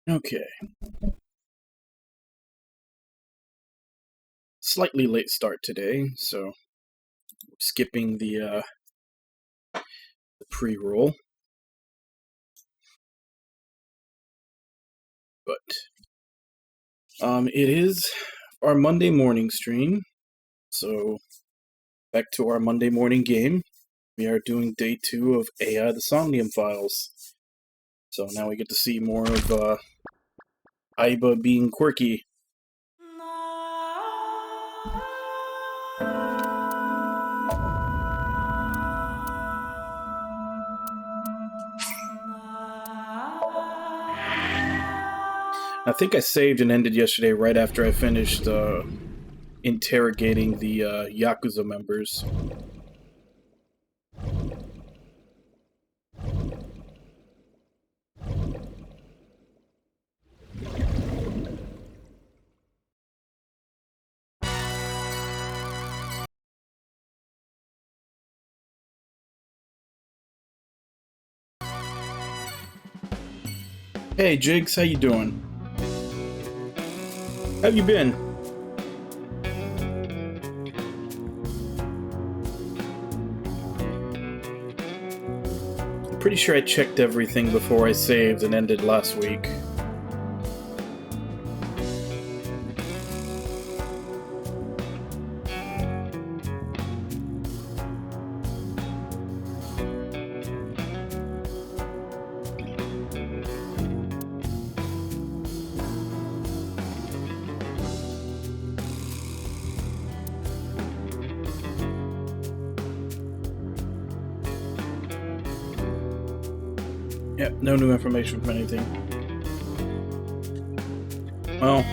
Okay. Slightly late start today, so skipping the pre-roll. But it is our Monday morning stream, so back to our Monday morning game. We are doing day 2 of AI the Somnium files. So now we get to see more of Aiba being quirky. I think I saved and ended yesterday right after I finished interrogating the Yakuza members. Hey Jigs, how you doing? How you been? I'm pretty sure I checked everything before I saved and ended last week. Yep, no new information from anything. Well,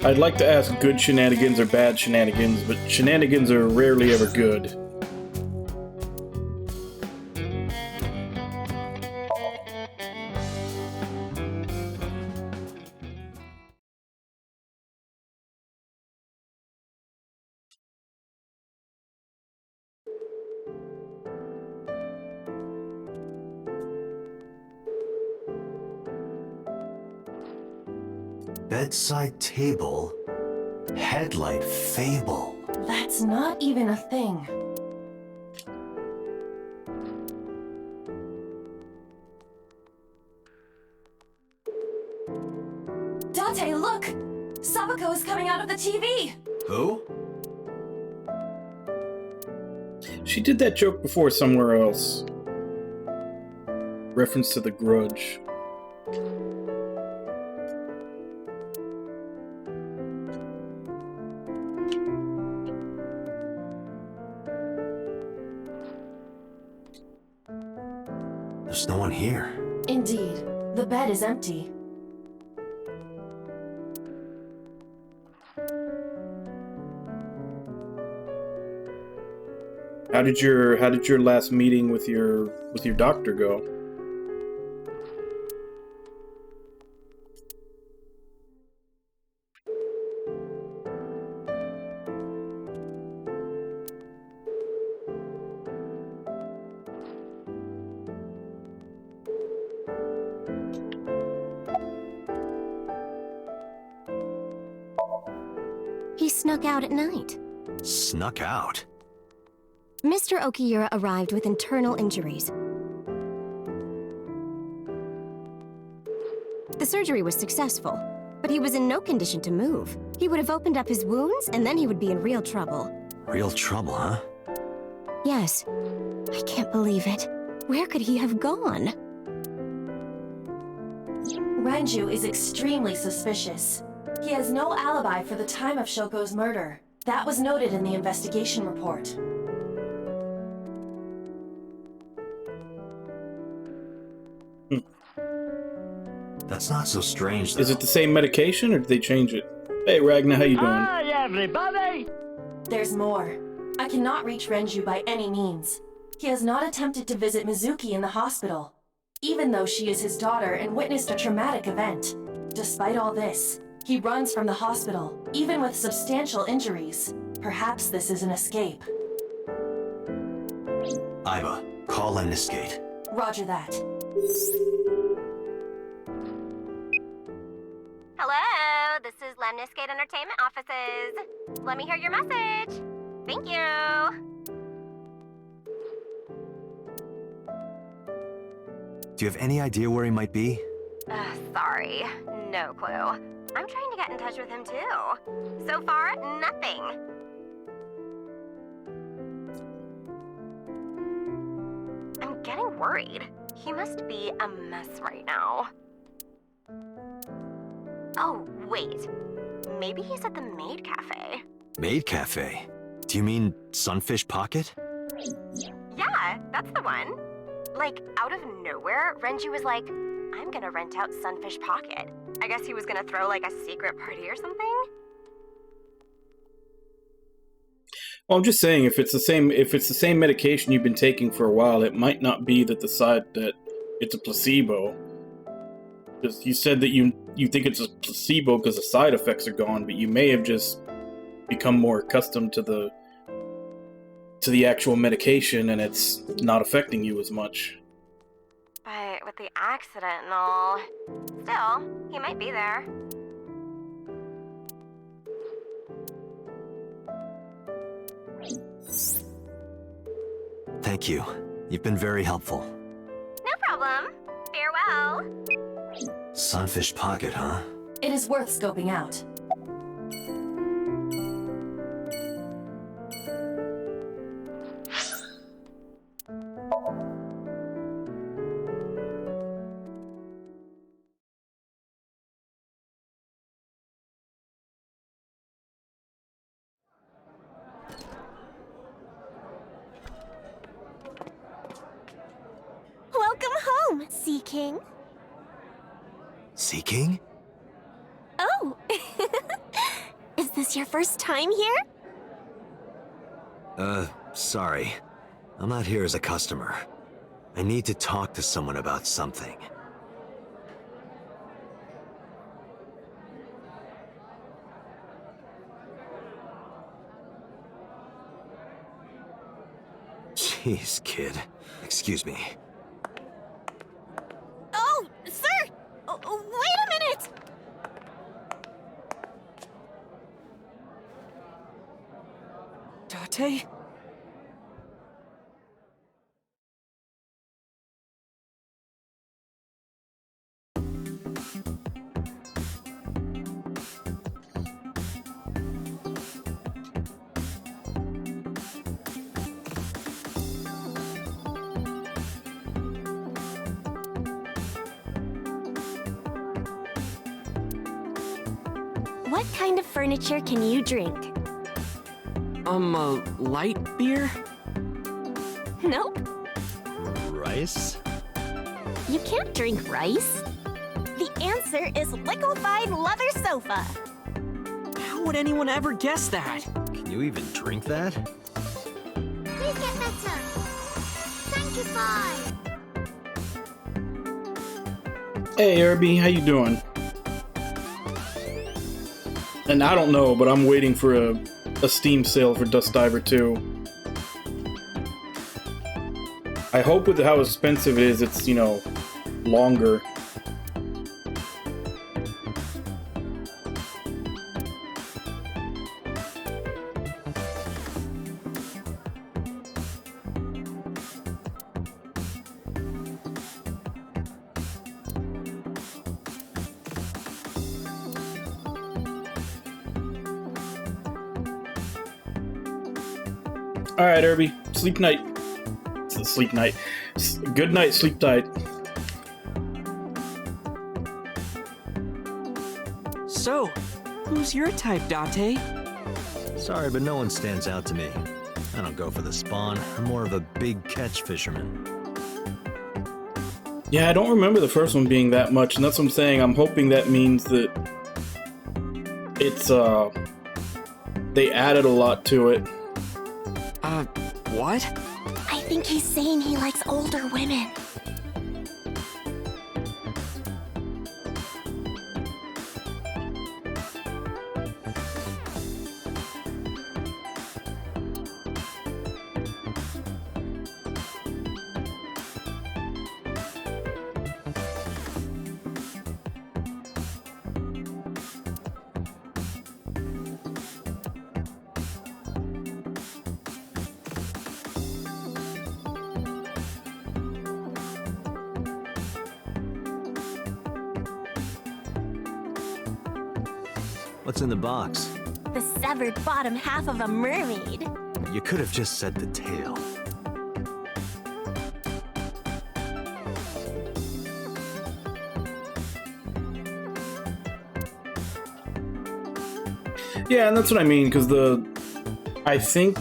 I'd like to ask good shenanigans or bad shenanigans, but shenanigans are rarely ever good. Bedside table, headlight fable. That's not even a thing. Date, look! Sabako is coming out of the TV! Who? She did that joke before somewhere else. Reference to The Grudge. There's no one here. Indeed. The bed is empty. How did your last meeting with your doctor go? He snuck out at night. Snuck out? Mr. Okiura arrived with internal injuries. The surgery was successful, but he was in no condition to move. He would have opened up his wounds, and then he would be in real trouble. Real trouble, huh? Yes. I can't believe it. Where could he have gone? Renju is extremely suspicious. He has no alibi for the time of Shoko's murder. That was noted in the investigation report. That's not so strange, though. Is it the same medication, or did they change it? Hey, Ragnar, how you doing? Hi, everybody! There's more. I cannot reach Renju by any means. He has not attempted to visit Mizuki in the hospital, even though she is his daughter and witnessed a traumatic event. Despite all this, he runs from the hospital, even with substantial injuries. Perhaps this is an escape. Aiba, call Lemniscate. Roger that. Lemniscate Entertainment offices. Let me hear your message. Thank you. Do you have any idea where he might be? Sorry. No clue. I'm trying to get in touch with him too. So far, nothing. I'm getting worried. He must be a mess right now. Oh, wait. Maybe he's at the Maid Cafe. Maid Cafe? Do you mean Sunfish Pocket? Yeah, that's the one. Like, out of nowhere, Renju was like, I'm gonna rent out Sunfish Pocket. I guess he was gonna throw like a secret party or something? Well, I'm just saying, if it's the same medication you've been taking for a while, it might not be that it's a placebo. Because you said that you think it's a placebo because the side effects are gone, but you may have just become more accustomed to the actual medication, and it's not affecting you as much. But with the accident and all, still, he might be there. Thank you. You've been very helpful. No problem. Farewell. Sunfish Pocket, huh? It is worth scoping out. Welcome home, Sea King. Sea King? Oh, is this your first time here? Sorry. I'm not here as a customer. I need to talk to someone about something. Jeez, kid. Excuse me. Oh, sir! Wait a minute! Date? What kind of furniture can you drink? Light beer? Nope. Rice? You can't drink rice. The answer is liquefied leather sofa. How would anyone ever guess that? Can you even drink that? Please get better. Thank you, bye. Hey, Irby, how you doing? And I don't know, but I'm waiting for a Steam sale for Dust Diver 2. I hope with how expensive it is, it's, longer. Alright, Irby. Sleep night. Sleep night. Good night, sleep tight. So, who's your type, Date? Sorry, but no one stands out to me. I don't go for the spawn. I'm more of a big catch fisherman. Yeah, I don't remember the first one being that much, and that's what I'm saying. I'm hoping that means that it's, they added a lot to it. What? I think he's saying he likes older women. What's in the box? The severed bottom half of a mermaid. You could have just said the tail. Yeah, and that's what I mean, because I think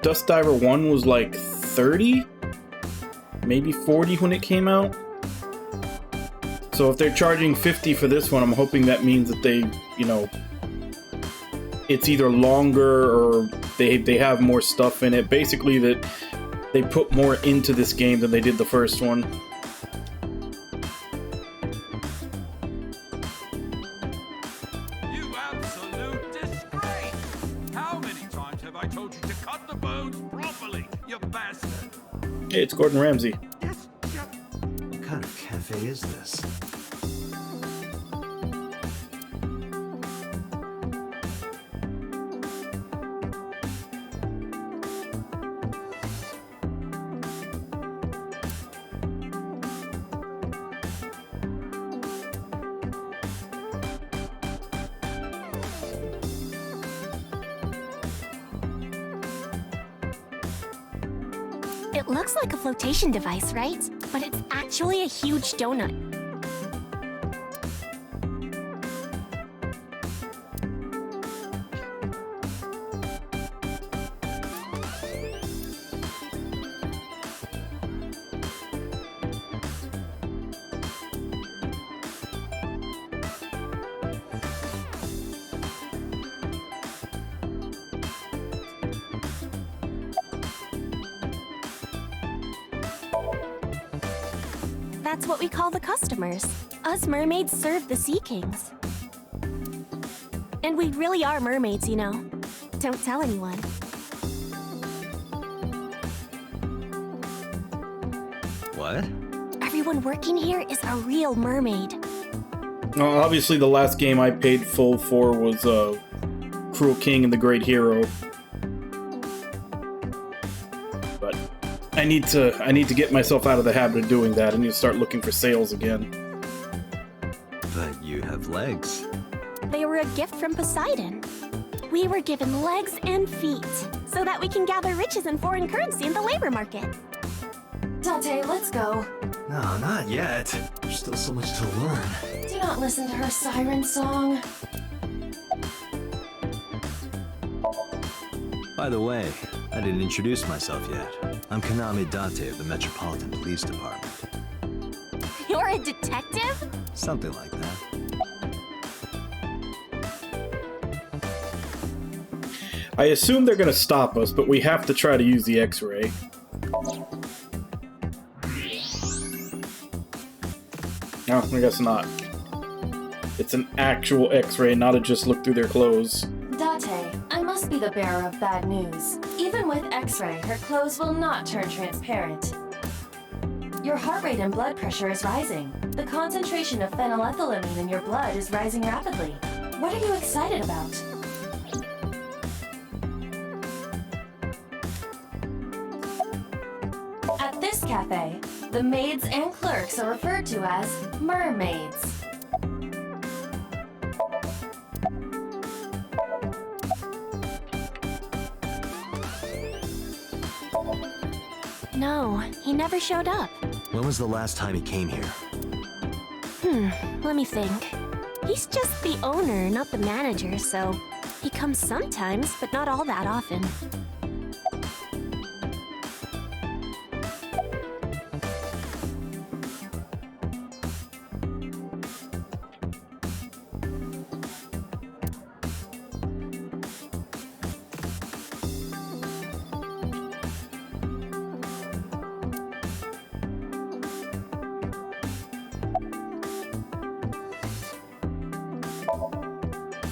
Dust Diver 1 was like 30, maybe 40 when it came out. So if they're charging 50 for this one, I'm hoping that means that they, you know, it's either longer or they have more stuff in it. Basically that they put more into this game than they did the first one. You absolute disgrace! How many times have I told you to cut the bones properly, you bastard? Hey, it's Gordon Ramsay. Yes, yeah. What kind of cafe is this? It looks like a flotation device, right? But it's actually a huge donut. That's what we call the customers. Us mermaids serve the sea kings. And we really are mermaids, you know. Don't tell anyone. What? Everyone working here is a real mermaid. Obviously, the last game I paid full for was Cruel King and the Great Hero. But I need to get myself out of the habit of doing that. I need to start looking for sales again. But you have legs. They were a gift from Poseidon. We were given legs and feet, so that we can gather riches and foreign currency in the labor market. Dante, let's go. No, not yet. There's still so much to learn. Do not listen to her siren song. By the way, I didn't introduce myself yet. I'm Kanami Date of the Metropolitan Police Department. You're a detective? Something like that. I assume they're gonna stop us, but we have to try to use the X-ray. No, I guess not. It's an actual X-ray, not a just look through their clothes. Date, I must be the bearer of bad news. Even with X-ray, her clothes will not turn transparent. Your heart rate and blood pressure is rising. The concentration of phenylethylamine in your blood is rising rapidly. What are you excited about? At this cafe, the maids and clerks are referred to as mermaids. No, he never showed up. When was the last time he came here? Let me think. He's just the owner, not the manager, so he comes sometimes, but not all that often.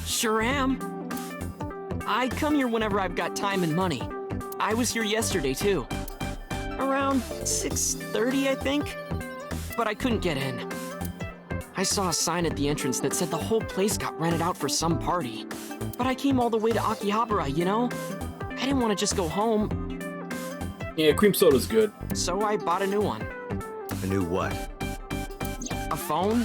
Sure am. I come here whenever I've got time and money. I was here yesterday, too. Around 6:30, I think. But I couldn't get in. I saw a sign at the entrance that said the whole place got rented out for some party. But I came all the way to Akihabara, you know? I didn't want to just go home, Yeah, cream soda's good. so I bought a new one. A new what? A phone?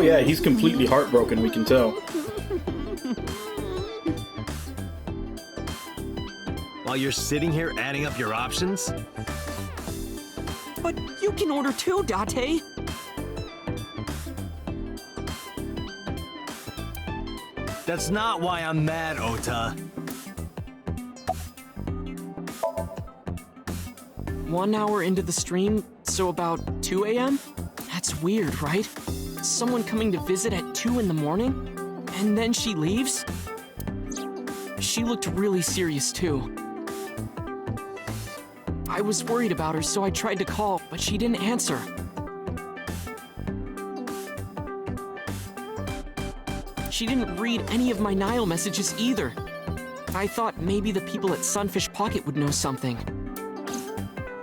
Oh yeah, he's completely heartbroken, we can tell. While you're sitting here adding up your options? But you can order too, Date. That's not why I'm mad, Ota. 1 hour into the stream, so about 2 a.m.? That's weird, right? Someone coming to visit at 2 in the morning? And then she leaves? She looked really serious, too. I was worried about her, so I tried to call, but she didn't answer. She didn't read any of my Nile messages either. I thought maybe the people at Sunfish Pocket would know something.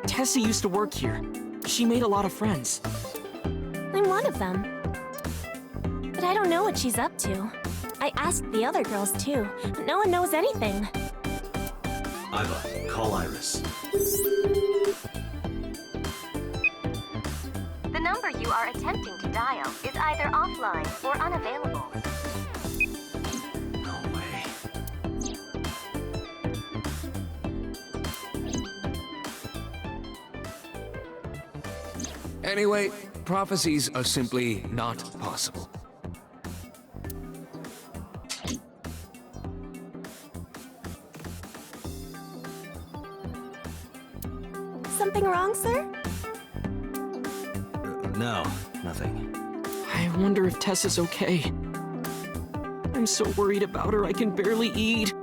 Tessa used to work here. She made a lot of friends. I'm one of them. But I don't know what she's up to. I asked the other girls too, but no one knows anything. Iva, call Iris. The number you are attempting to dial is either offline or unavailable. No way. Anyway, prophecies are simply not possible. Something wrong, sir? No, nothing. I wonder if Tessa's okay. I'm so worried about her, I can barely eat.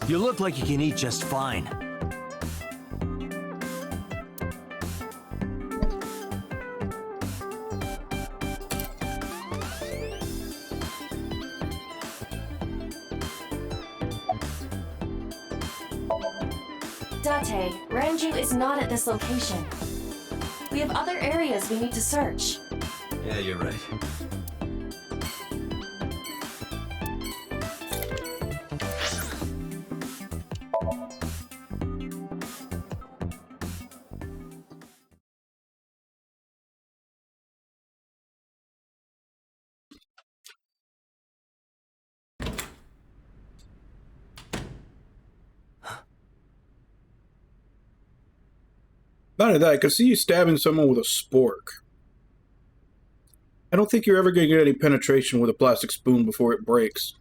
You look like you can eat just fine. Date, Ranju is not at this location. We have other areas we need to search. Yeah, you're right. Not only that, I could see you stabbing someone with a spork. I don't think you're ever going to get any penetration with a plastic spoon before it breaks.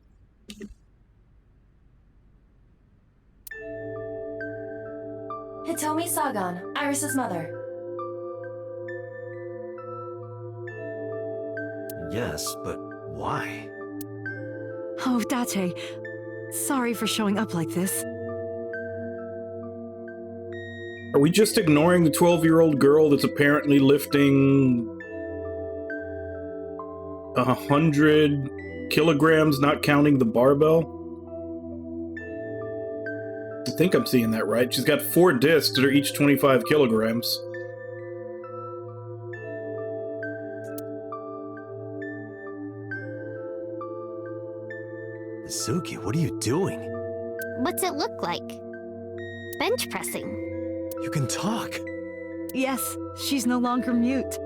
Hitomi Sagan, Iris's mother. Yes, but why? Oh, Date. Sorry for showing up like this. Are we just ignoring the 12-year-old girl that's apparently lifting 100 kilograms, not counting the barbell? I think I'm seeing that right. She's got 4 discs that are each 25 kilograms. Suki, what are you doing? What's it look like? Bench pressing. You can talk. Yes, she's no longer mute.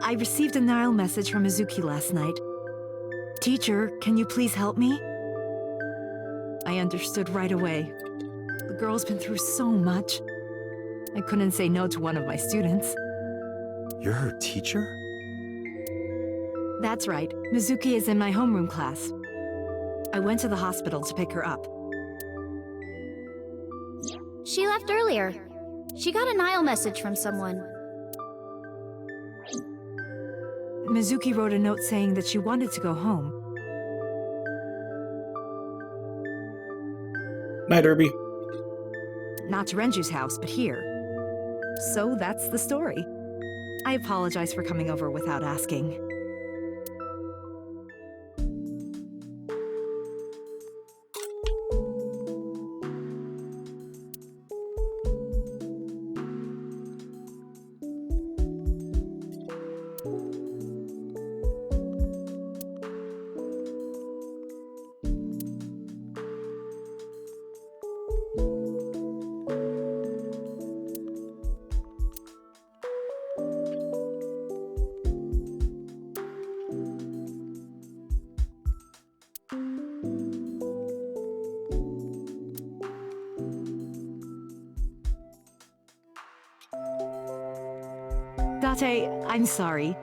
I received a Nile message from Mizuki last night. Teacher, can you please help me? I understood right away. The girl's been through so much. I couldn't say no to one of my students. You're her teacher? That's right. Mizuki is in my homeroom class. I went to the hospital to pick her up. She left earlier. She got a Nile message from someone. Mizuki wrote a note saying that she wanted to go home. Night, Irby. Not to Renju's house, but here. So that's the story. I apologize for coming over without asking. Date, I'm sorry.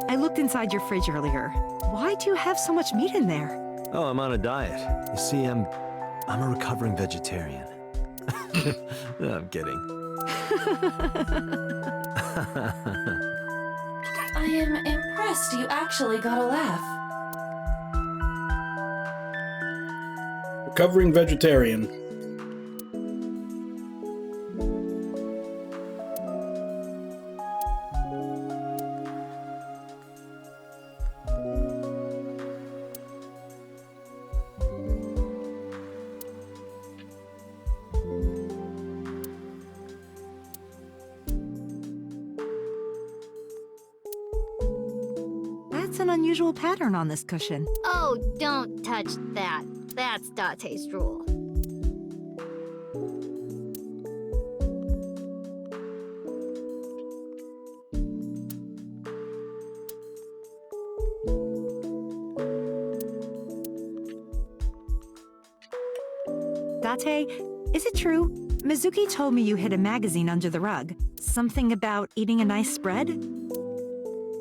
I looked inside your fridge earlier. Why do you have so much meat in there? Oh, I'm on a diet. You see, I'm a recovering vegetarian. No, I'm kidding. I am impressed you actually got a laugh. Recovering vegetarian. That's an unusual pattern on this cushion. Oh, don't touch that. That's Date's drool. Date, is it true? Mizuki told me you hid a magazine under the rug. Something about eating a nice spread?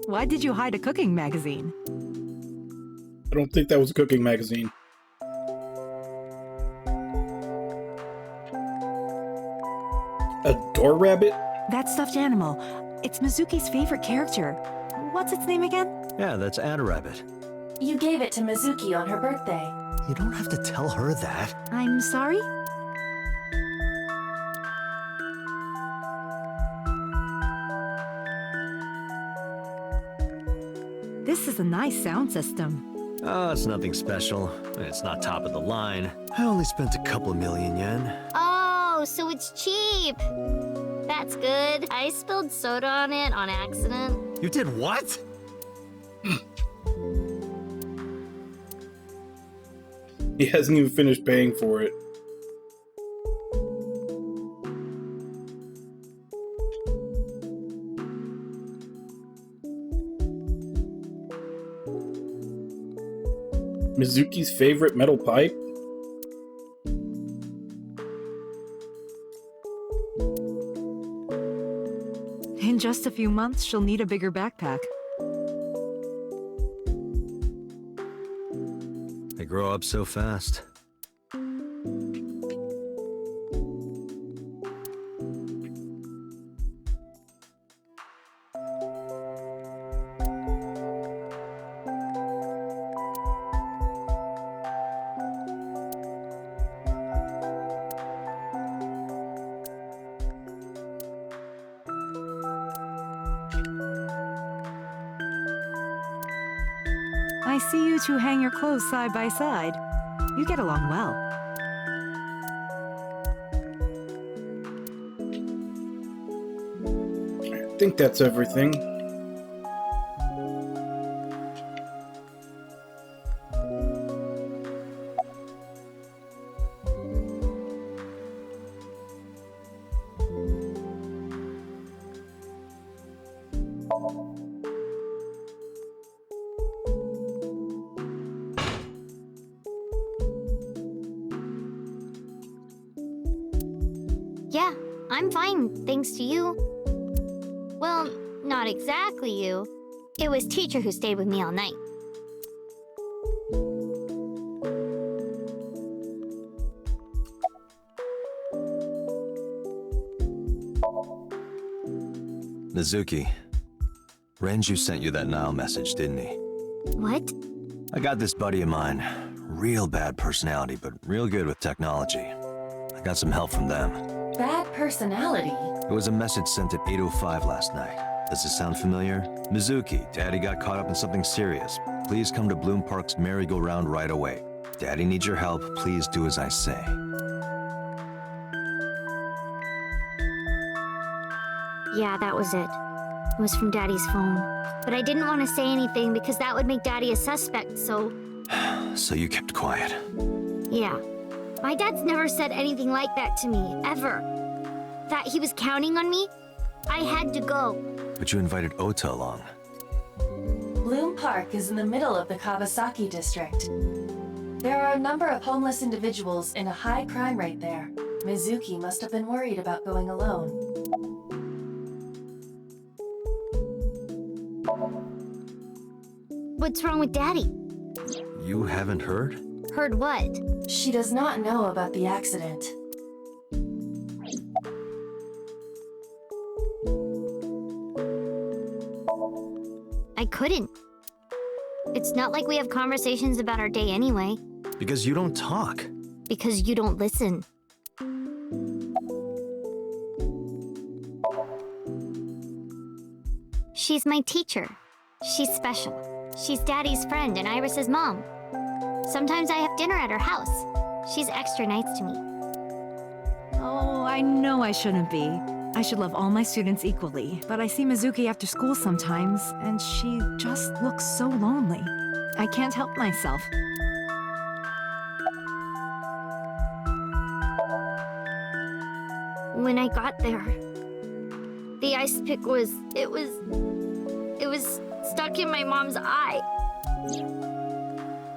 Why did you hide a cooking magazine? I don't think that was a cooking magazine. A door rabbit? That stuffed animal. It's Mizuki's favorite character. What's its name again? Yeah, that's Rabbit. You gave it to Mizuki on her birthday. You don't have to tell her that. I'm sorry? This is a nice sound system. Oh, it's nothing special. It's not top of the line. I only spent a couple million yen. Oh, so it's cheap. That's good. I spilled soda on it on accident. You did what? He hasn't even finished paying for it. Mizuki's favorite metal pipe? In just a few months, she'll need a bigger backpack. They grow up so fast. I see you two hang your clothes side by side. You get along well. I think that's everything. Yeah, I'm fine, thanks to you. Well, not exactly you. It was teacher who stayed with me all night. Mizuki, Renju sent you that Nile message, didn't he? What? I got this buddy of mine. Real bad personality, but real good with technology. I got some help from them. Bad personality? It was a message sent at 8:05 last night. Does this sound familiar? Mizuki, Daddy got caught up in something serious. Please come to Bloom Park's merry-go-round right away. Daddy needs your help. Please do as I say. Yeah, that was it. It was from Daddy's phone. But I didn't want to say anything because that would make Daddy a suspect, so... So you kept quiet. Yeah. My dad's never said anything like that to me, ever. That he was counting on me? I had to go. But you invited Ota along. Bloom Park is in the middle of the Kawasaki district. There are a number of homeless individuals and a high crime rate there. Mizuki must have been worried about going alone. What's wrong with Daddy? You haven't heard? Heard what? She does not know about the accident. I couldn't. It's not like we have conversations about our day anyway. Because you don't talk. Because you don't listen. She's my teacher. She's special. She's Daddy's friend and Iris's mom. Sometimes I have dinner at her house. She's extra nice to me. Oh, I know I shouldn't be. I should love all my students equally, but I see Mizuki after school sometimes, and she just looks so lonely. I can't help myself. When I got there, the ice pick was stuck in my mom's eye.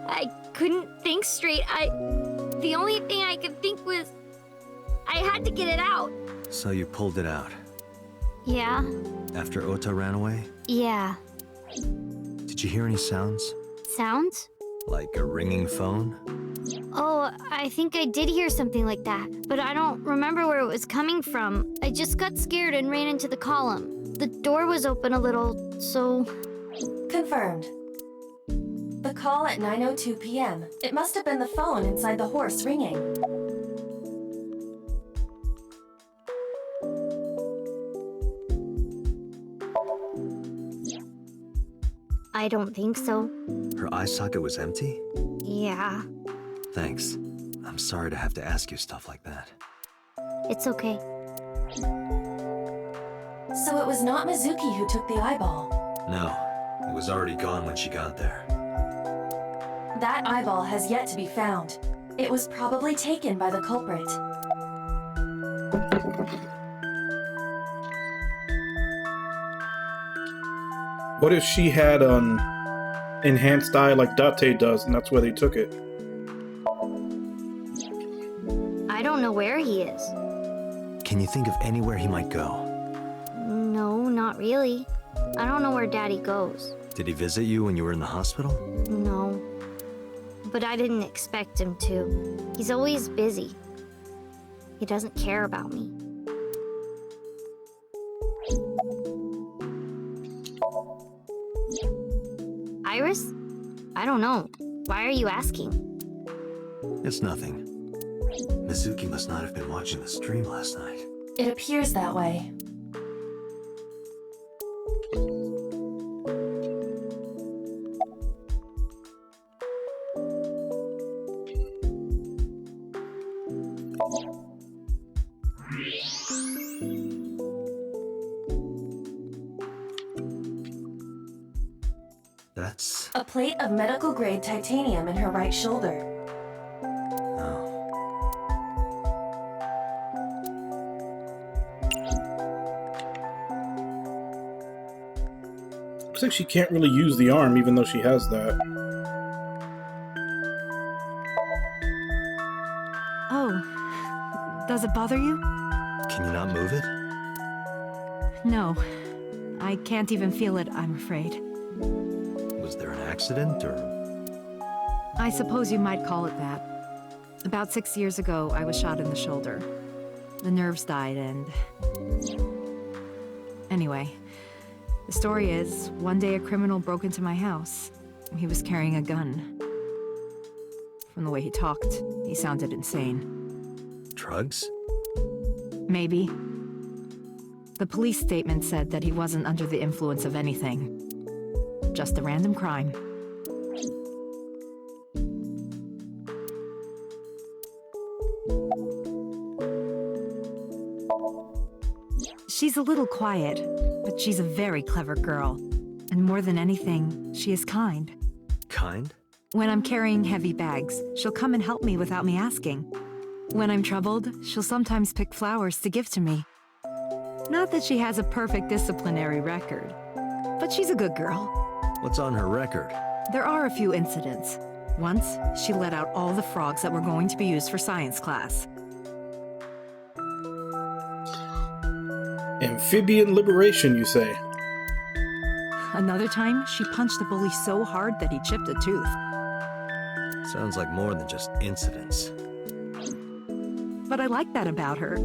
I couldn't think straight. The only thing I could think was I had to get it out. So you pulled it out. Yeah. After Ota ran away? Yeah. Did you hear any sounds? Sounds? Like a ringing phone? Oh, I think I did hear something like that, but I don't remember where it was coming from. I just got scared and ran into the column. The door was open a little, so... Confirmed. The call at 9:02 p.m. It must have been the phone inside the horse ringing. I don't think so. Her eye socket was empty? Yeah, Thanks. I'm sorry to have to ask you stuff like that. it's okay. So it was not Mizuki who took the eyeball. No, it was already gone when she got there. That eyeball has yet to be found. It was probably taken by the culprit. What if she had an enhanced eye like Date does, and that's where they took it? I don't know where he is. Can you think of anywhere he might go? No, not really. I don't know where Daddy goes. Did he visit you when you were in the hospital? No. But I didn't expect him to. He's always busy. He doesn't care about me. Iris? I don't know. Why are you asking? It's nothing. Mizuki must not have been watching the stream last night. It appears that way. That's... A plate of medical-grade titanium in her right shoulder. oh. Looks like she can't really use the arm, even though she has that. Oh, does it bother you? Can you not move it? No, I can't even feel it, I'm afraid. Was there an accident, or...? I suppose you might call it that. About 6 years ago, I was shot in the shoulder. The nerves died and... Anyway, the story is, one day a criminal broke into my house. He was carrying a gun. From the way he talked, he sounded insane. Drugs? Maybe. The police statement said that he wasn't under the influence of anything. Just a random crime. She's a little quiet, but she's a very clever girl. And more than anything, she is kind. Kind? When I'm carrying heavy bags, she'll come and help me without me asking. When I'm troubled, she'll sometimes pick flowers to give to me. Not that she has a perfect disciplinary record, but she's a good girl. What's on her record? There are a few incidents. Once, she let out all the frogs that were going to be used for science class. Amphibian liberation, you say? Another time, she punched the bully so hard that he chipped a tooth. Sounds like more than just incidents. But I like that about her.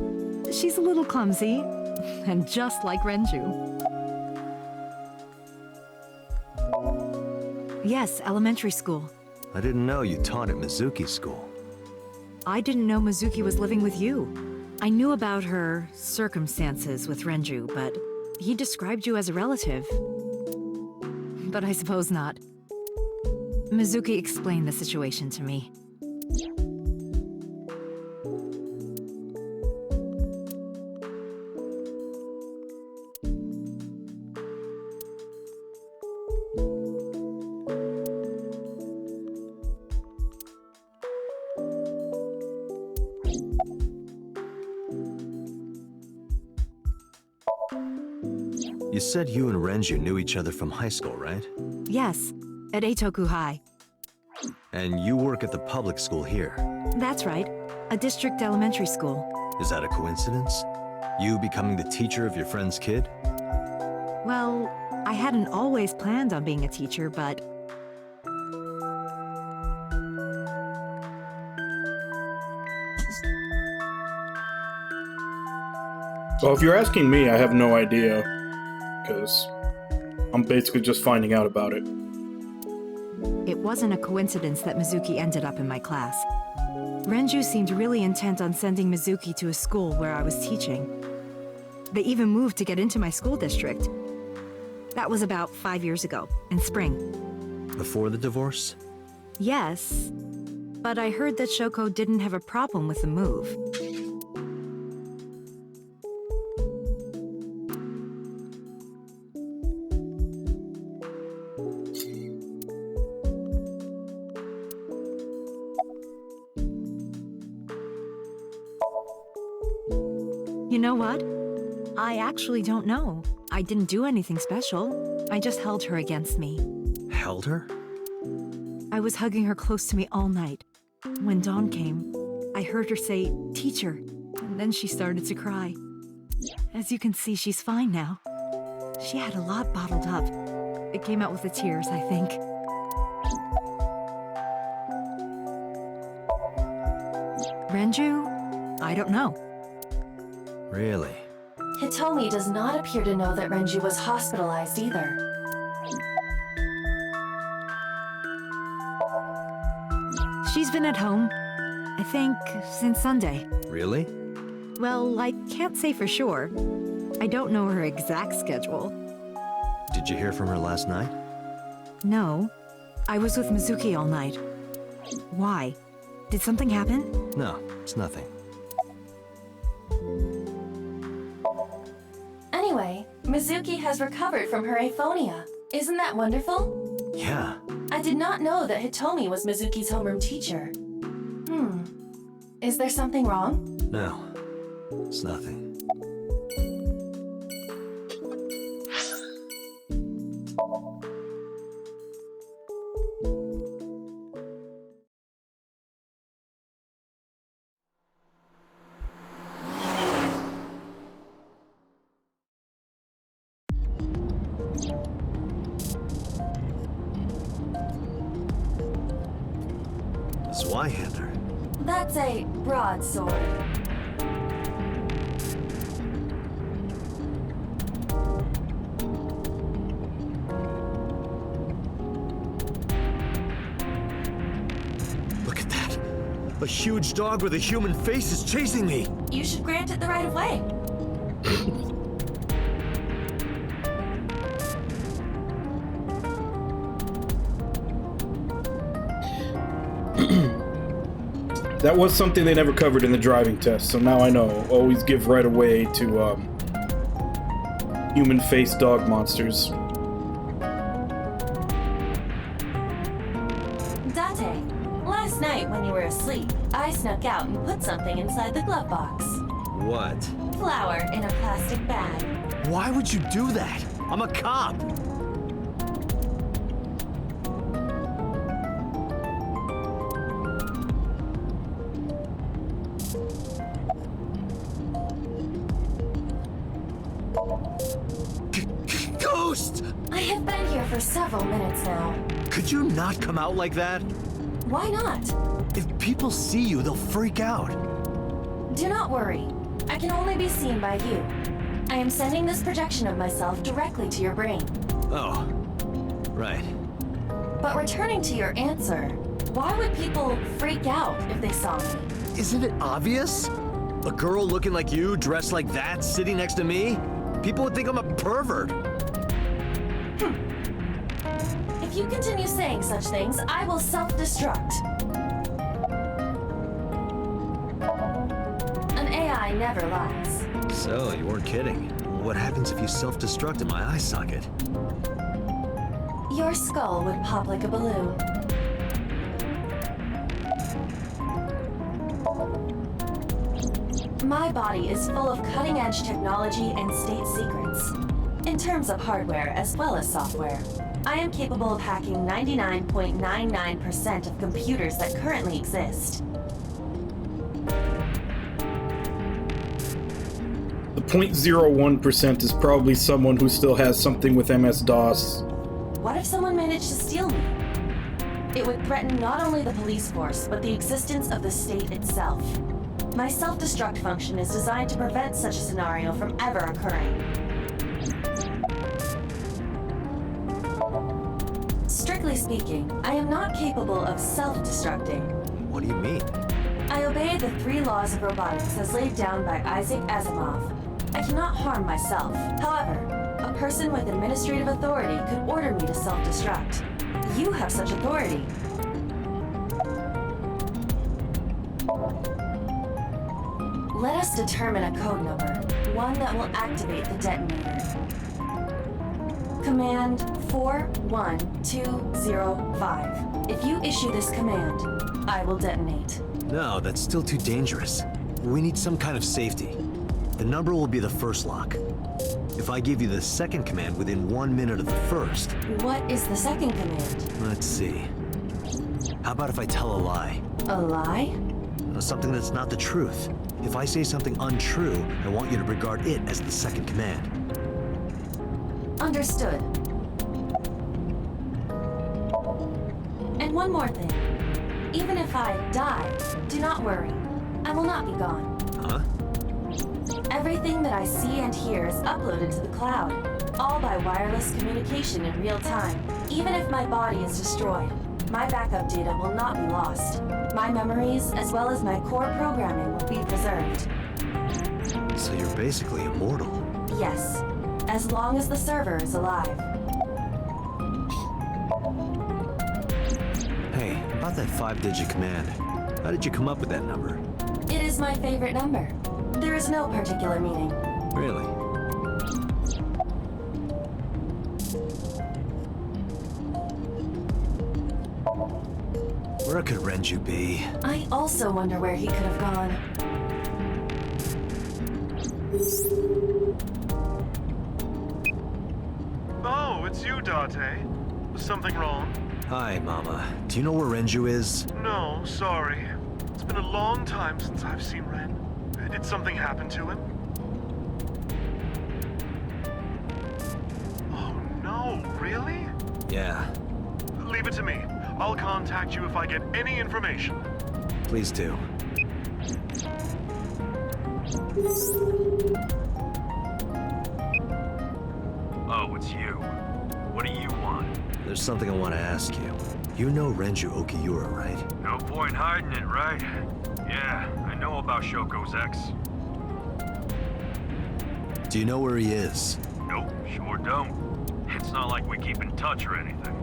She's a little clumsy, and just like Renju. Yes, elementary school. I didn't know you taught at Mizuki's school. I didn't know Mizuki was living with you. I knew about her circumstances with Renju, but he described you as a relative. But I suppose not. Mizuki explained the situation to me. You said you and Renju knew each other from high school, right? Yes, at Eitoku High. And you work at the public school here. That's right, a district elementary school. Is that a coincidence? You becoming the teacher of your friend's kid? Well, I hadn't always planned on being a teacher, but Well, if you're asking me, I have no idea, because I'm basically just finding out about it. it wasn't a coincidence that Mizuki ended up in my class. Renju seemed really intent on sending Mizuki to a school where I was teaching. They even moved to get into my school district. That was about 5 years ago, in spring. Before the divorce? Yes, but I heard that Shoko didn't have a problem with the move. You know what? I actually don't know. I didn't do anything special. I just held her against me. Held her? I was hugging her close to me all night. When dawn came, I heard her say, "Teacher," and then she started to cry. As you can see, she's fine now. She had a lot bottled up. It came out with the tears, I think. Renju? I don't know. Really? Hitomi does not appear to know that Renju was hospitalized either. She's been at home, I think, since Sunday. Really? Well, I can't say for sure. I don't know her exact schedule. Did you hear from her last night? No. I was with Mizuki all night. Why? Did something happen? No, it's nothing. Anyway, Mizuki has recovered from her aphonia. Isn't that wonderful? Yeah. I did not know that Hitomi was Mizuki's homeroom teacher. Is there something wrong? No, it's nothing. Zweihander. That's a broadsword. Look at that! A huge dog with a human face is chasing me! You should grant it the right of way. That was something they never covered in the driving test, so now I know. Always give right away to human-faced dog monsters. Date, last night when you were asleep, I snuck out and put something inside the glove box. What? Flour in a plastic bag. Why would you do that? I'm a cop! Go! ghost! I have been here for several minutes now. Could you not come out like that? Why not? If people see you, they'll freak out. Do not worry. I can only be seen by you. I am sending this projection of myself directly to your brain. Oh, right. But returning to your answer, why would people freak out if they saw me? Isn't it obvious? A girl looking like you, dressed like that, sitting next to me? People would think I'm a pervert. If you continue saying such things, I will self-destruct. An AI never lies. So, you weren't kidding. What happens if you self-destruct in my eye socket? Your skull would pop like a balloon. My body is full of cutting-edge technology and state secrets. In terms of hardware as well as software, I am capable of hacking 99.99% of computers that currently exist. The 0.01% is probably someone who still has something with MS-DOS. What if someone managed to steal me? It would threaten not only the police force, but the existence of the state itself. My self-destruct function is designed to prevent such a scenario from ever occurring. Strictly speaking, I am not capable of self-destructing. What do you mean? I obey the 3 laws of robotics as laid down by Isaac Asimov. I cannot harm myself. However, a person with administrative authority could order me to self-destruct. You have such authority. Let us determine a code number, one that will activate the detonator. Command 41205. If you issue this command, I will detonate. No, that's still too dangerous. We need some kind of safety. The number will be the first lock. If I give you the second command within 1 minute of the first... What is the second command? Let's see. How about if I tell a lie? A lie? Something that's not the truth. If I say something untrue, I want you to regard it as the second command. Understood. And one more thing. Even if I die, do not worry. I will not be gone. Huh? Everything that I see and hear is uploaded to the cloud, all by wireless communication in real time. Even if my body is destroyed, my backup data will not be lost. My memories, as well as my core programming, will be preserved. So you're basically immortal. Yes, as long as the server is alive. Hey, about that 5-digit command. How did you come up with that number? It is my favorite number. There is no particular meaning. Really? Where could Renju be? I also wonder where he could have gone. Oh, it's you, Date. Was something wrong? Hi, Mama. Do you know where Renju is? No, sorry. It's been a long time since I've seen Ren. Did something happen to him? Oh no, really? Yeah. Leave it to me. I'll contact you if I get any information. Please do. Oh, it's you. What do you want? There's something I want to ask you. You know Renju Okiura, right? No point hiding it, right? Yeah, I know about Shoko's ex. Do you know where he is? Nope, sure don't. It's not like we keep in touch or anything.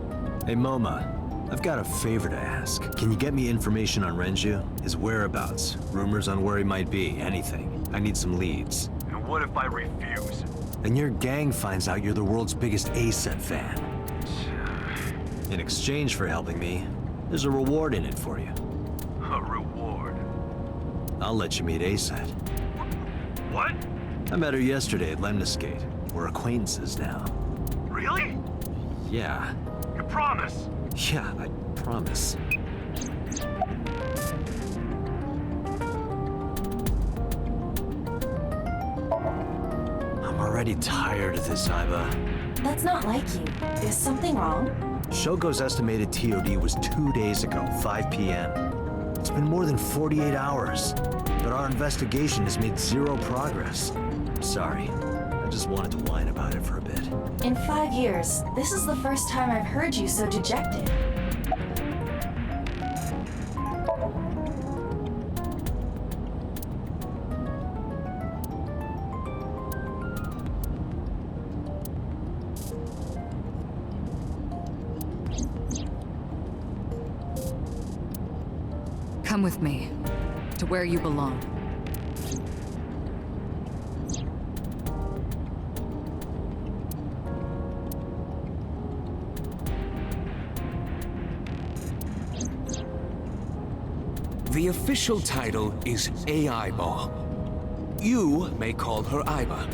Hey, Moma. I've got a favor to ask. Can you get me information on Renju? His whereabouts, rumors on where he might be, anything. I need some leads. And what if I refuse? And your gang finds out you're the world's biggest A-Set fan. In exchange for helping me, there's a reward in it for you. A reward? I'll let you meet A-Set. What? I met her yesterday at Lemniscate. We're acquaintances now. Really? Yeah. You promise? Yeah, I promise. I'm already tired of this, Iba. That's not like you. Is something wrong? Shogo's estimated TOD was 2 days ago, 5 p.m. It's been more than 48 hours, but our investigation has made zero progress. Sorry, I just wanted to whine about it for a bit. In 5 years, this is the first time I've heard you so dejected. Come with me, to where you belong. The official title is AI Ball. You may call her Aiba.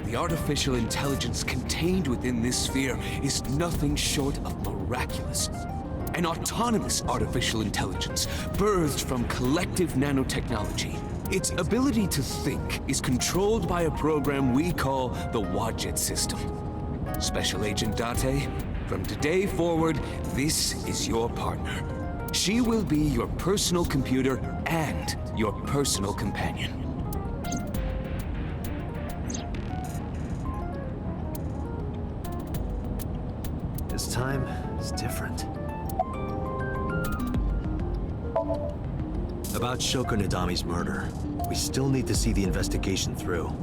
The artificial intelligence contained within this sphere is nothing short of miraculous. An autonomous artificial intelligence birthed from collective nanotechnology. Its ability to think is controlled by a program we call the Wadjet system. Special Agent Date, from today forward, this is your partner. She will be your personal computer and your personal companion. This time is different. About Shoko Nadami's murder, we still need to see the investigation through.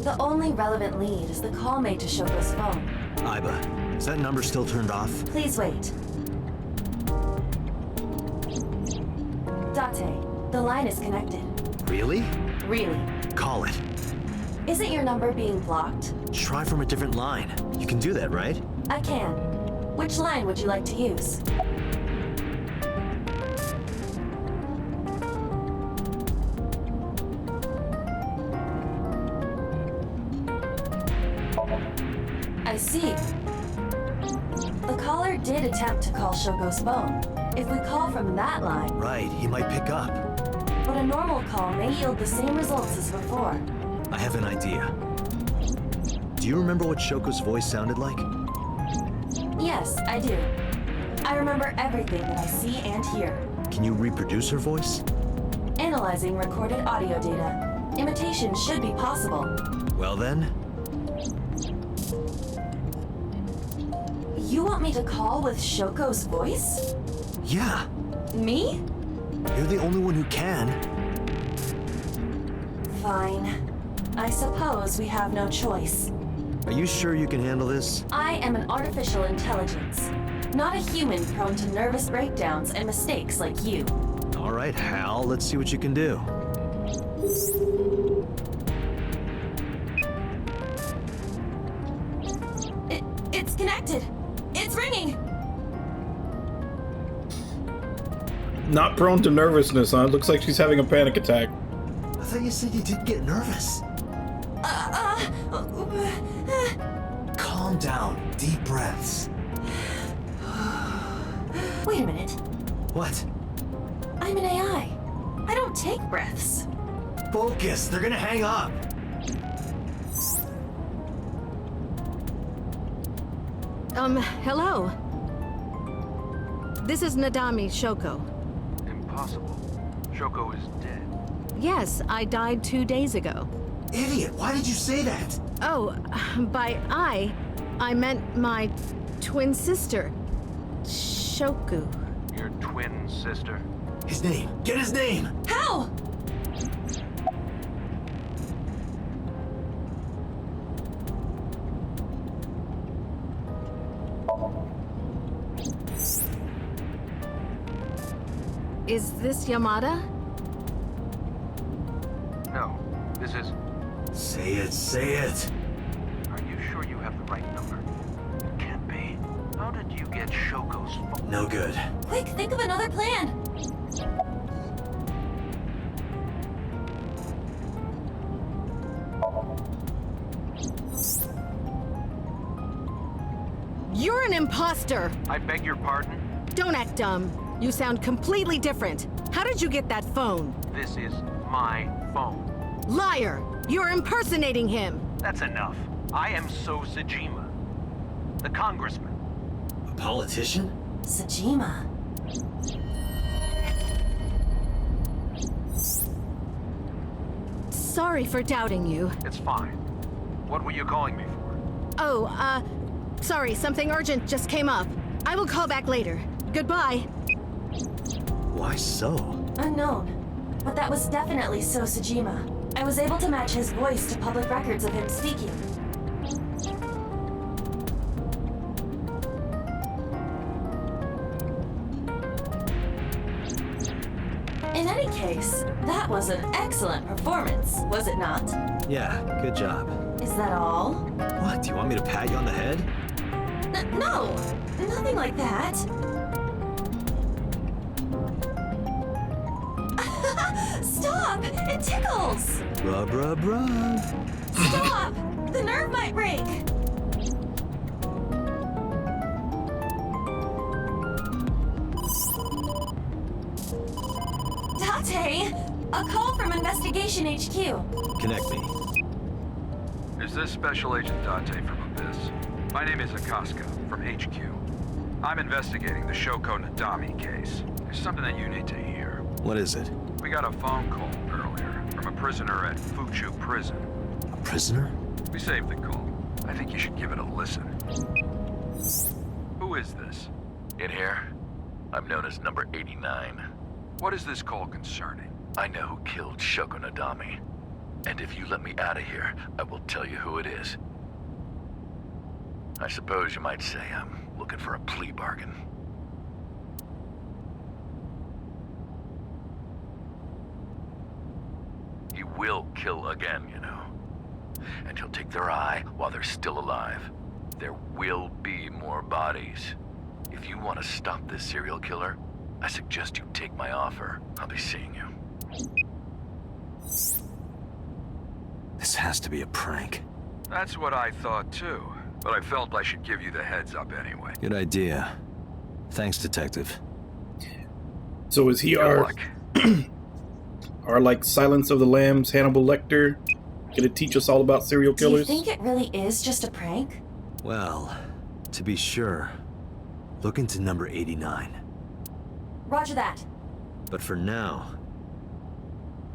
The only relevant lead is the call made to Shoko's phone. Aiba, is that number still turned off? Please wait. Date, the line is connected. Really? Really. Call it. Isn't your number being blocked? Try from a different line. You can do that, right? I can. Which line would you like to use? I see. The caller did attempt to call Shoko's phone. If we call from that line... Right, he might pick up. But a normal call may yield the same results as before. I have an idea. Do you remember what Shoko's voice sounded like? Yes, I do. I remember everything that I see and hear. Can you reproduce her voice? Analyzing recorded audio data. Imitation should be possible. Well then... You want me to call with Shoko's voice? Yeah. Me? You're the only one who can. Fine. I suppose we have no choice. Are you sure you can handle this? I am an artificial intelligence, not a human prone to nervous breakdowns and mistakes like you. All right, Hal, let's see what you can do. It's connected. It's ringing. Not prone to nervousness, huh? Looks like she's having a panic attack. I thought you said you didn't get nervous. Calm down. Deep breaths. Wait a minute. What? I'm an AI. I don't take breaths. Focus. They're gonna hang up. Hello. This is Nadami Shoko. Impossible. Shoko is dead. Yes, I died 2 days ago. Idiot, why did you say that? Oh, by I meant my twin sister, Shoku. Your twin sister? His name. Get his name! How? Is this Yamada? No, this is... Say it, say it! Are you sure you have the right number? It can't be. How did you get Shoko's phone? No good. Quick, think of another plan. You're an imposter! I beg your pardon? Don't act dumb. You sound completely different. How did you get that phone? This is my phone. Liar! You're impersonating him! That's enough. I am So Sajima. The congressman. A politician? Sajima. Sorry for doubting you. It's fine. What were you calling me for? Oh, sorry, something urgent just came up. I will call back later. Goodbye. Why so? Unknown. But that was definitely So Sajima. I was able to match his voice to public records of him speaking. In any case, that was an excellent performance, was it not? Yeah, good job. Is that all? What, do you want me to pat you on the head? No, nothing like that. Stop! It tickles! Rub, rub, rub. Stop! The nerve might break! Date! A call from Investigation HQ. Connect me. Is this Special Agent Date from Abyss? My name is Akaska, from HQ. I'm investigating the Shoko Nadami case. There's something that you need to hear. What is it? We got a phone call earlier from a prisoner at Fuchu Prison. A prisoner? We saved the call. I think you should give it a listen. Who is this? In here, I'm known as number 89. What is this call concerning? I know who killed Shoko Nadami. And if you let me out of here, I will tell you who it is. I suppose you might say I'm looking for a plea bargain. He will kill again, you know. And he'll take their eye while they're still alive. There will be more bodies. If you want to stop this serial killer, I suggest you take my offer. I'll be seeing you. This has to be a prank. That's what I thought too, but I felt I should give you the heads up anyway. Good idea. Thanks, Detective. So is he Good our luck. our like Silence of the Lambs Hannibal Lecter? Gonna teach us all about serial Do you killers? think it really is just a prank? Well, to be sure, look into number 89. Roger that. But for now,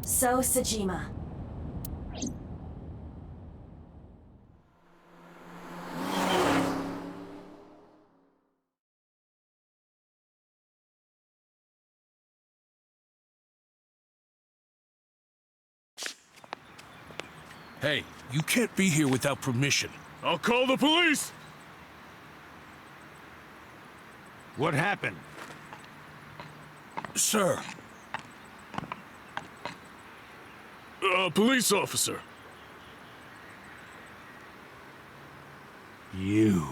So Sajima. Hey, you can't be here without permission. I'll call the police! What happened? Sir. A police officer. You.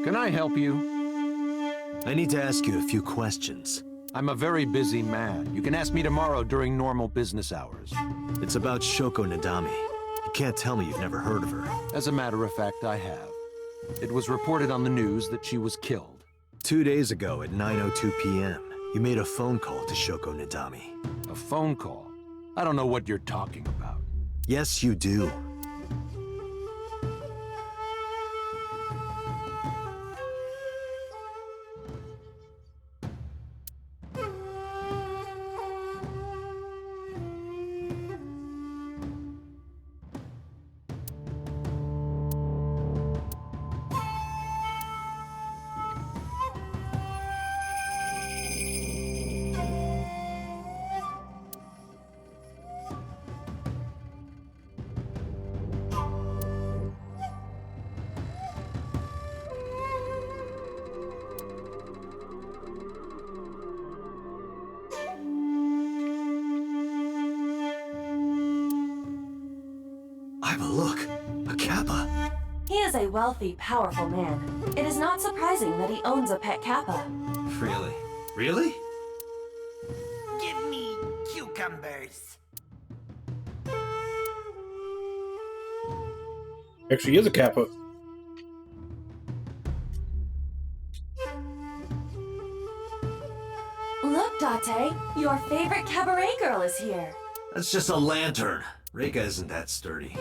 Can I help you? I need to ask you a few questions. I'm a very busy man. You can ask me tomorrow during normal business hours. It's about Shoko Nadami. You can't tell me you've never heard of her. As a matter of fact, I have. It was reported on the news that she was killed. 2 days ago at 9:02 p.m., you made a phone call to Shoko Nadami. A phone call? I don't know what you're talking about. Yes, you do. Look, a kappa. He is a wealthy, powerful man. It is not surprising that he owns a pet kappa. Really? Really? Give me cucumbers. Actually, he is a kappa. Look, Date, your favorite cabaret girl is here. That's just a lantern. Reika isn't that sturdy.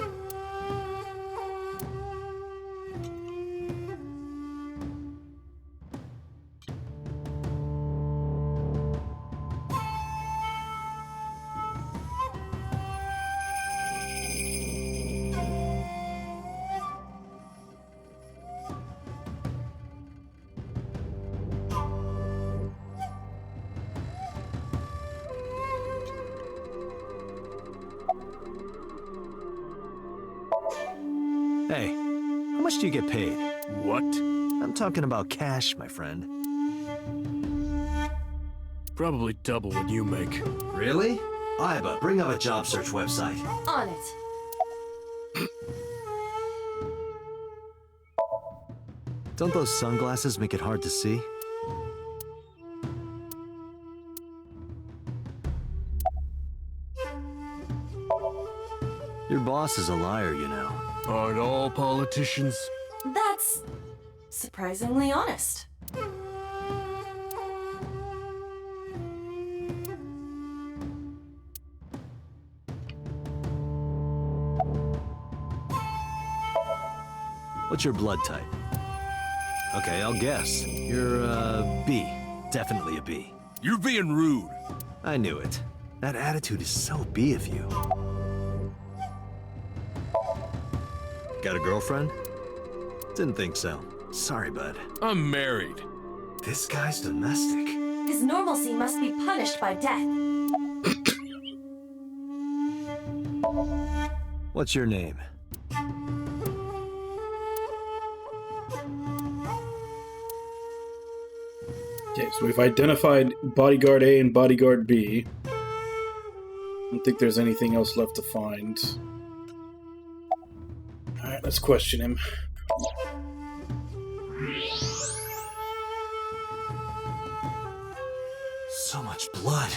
Hey, how much do you get paid? What? I'm talking about cash, my friend. Probably double what you make. Really? Iba, bring up a job search website. On it. Don't those sunglasses make it hard to see? Your boss is a liar, you know. Aren't all politicians? That's surprisingly honest. What's your blood type? Okay, I'll guess. You're a B. Definitely a B. You're being rude. I knew it. That attitude is so B of you. Got a girlfriend? Didn't think so. Sorry, bud. I'm married. This guy's domestic. His normalcy must be punished by death. What's your name? Okay, so we've identified Bodyguard A and Bodyguard B. I don't think there's anything else left to find. Alright, let's question him. So much blood.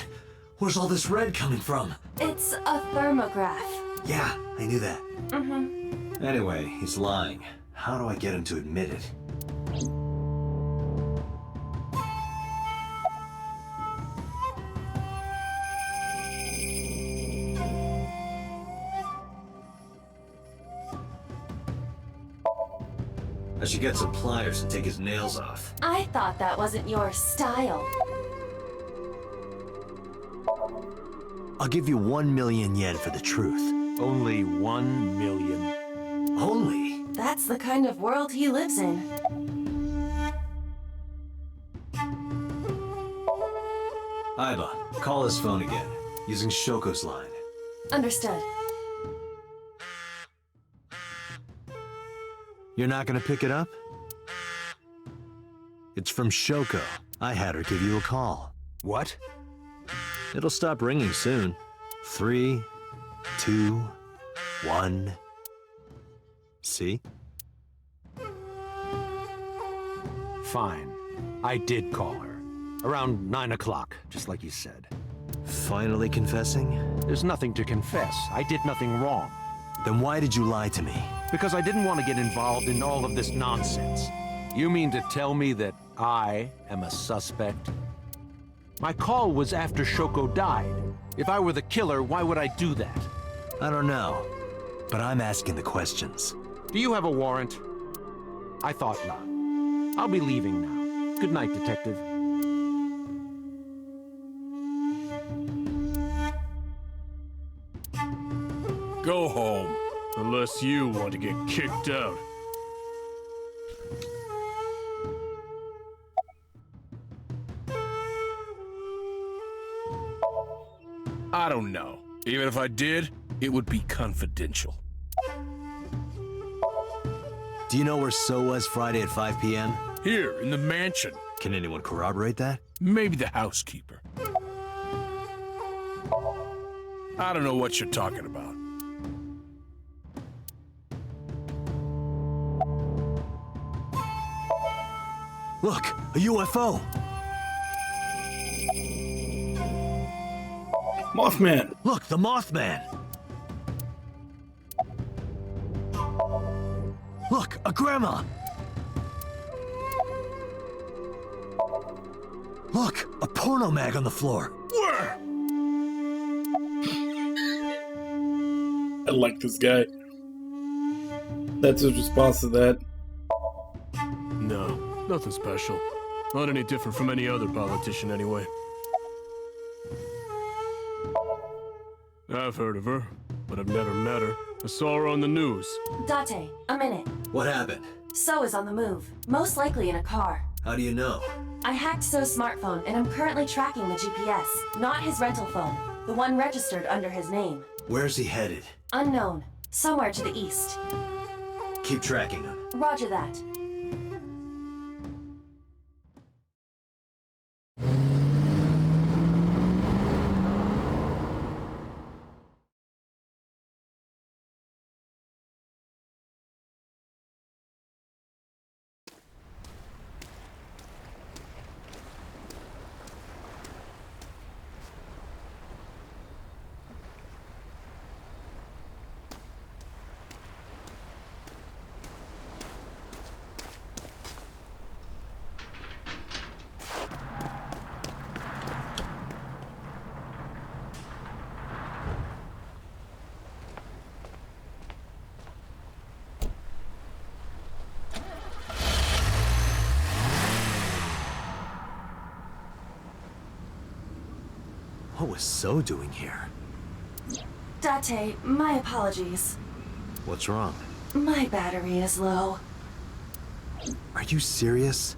Where's all this red coming from? It's a thermograph. Yeah, I knew that. Mm-hmm. Anyway, he's lying. How do I get him to admit it? I should get some pliers and take his nails off. I thought that wasn't your style. I'll give you 1 million yen for the truth. Only 1 million. Only? That's the kind of world he lives in. Iba, call his phone again, using Shoko's line. Understood. You're not gonna pick it up? It's from Shoko. I had her give you a call. What? It'll stop ringing soon. 3, 2, 1. See? Fine. I did call her. Around 9 o'clock, just like you said. Finally confessing? There's nothing to confess. I did nothing wrong. Then why did you lie to me? Because I didn't want to get involved in all of this nonsense. You mean to tell me that I am a suspect? My call was after Shoko died. If I were the killer, why would I do that? I don't know, but I'm asking the questions. Do you have a warrant? I thought not. I'll be leaving now. Good night, Detective. Go home. Unless you want to get kicked out. I don't know. Even if I did, it would be confidential. Do you know where So was Friday at 5 p.m.? Here, in the mansion. Can anyone corroborate that? Maybe the housekeeper. I don't know what you're talking about. Look, a UFO! Mothman! Look, the Mothman! Look, a grandma! Look, a porno mag on the floor. Where? I like this guy. That's his response to that. No, nothing special. Not any different from any other politician, anyway. I've heard of her, but I've never met her. I saw her on the news. Date, a minute. What happened? So is on the move, most likely in a car. How do you know? I hacked So's smartphone and I'm currently tracking the GPS, not his rental phone, the one registered under his name. Where's he headed? Unknown, somewhere to the east. Keep tracking him. Roger that. What was So doing here? Date, my apologies. What's wrong? My battery is low. Are you serious?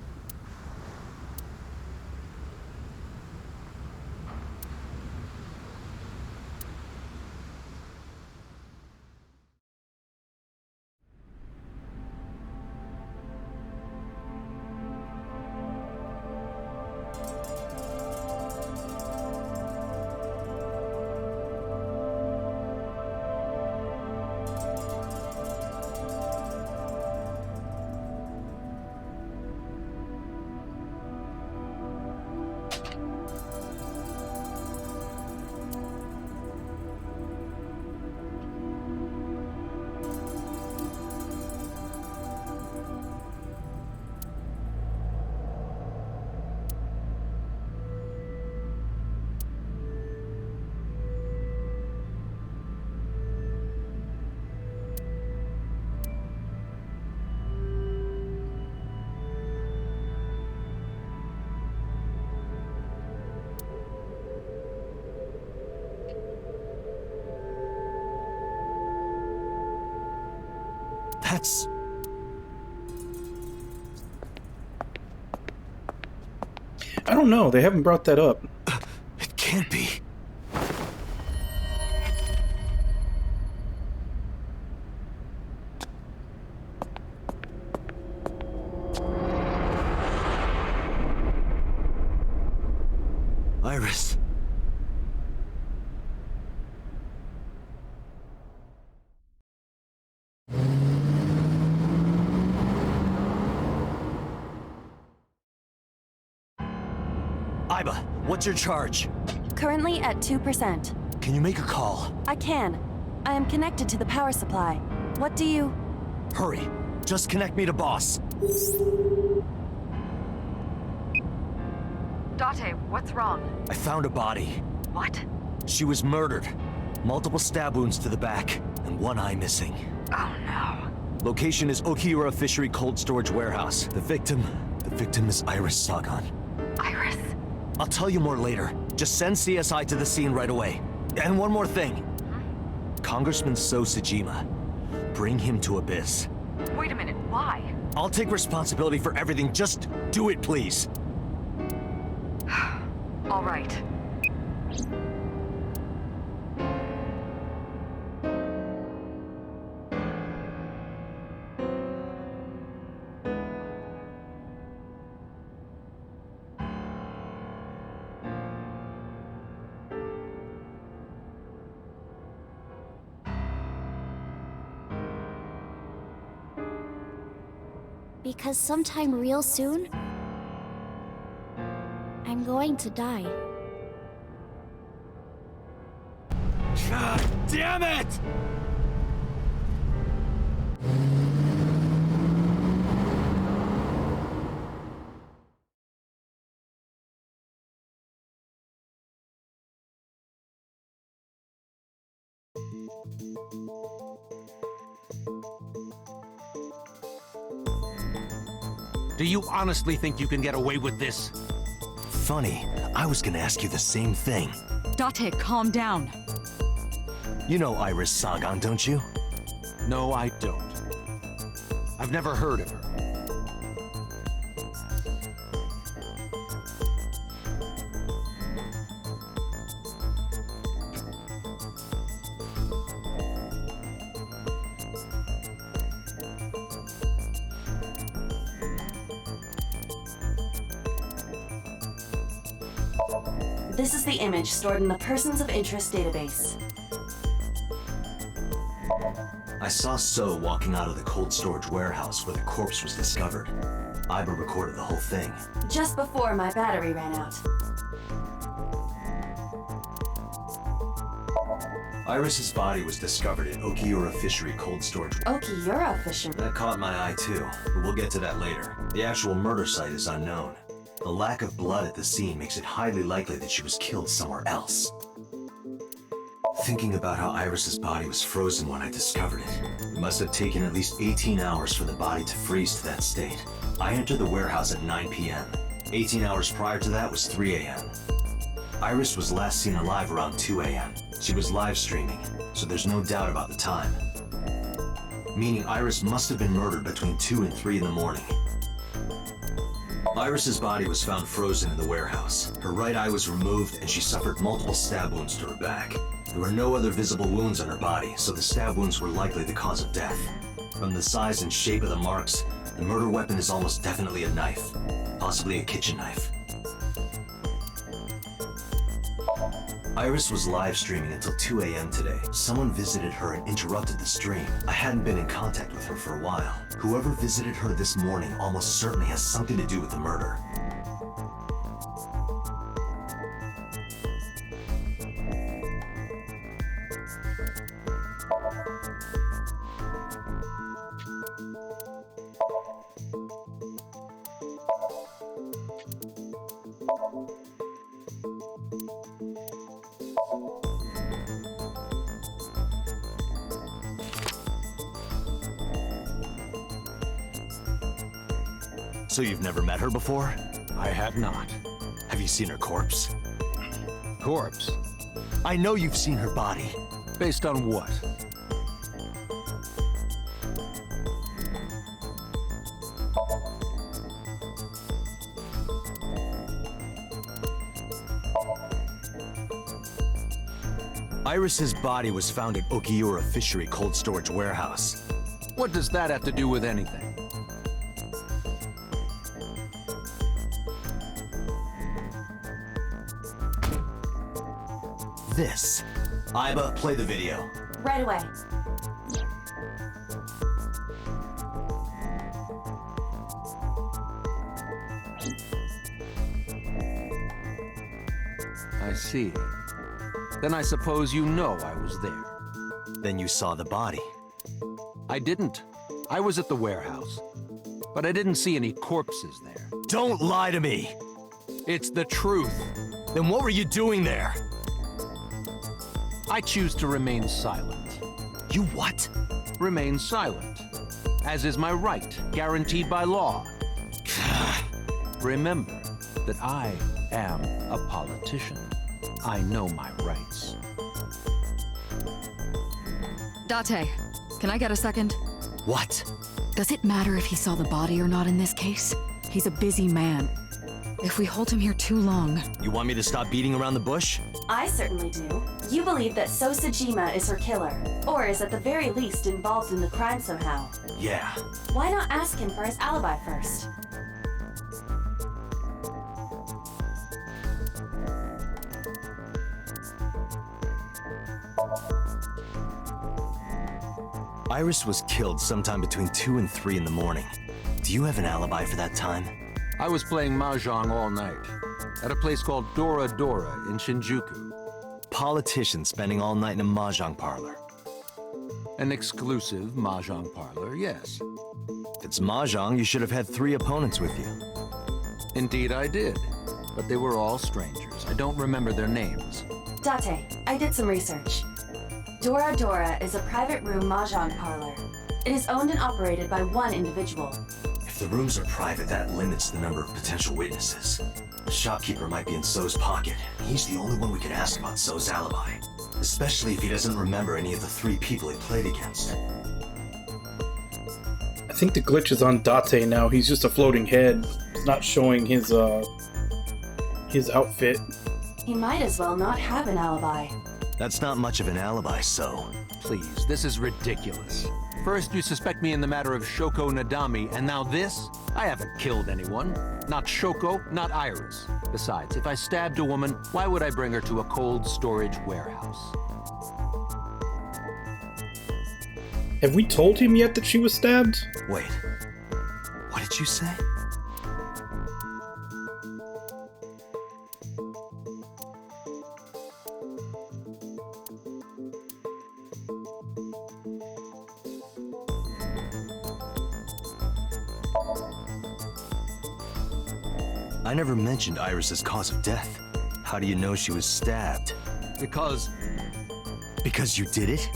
That's... I don't know. They haven't brought that up. It can't be. Iris. Iba, what's your charge? Currently at 2%. Can you make a call? I can. I am connected to the power supply. What do you... Hurry. Just connect me to boss. Date, what's wrong? I found a body. What? She was murdered. Multiple stab wounds to the back, and one eye missing. Oh no. Location is Okiura Fishery Cold Storage Warehouse. The victim is Iris Sagan. Iris? I'll tell you more later. Just send CSI to the scene right away. And one more thing. Congressman So Sajima. Bring him to Abyss. Wait a minute, why? I'll take responsibility for everything. Just do it, please. All right. Because sometime real soon, I'm going to die. God damn it! Do you honestly think you can get away with this? Funny, I was gonna ask you the same thing. Date, calm down. You know Iris Sagan, don't you? No, I don't. I've never heard of her. This is the image stored in the Persons of Interest database. I saw So walking out of the cold storage warehouse where the corpse was discovered. Iba recorded the whole thing. Just before my battery ran out. Iris's body was discovered in Okiura Fishery cold storage. Okiura Fishery? That caught my eye too, but we'll get to that later. The actual murder site is unknown. The lack of blood at the scene makes it highly likely that she was killed somewhere else. Thinking about how Iris's body was frozen when I discovered it must have taken at least 18 hours for the body to freeze to that state. I entered the warehouse at 9 p.m. 18 hours prior to that was 3 a.m. Iris was last seen alive around 2 a.m. She was live streaming, so there's no doubt about the time. Meaning Iris must have been murdered between 2 and 3 in the morning. Iris's body was found frozen in the warehouse. Her right eye was removed and she suffered multiple stab wounds to her back. There were no other visible wounds on her body, so the stab wounds were likely the cause of death. From the size and shape of the marks, the murder weapon is almost definitely a knife, possibly a kitchen knife. Iris was live streaming until 2 a.m. today. Someone visited her and interrupted the stream. I hadn't been in contact with her for a while. Whoever visited her this morning almost certainly has something to do with the murder. So you've never met her before? I have not. Have you seen her corpse? Corpse? I know you've seen her body. Based on what? Iris's body was found at Okiura Fishery cold storage warehouse. What does that have to do with anything? This. Iba, play the video. Right away. I see. Then I suppose you know I was there. Then you saw the body. I didn't. I was at the warehouse. But I didn't see any corpses there. Don't lie to me! It's the truth. Then what were you doing there? I choose to remain silent. You what? Remain silent. As is my right, guaranteed by law. Remember that I am a politician. I know my rights. Date, can I get a second? What? Does it matter if he saw the body or not in this case? He's a busy man. If we hold him here too long... You want me to stop beating around the bush? I certainly do. You believe that So Sajima is her killer, or is at the very least involved in the crime somehow. Yeah. Why not ask him for his alibi first? Iris was killed sometime between 2 and 3 in the morning. Do you have an alibi for that time? I was playing Mahjong all night, at a place called Dora Dora in Shinjuku. Politician spending all night in a Mahjong parlor. An exclusive Mahjong parlor, yes. If it's Mahjong, you should have had 3 opponents with you. Indeed I did, but they were all strangers. I don't remember their names. Date, I did some research. Dora Dora is a private room mahjong parlor. It is owned and operated by one individual. If the rooms are private, that limits the number of potential witnesses. The shopkeeper might be in So's pocket. He's the only one we can ask about So's alibi. Especially if he doesn't remember any of the 3 people he played against. I think the glitch is on Date now. He's just a floating head. It's not showing his outfit. He might as well not have an alibi. That's not much of an alibi, So. Please, this is ridiculous. First you suspect me in the matter of Shoko Nadami, and now this? I haven't killed anyone. Not Shoko, not Iris. Besides, if I stabbed a woman, why would I bring her to a cold storage warehouse? Have we told him yet that she was stabbed? Wait. What did you say? I never mentioned Iris's cause of death. How do you know she was stabbed? Because you did it?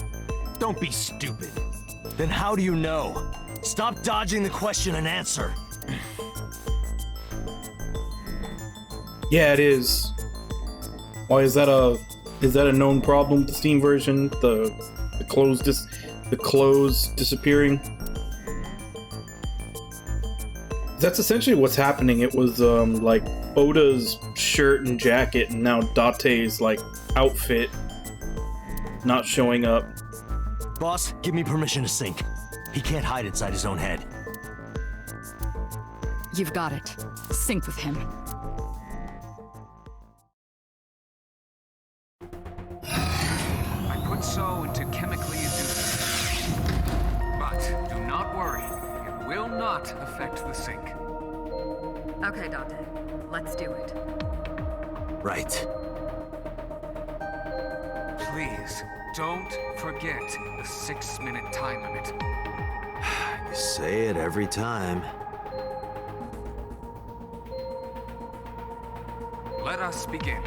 Don't be stupid. Then how do you know? Stop dodging the question and answer. Yeah, it is. Why is that a known problem with the Steam version? The clothes disappearing? That's essentially what's happening. It was like Oda's shirt and jacket, and now Date's like outfit not showing up. Boss, give me permission to sync. He can't hide inside his own head. You've got it. Sync with him. I put So into chemically induced. But do not worry. It will not affect the sync. Okay, Dante. Let's do it. Right. Please, don't forget the 6-minute time limit. You say it every time. Let us begin.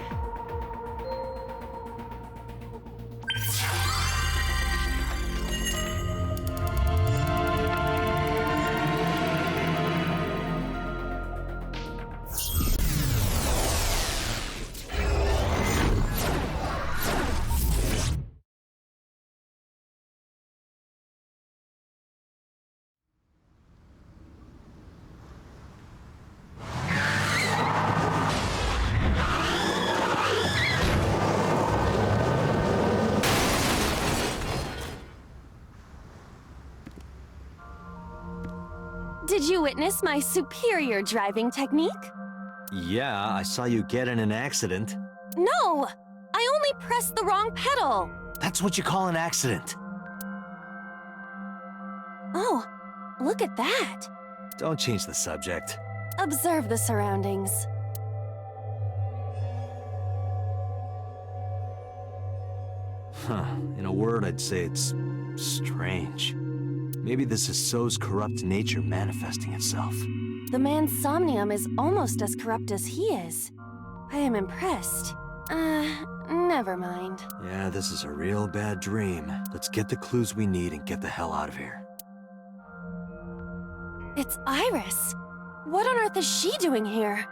Did you witness my superior driving technique? Yeah, I saw you get in an accident. No! I only pressed the wrong pedal! That's what you call an accident. Oh, look at that! Don't change the subject. Observe the surroundings. Huh. In a word, I'd say it's strange. Maybe this is So's corrupt nature manifesting itself. The man's Somnium is almost as corrupt as he is. I am impressed. Never mind. Yeah, this is a real bad dream. Let's get the clues we need and get the hell out of here. It's Iris. What on earth is she doing here?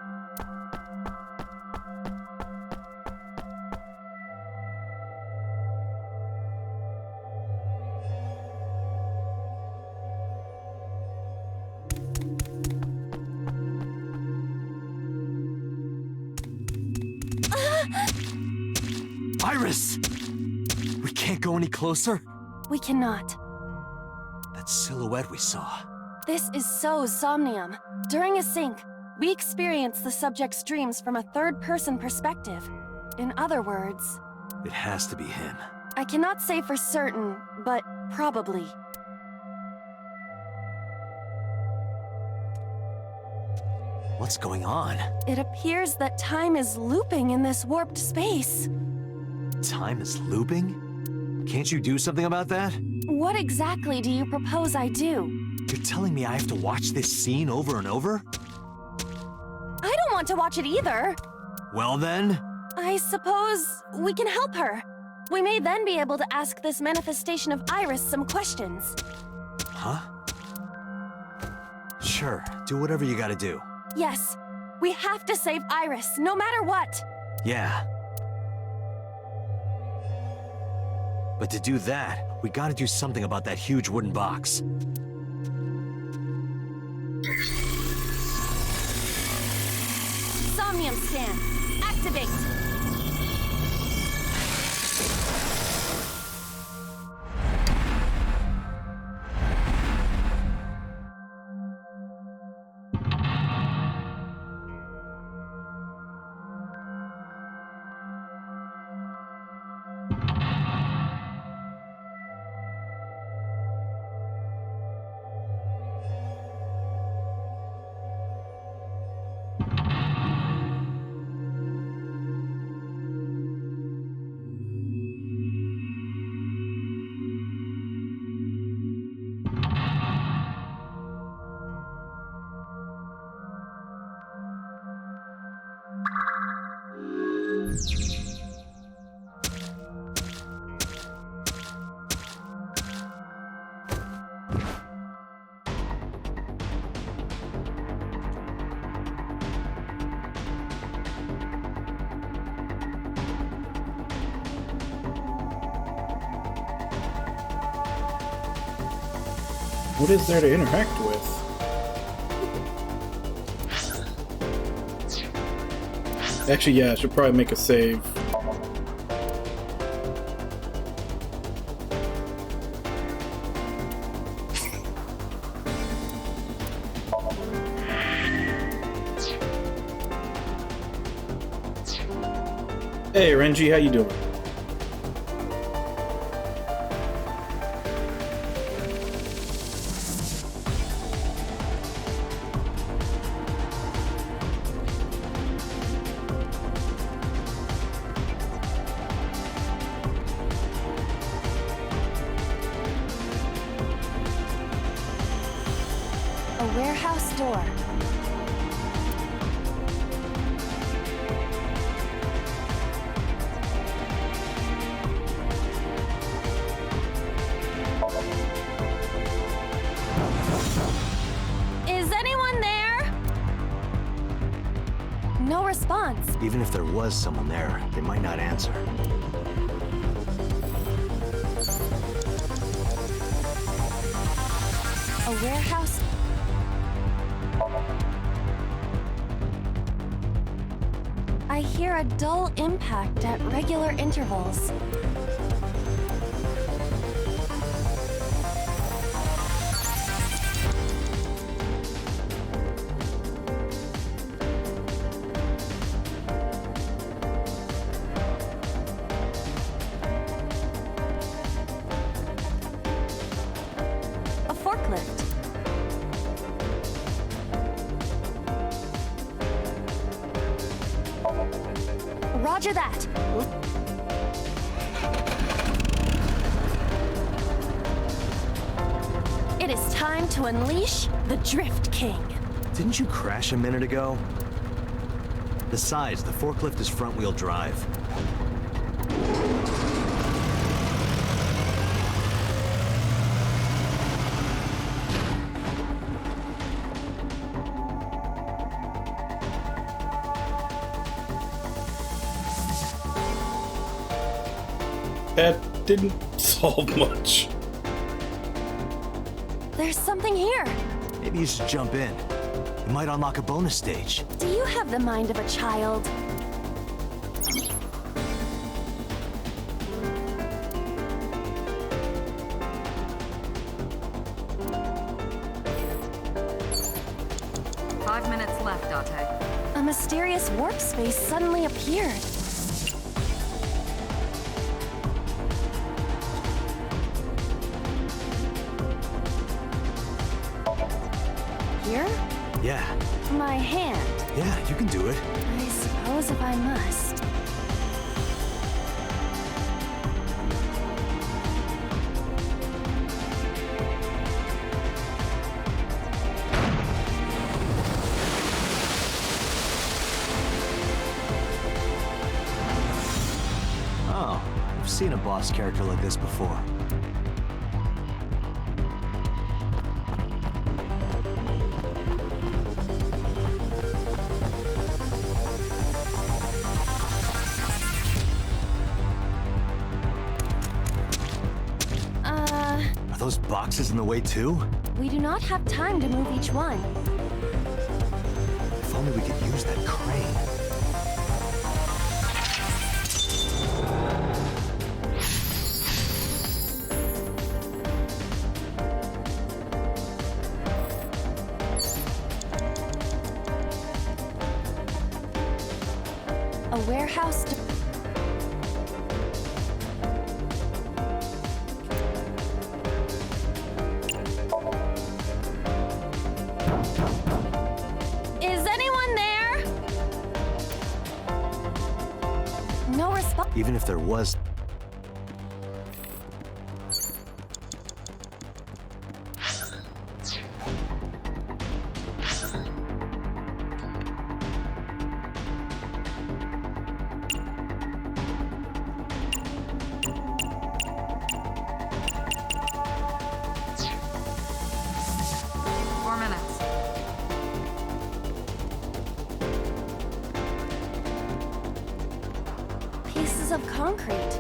Iris! We can't go any closer? We cannot. That silhouette we saw. This is So's Somnium. During a sync, we experience the subject's dreams from a third-person perspective. In other words... It has to be him. I cannot say for certain, but probably. What's going on? It appears that time is looping in this warped space. Time is looping? Can't you do something about that? What exactly do you propose I do? You're telling me I have to watch this scene over and over? I don't want to watch it either. Well then? I suppose we can help her. We may then be able to ask this manifestation of Iris some questions. Huh? Sure, do whatever you gotta do. Yes, we have to save Iris, no matter what. Yeah. But to do that, we gotta do something about that huge wooden box. Somnium scan. Activate. What is there to interact with? Actually, yeah, I should probably make a save. Hey, Renji, how you doing? A warehouse door. Is anyone there? No response. Even if there was someone there, they might not answer. A warehouse. I hear a dull impact at regular intervals. A forklift. Roger that. It is time to unleash the Drift King. Didn't you crash a minute ago? Besides, the forklift is front-wheel drive. That didn't solve much. There's something here. Maybe you should jump in. It might unlock a bonus stage. Do you have the mind of a child? Five minutes left, Date. A mysterious warp space suddenly appeared. Here? Yeah. My hand. Yeah, you can do it. I suppose if I must. Oh, I've seen a boss character like this before. Are those boxes in the way too? We do not have time to move each one. If only we could use that crane. A warehouse. Is anyone there? No response. Even if there was... Pieces of concrete.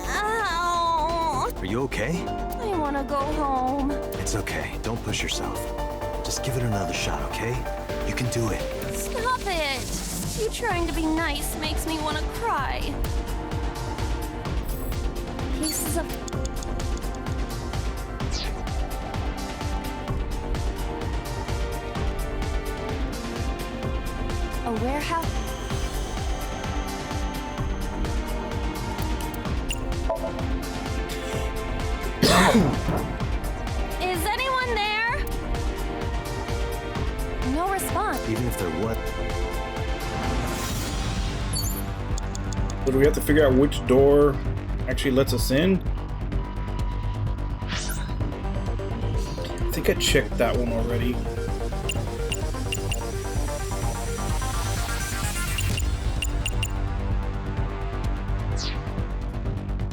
Ow! Are you okay? I want to go home. It's okay. Don't push yourself. Just give it another shot, okay? You can do it. Stop it! You trying to be nice makes me want to cry. Pieces of... A warehouse... Is anyone there? No response. Even if there was... So do we have to figure out which door actually lets us in? I think I checked that one already.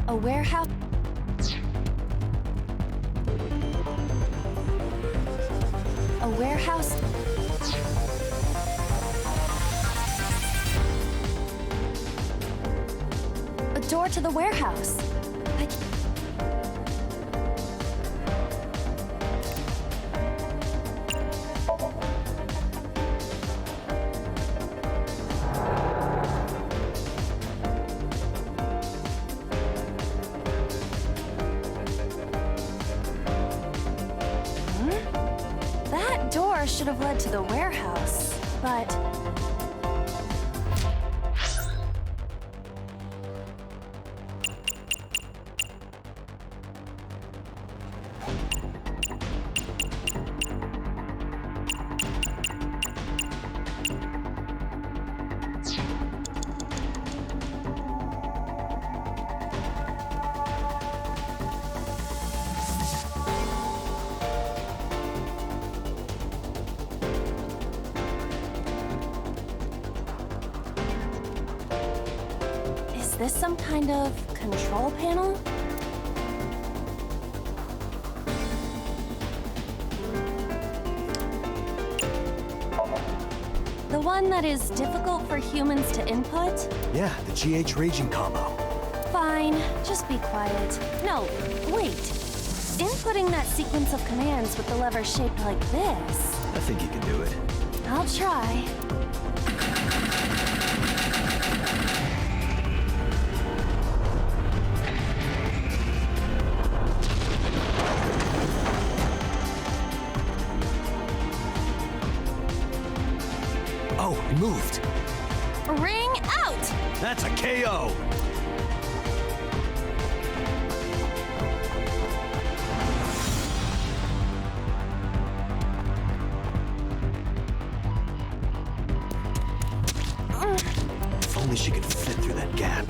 A warehouse... A warehouse... A door to the warehouse. That door should have led to the warehouse, but... Is this some kind of control panel? The one that is difficult for humans to input? Yeah, the GH raging combo. Fine, just be quiet. No, wait. Inputting that sequence of commands with the lever shaped like this. I think you can do it. I'll try. Oh, it moved. Ring out! That's a KO! If only she could fit through that gap.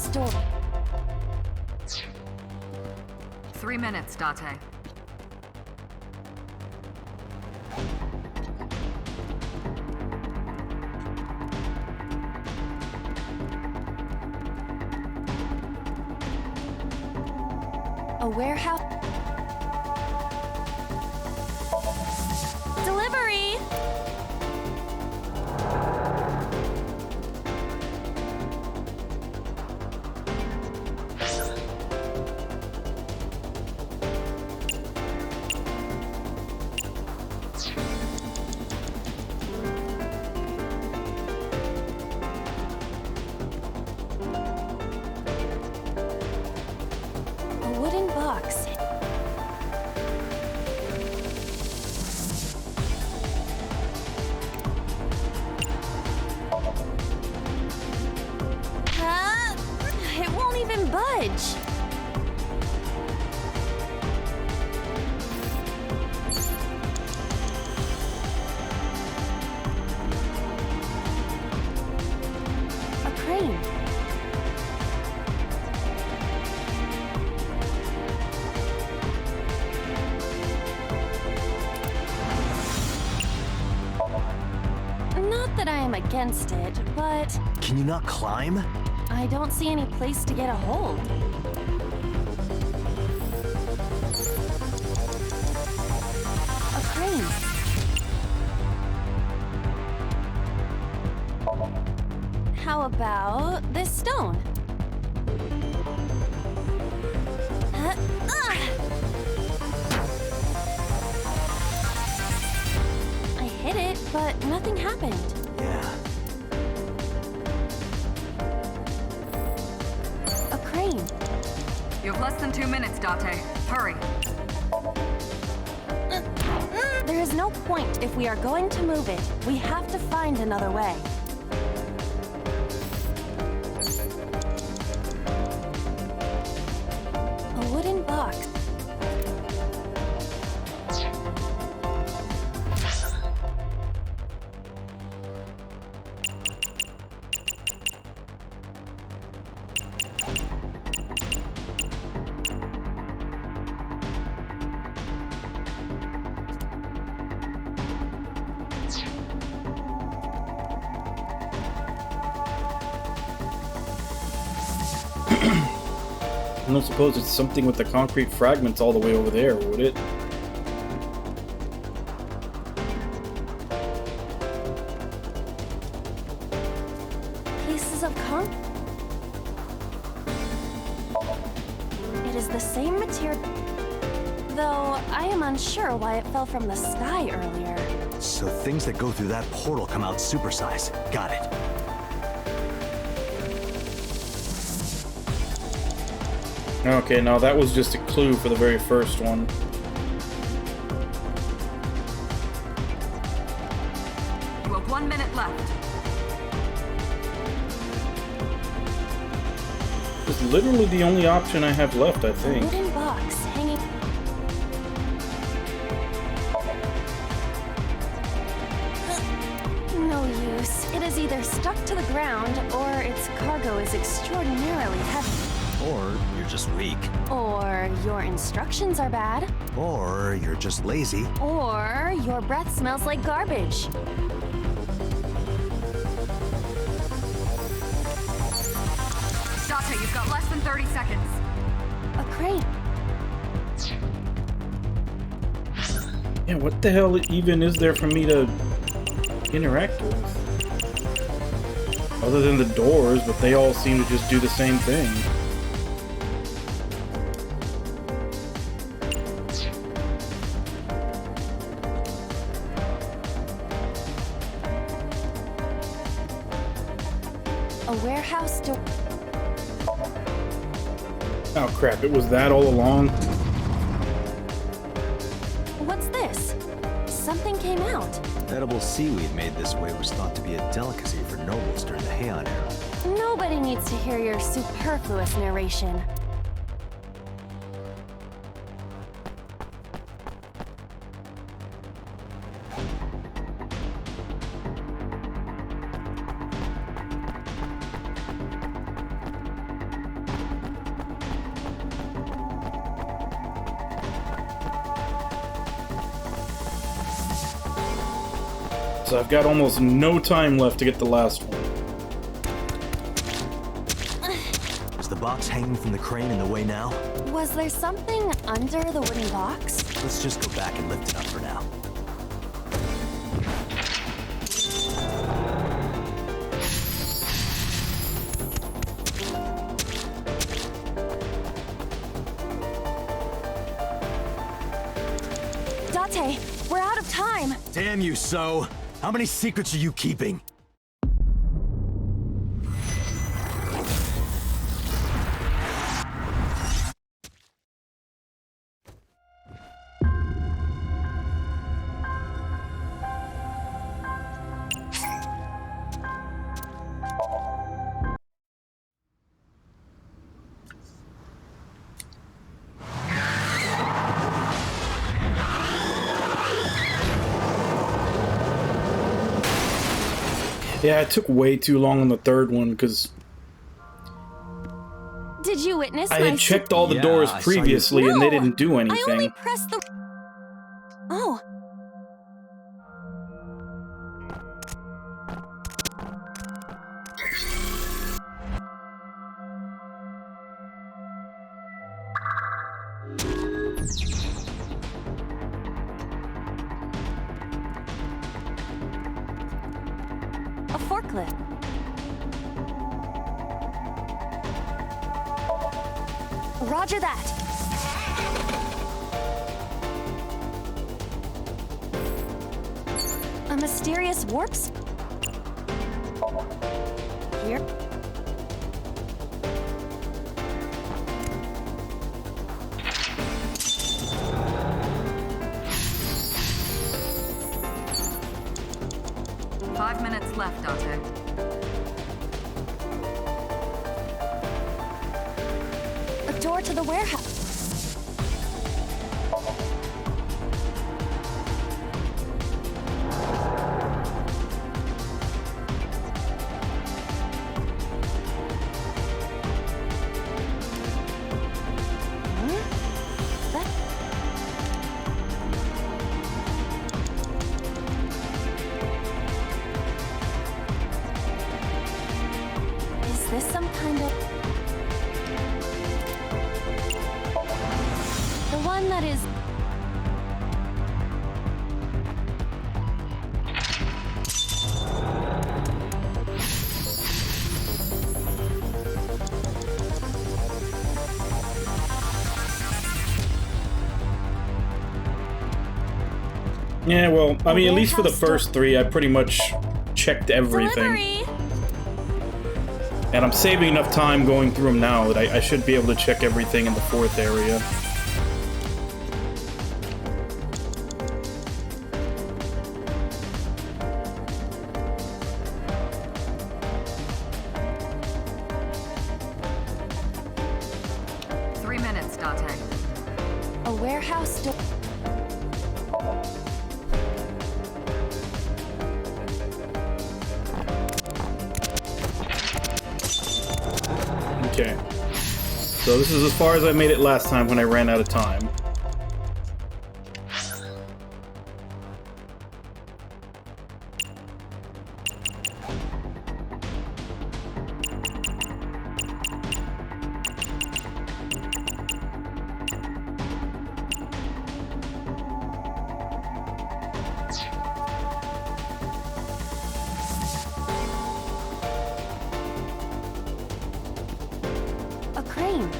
door? 3 minutes, Date. A warehouse? Delivery! A wooden box. It won't even budge. A crane. Not that I am against it, but Can you not climb? I don't see any place to get a hold. A crane. How about this stone? I hit it, but nothing happened. Yeah. A crane. You have less than 2 minutes, Date. Hurry. There is no point if we are going to move it. We have to find another way. A wooden box. I don't suppose it's something with the concrete fragments all the way over there, would it? Pieces of concrete. It is the same material. Though I am unsure why it fell from the sky earlier. So things that go through that portal come out supersized. Got it. Okay, no, that was just a clue for the very first one. You have 1 minute left. It's literally the only option I have left, I A think. wooden box hanging. No use. It is either stuck to the ground or its cargo is extraordinarily heavy. Or you're just weak. Or your instructions are bad. Or you're just lazy. Or your breath smells like garbage. Date, you've got less than 30 seconds. A crane. Yeah, what the hell even is there for me to interact with? Other than the doors, but they all seem to just do the same thing. A warehouse door. Oh crap, it was that all along? What's this? Something came out. Edible seaweed made this way was thought to be a delicacy for nobles during the Heian era. Nobody needs to hear your superfluous narration. So I've got almost no time left to get the last one. Is the box hanging from the crane in the way now? Was there something under the wooden box? Let's just go back and lift it up for now. Date, we're out of time. Damn you, So! How many secrets are you keeping? Yeah, it took way too long on the third one because Did you witness I my had checked all the doors previously and they didn't do I anything. only pressed the... Oh. A forklift. Roger that. A mysterious warps? Here? Five minutes left, Dante. A door to the warehouse. Is this some kind of... The one that is... Yeah, well, I mean, at least for the first three, I pretty much checked everything. And I'm saving enough time going through them now that I should be able to check everything in the fourth area. Three minutes, Dante. A warehouse door... Okay. So this is as far as I made it last time when I ran out of time. A crane.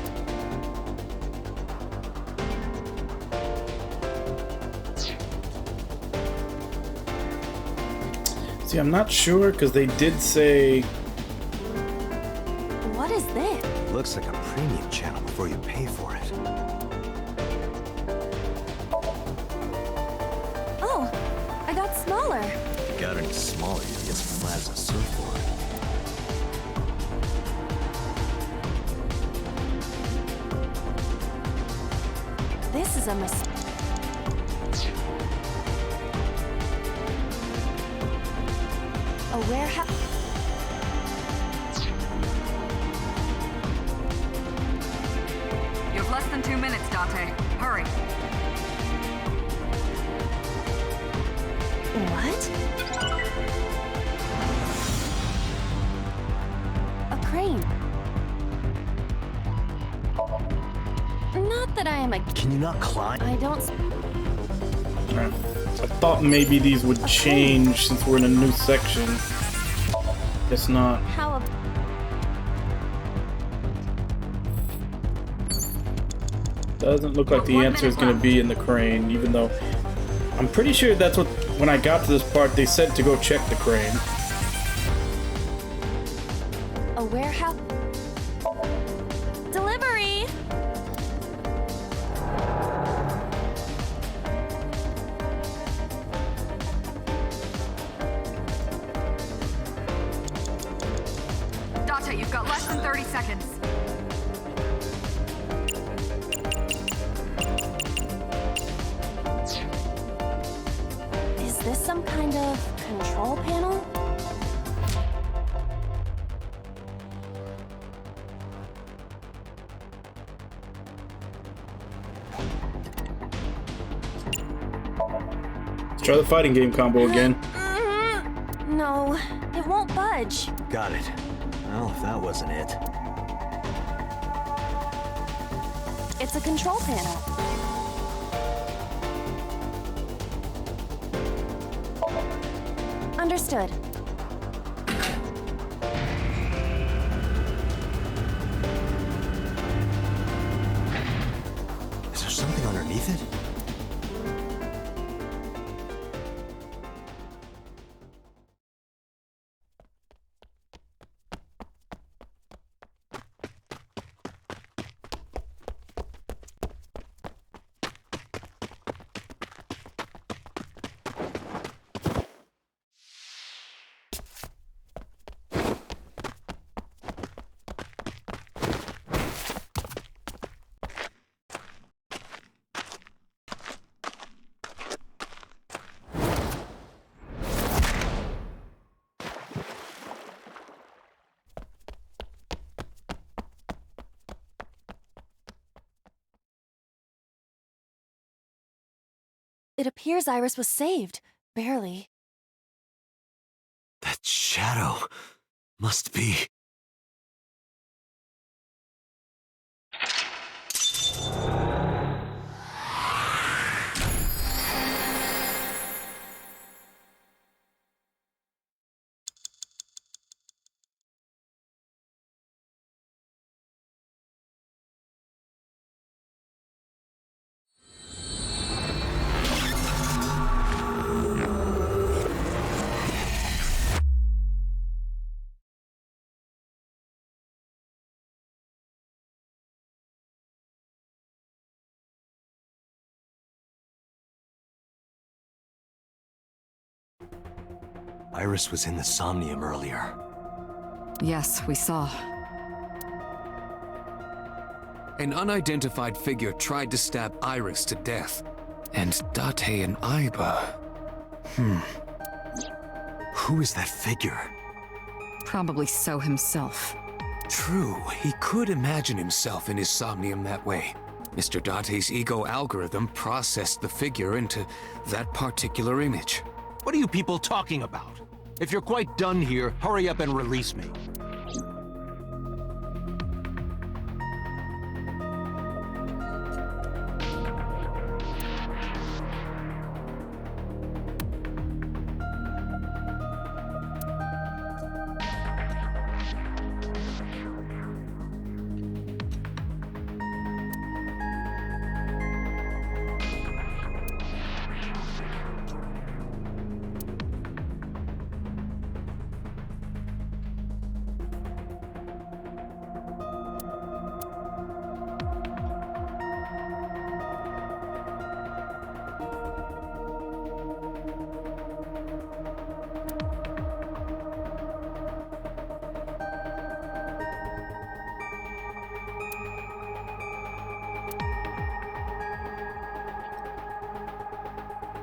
See, I'm not sure because they did say... What is this? Looks like a premium channel before you pay for it. Oh, I got smaller. If you got any smaller, you get some Plaza surfboard. This is a mistake. A warehouse. You have less than 2 minutes, Dante. Hurry. What? Can you not climb? I don't... I thought maybe these would change since we're in a new section. Guess not. How ab- Doesn't look like the answer is going to be in the crane, even though I'm pretty sure that's what, when I got to this part, they said to go check the crane. A warehouse... Delivery! Date, you've got less than 30 seconds. Is this some kind of control panel? Let's try the fighting game combo again. No, it won't budge. Got it. Well, if that wasn't it. It's a control panel. Understood. Is there something underneath it? It appears Iris was saved. Barely. That shadow must be... Iris was in the Somnium earlier. Yes, we saw. An unidentified figure tried to stab Iris to death. And Date and Aiba... Who is that figure? Probably So himself. True, he could imagine himself in his Somnium that way. Mr. Date's ego algorithm processed the figure into that particular image. What are you people talking about? If you're quite done here, hurry up and release me.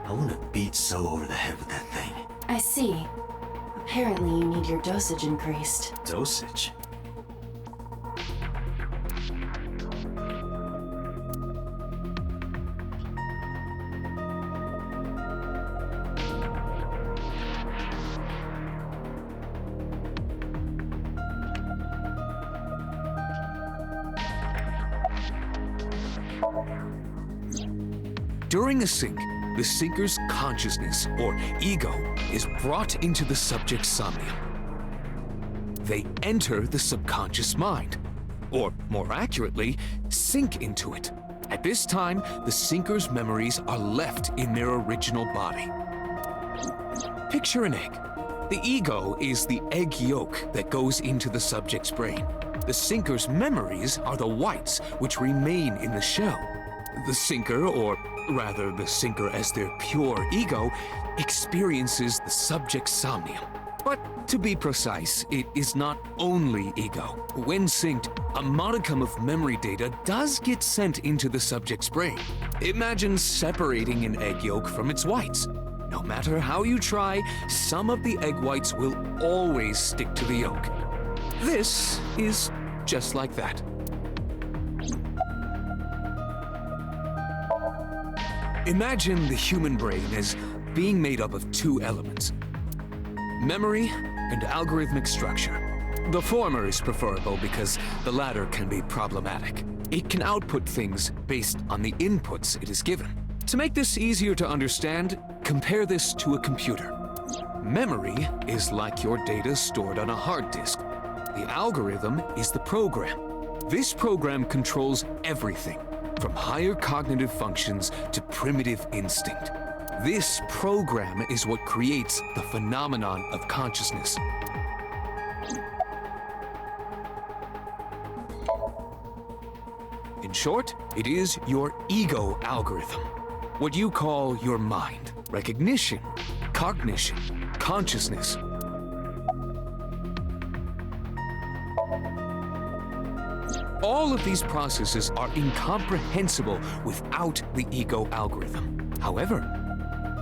I want to beat So over the head with that thing. I see. Apparently you need your dosage increased. Dosage? During a sync, the sinker's consciousness, or ego, is brought into the subject's somnium. They enter the subconscious mind, or more accurately, sink into it. At this time, the sinker's memories are left in their original body. Picture an egg. The ego is the egg yolk that goes into the subject's brain. The sinker's memories are the whites, which remain in the shell. The sinker, or rather the sinker as their pure ego, experiences the subject's somnium. But to be precise, it is not only ego. When synced, a modicum of memory data does get sent into the subject's brain. Imagine separating an egg yolk from its whites. No matter how you try, some of the egg whites will always stick to the yolk. This is just like that. Imagine the human brain as being made up of two elements: memory and algorithmic structure. The former is preferable because the latter can be problematic. It can output things based on the inputs it is given. To make this easier to understand, compare this to a computer. Memory is like your data stored on a hard disk. The algorithm is the program. This program controls everything, from higher cognitive functions to primitive instinct. This program is what creates the phenomenon of consciousness. In short, it is your ego algorithm. What you call your mind, recognition, cognition, consciousness. All of these processes are incomprehensible without the ego algorithm. However,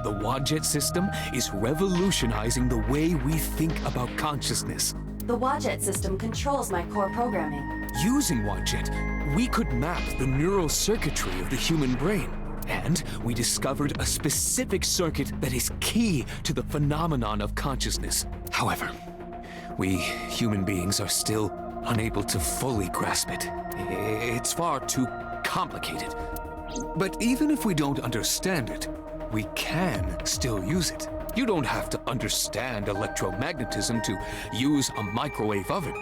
the Wadjet system is revolutionizing the way we think about consciousness. The Wadjet system controls my core programming. Using Wadjet, we could map the neural circuitry of the human brain. And we discovered a specific circuit that is key to the phenomenon of consciousness. However, we human beings are still unable to fully grasp it. It's far too complicated. But even if we don't understand it, we can still use it. You don't have to understand electromagnetism to use a microwave oven.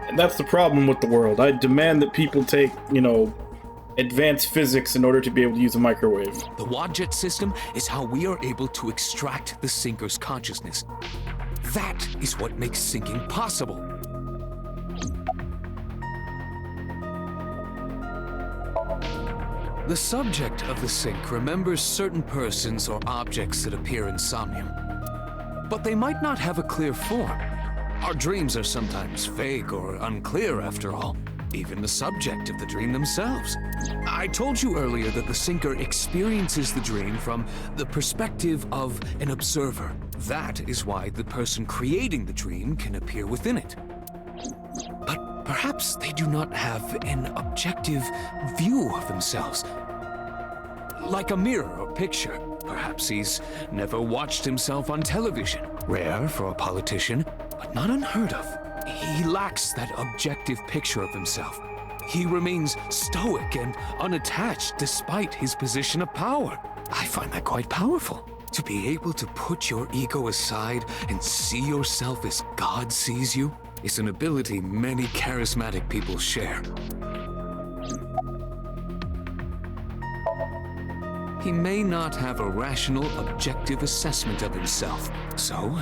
And that's the problem with the world. I demand that people take, advanced physics in order to be able to use a microwave. The Wadjet system is how we are able to extract the sinker's consciousness. That is what makes syncing possible. The subject of the sync remembers certain persons or objects that appear in Somnium, but they might not have a clear form. Our dreams are sometimes vague or unclear after all. Even the subject of the dream themselves. I told you earlier that the sinker experiences the dream from the perspective of an observer. That is why the person creating the dream can appear within it. But perhaps they do not have an objective view of themselves. Like a mirror or picture. Perhaps he's never watched himself on television. Rare for a politician, but not unheard of. He lacks that objective picture of himself. He remains stoic and unattached despite his position of power. I find that quite powerful. To be able to put your ego aside and see yourself as God sees you is an ability many charismatic people share. He may not have a rational, objective assessment of himself. So,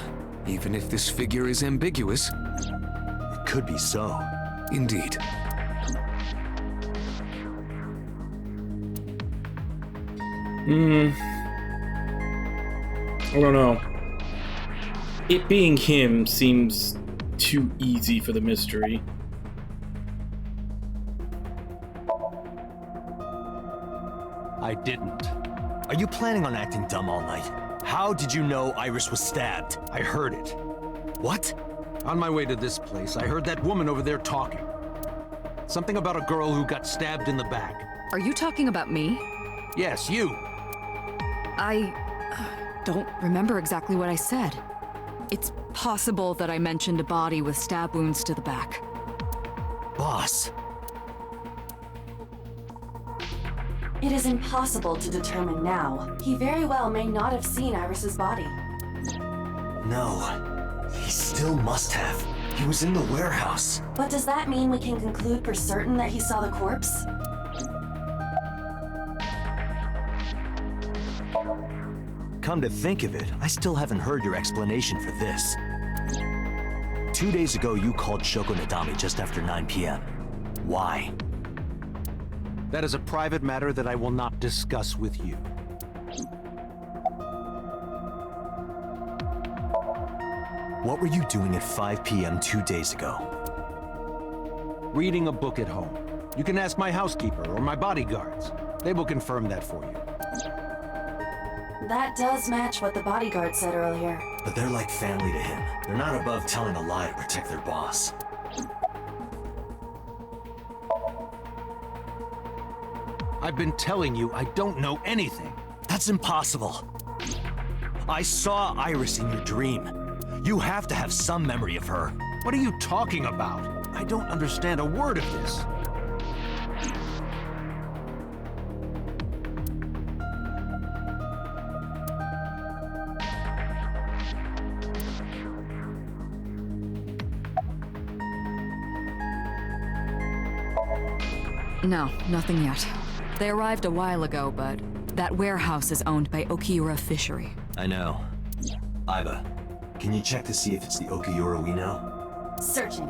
even if this figure is ambiguous, it could be so. Indeed. I don't know. It being him seems too easy for the mystery. I didn't. Are you planning on acting dumb all night? How did you know Iris was stabbed? I heard it. What? On my way to this place, I heard that woman over there talking. Something about a girl who got stabbed in the back. Are you talking about me? Yes, you. I don't remember exactly what I said. It's possible that I mentioned a body with stab wounds to the back. Boss. It is impossible to determine now. He very well may not have seen Iris's body. No. He still must have. He was in the warehouse. But does that mean we can conclude for certain that he saw the corpse? Come to think of it, I still haven't heard your explanation for this. 2 days ago, you called Shoko Nadami just after 9 p.m. Why? That is a private matter that I will not discuss with you. What were you doing at 5 p.m. 2 days ago? Reading a book at home. You can ask my housekeeper or my bodyguards. They will confirm that for you. That does match what the bodyguard said earlier. But they're like family to him. They're not above telling a lie to protect their boss. I've been telling you I don't know anything. That's impossible. I saw Iris in your dream. You have to have some memory of her. What are you talking about? I don't understand a word of this. No, nothing yet. They arrived a while ago, but that warehouse is owned by Okiura Fishery. I know. Iba, can you check to see if it's the Okiura we know? Searching.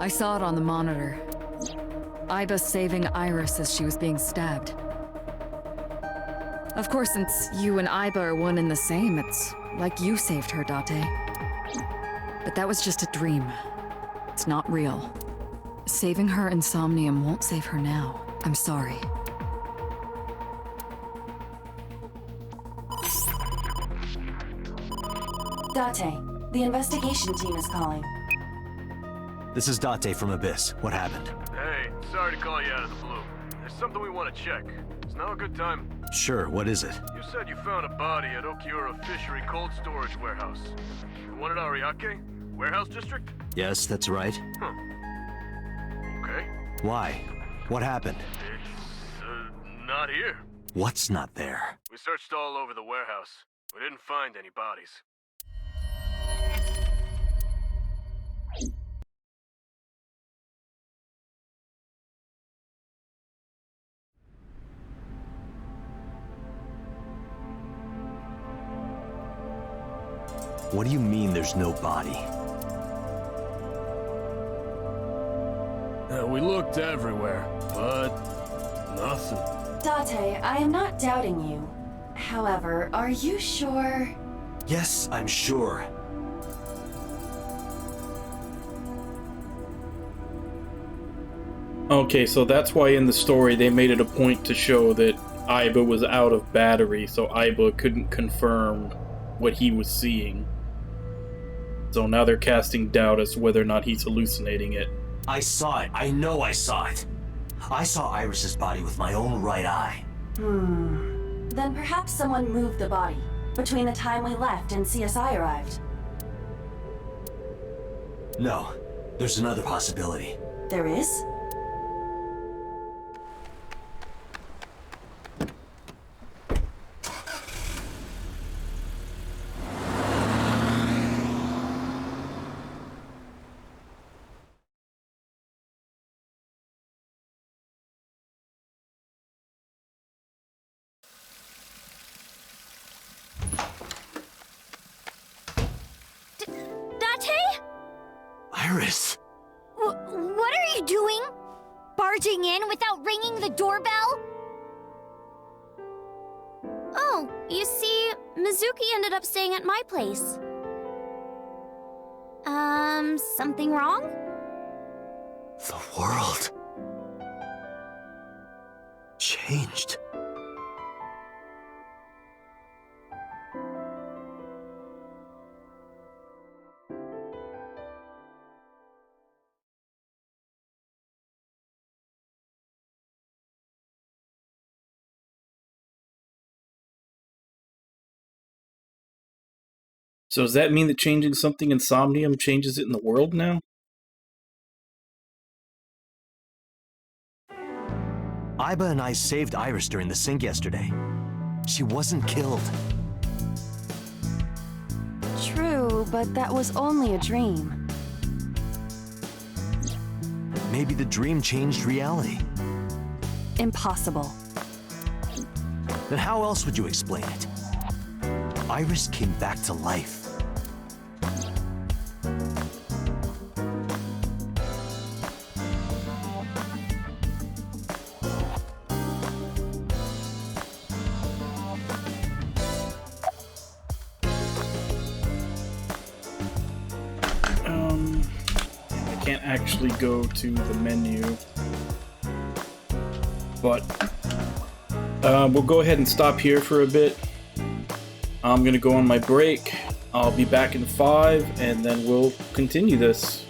I saw it on the monitor. Iba saving Iris as she was being stabbed. Of course, since you and Iba are one and the same, it's like you saved her, Date. But that was just a dream. It's not real. Saving her in Somnium won't save her now. I'm sorry. Date, the investigation team is calling. This is Date from Abyss. What happened? Hey, sorry to call you out of the blue. There's something we want to check. Is now a good time? Sure, what is it? You said you found a body at Okiura Fishery Cold Storage Warehouse. The one in Ariake? Warehouse District? Yes, that's right. Huh. Okay. Why? What happened? It's, not here. What's not there? We searched all over the warehouse. We didn't find any bodies. What do you mean there's no body? We looked everywhere, but nothing. Date, I am not doubting you. However, are you sure? Yes, I'm sure. Okay, so that's why in the story they made it a point to show that Iba was out of battery, so Iba couldn't confirm what he was seeing. So now they're casting doubt as to whether or not he's hallucinating it. I saw it. I know I saw it. I saw Iris's body with my own right eye. Then perhaps someone moved the body between the time we left and CSI arrived. No, there's another possibility. There is? Date? Iris! What are you doing? Barging in without ringing the doorbell? Oh, you see, Mizuki ended up staying at my place. Something wrong? The world changed. So does that mean that changing something in Somnium changes it in the world now? Iba and I saved Iris during the sink yesterday. She wasn't killed. True, but that was only a dream. Maybe the dream changed reality. Impossible. Then how else would you explain it? Iris came back to life. I can't actually go to the menu, but we'll go ahead and stop here for a bit. I'm gonna go on my break. I'll be back in 5, and then we'll continue this.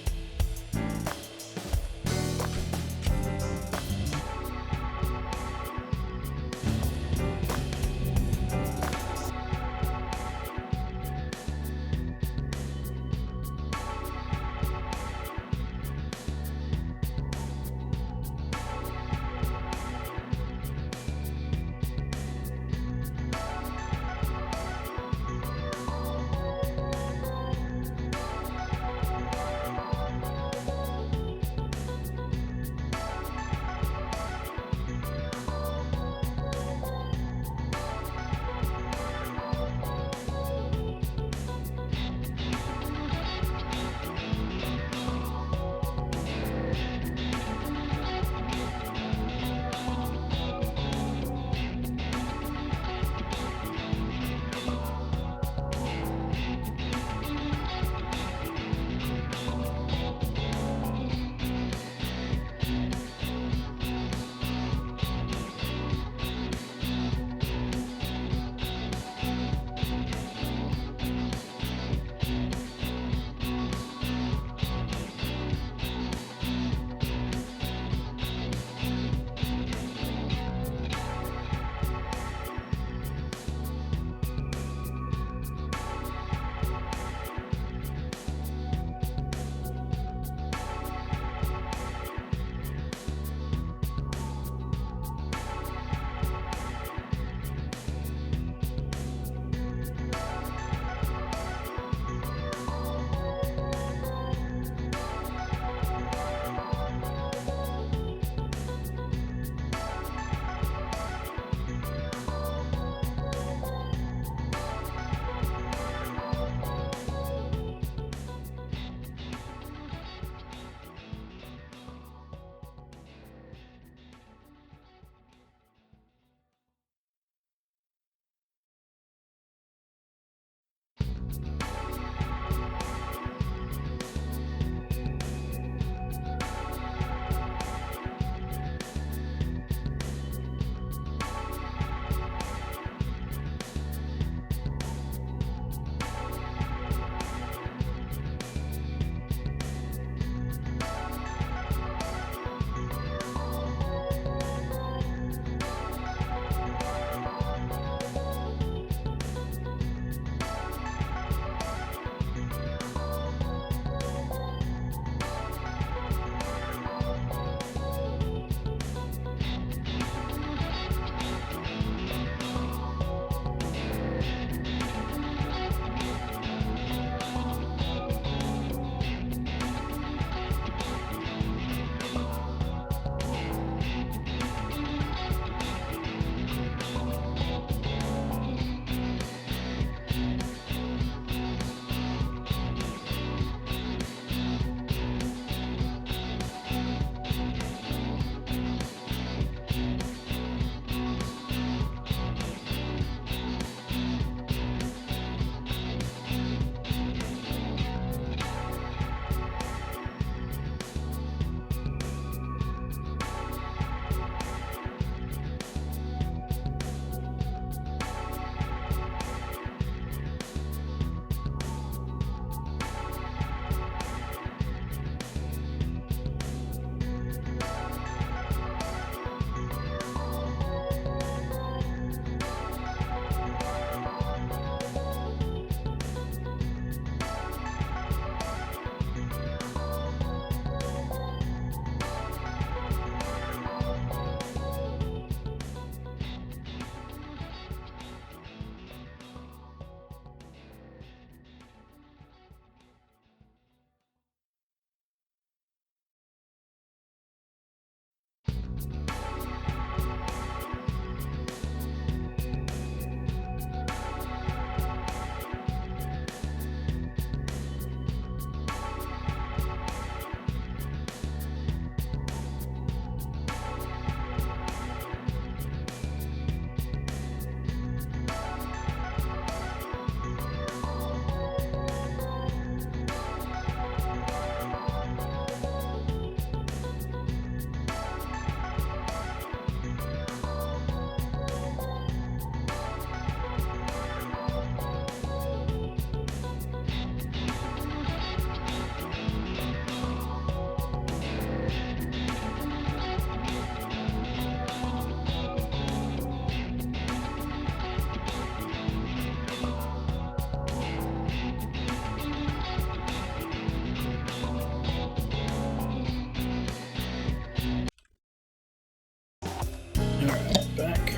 Alright, back.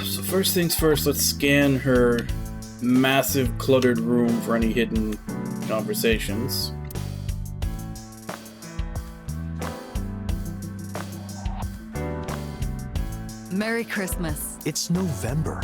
So first things first, let's scan her massive cluttered room for any hidden conversations. Merry Christmas. It's November.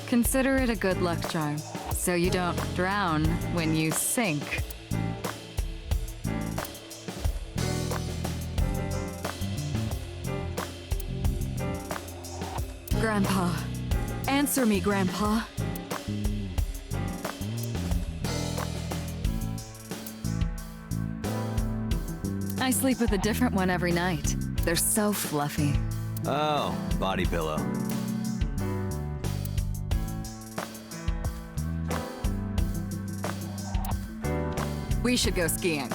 Consider it a good luck charm, so you don't drown when you sink. Grandpa. Answer me, Grandpa. I sleep with a different one every night. They're so fluffy. Oh, body pillow. We should go skiing.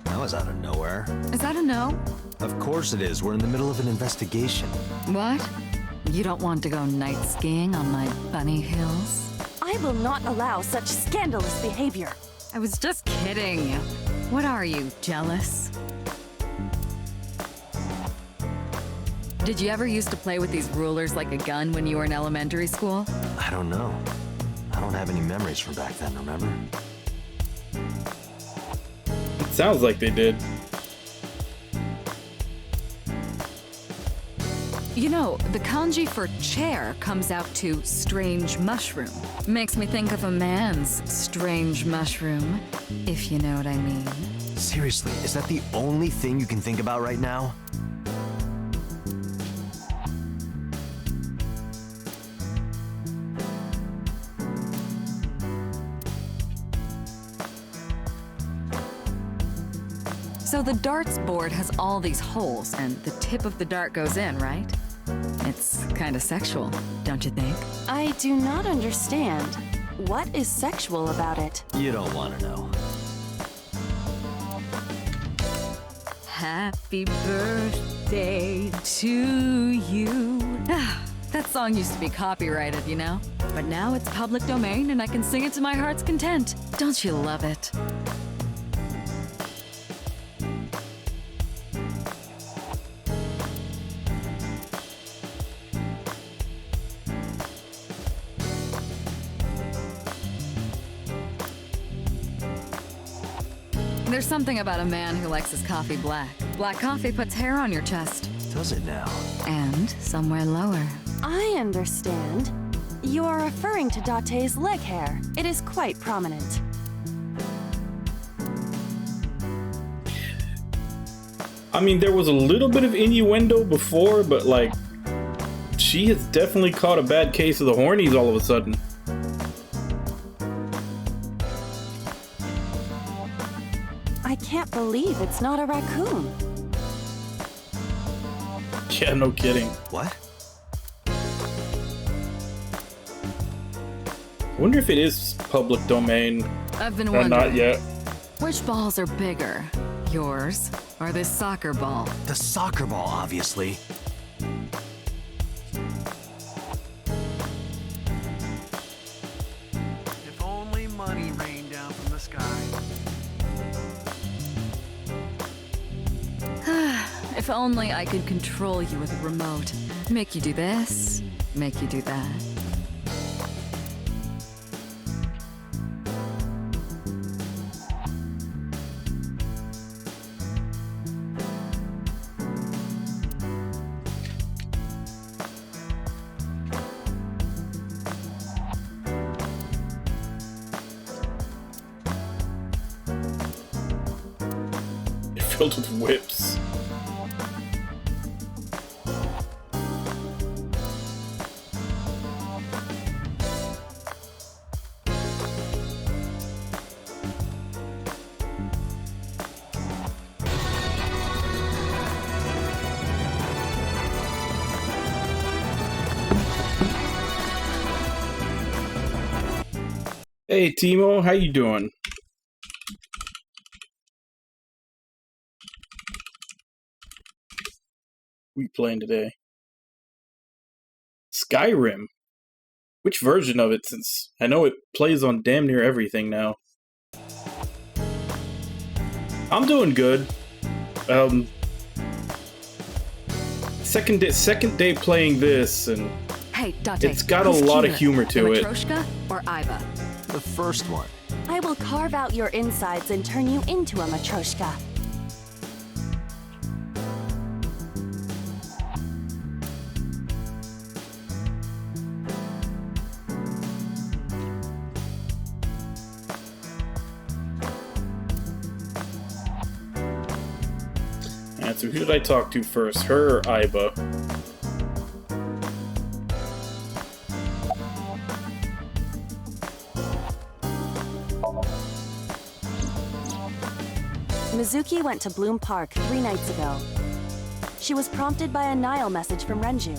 That was out of nowhere. Is that a no? Of course it is. We're in the middle of an investigation. What? You don't want to go night skiing on my bunny hills? I will not allow such scandalous behavior. I was just kidding. What are you, jealous? Did you ever used to play with these rulers like a gun when you were in elementary school? I don't know. I don't have any memories from back then, remember? It sounds like they did. You know, the kanji for chair comes out to strange mushroom. Makes me think of a man's strange mushroom, if you know what I mean. Seriously, is that the only thing you can think about right now? So the darts board has all these holes, and the tip of the dart goes in, right? It's kind of sexual, don't you think? I do not understand. What is sexual about it? You don't want to know. Happy birthday to you. That song used to be copyrighted, you know? But now it's public domain and I can sing it to my heart's content. Don't you love it? There's something about a man who likes his coffee black. Black coffee puts hair on your chest. Does it now? And somewhere lower. I understand. You are referring to Date's leg hair. It is quite prominent. I mean, there was a little bit of innuendo before, but like, she has definitely caught a bad case of the hornies all of a sudden. I can't believe it's not a raccoon. Yeah, no kidding. What? I wonder if it is public domain. I've been or wondering. not yet. Which balls are bigger? Yours, or this soccer ball? The soccer ball, obviously. If only money rained down from the sky. If only I could control you with a remote. Make you do this, make you do that. Filled with whips. Hey Timo, how you doing? We playing today? Skyrim. Which version of it? Since I know it plays on damn near everything now. I'm doing good. Second day playing this, and hey, Date, it's got a lot of humor to it. Matryoshka or Iva? The first one. I will carve out your insides and turn you into a Matryoshka. So who did I talk to first? Her or Iba? Mizuki went to Bloom Park 3 nights ago. She was prompted by a Nile message from Renju.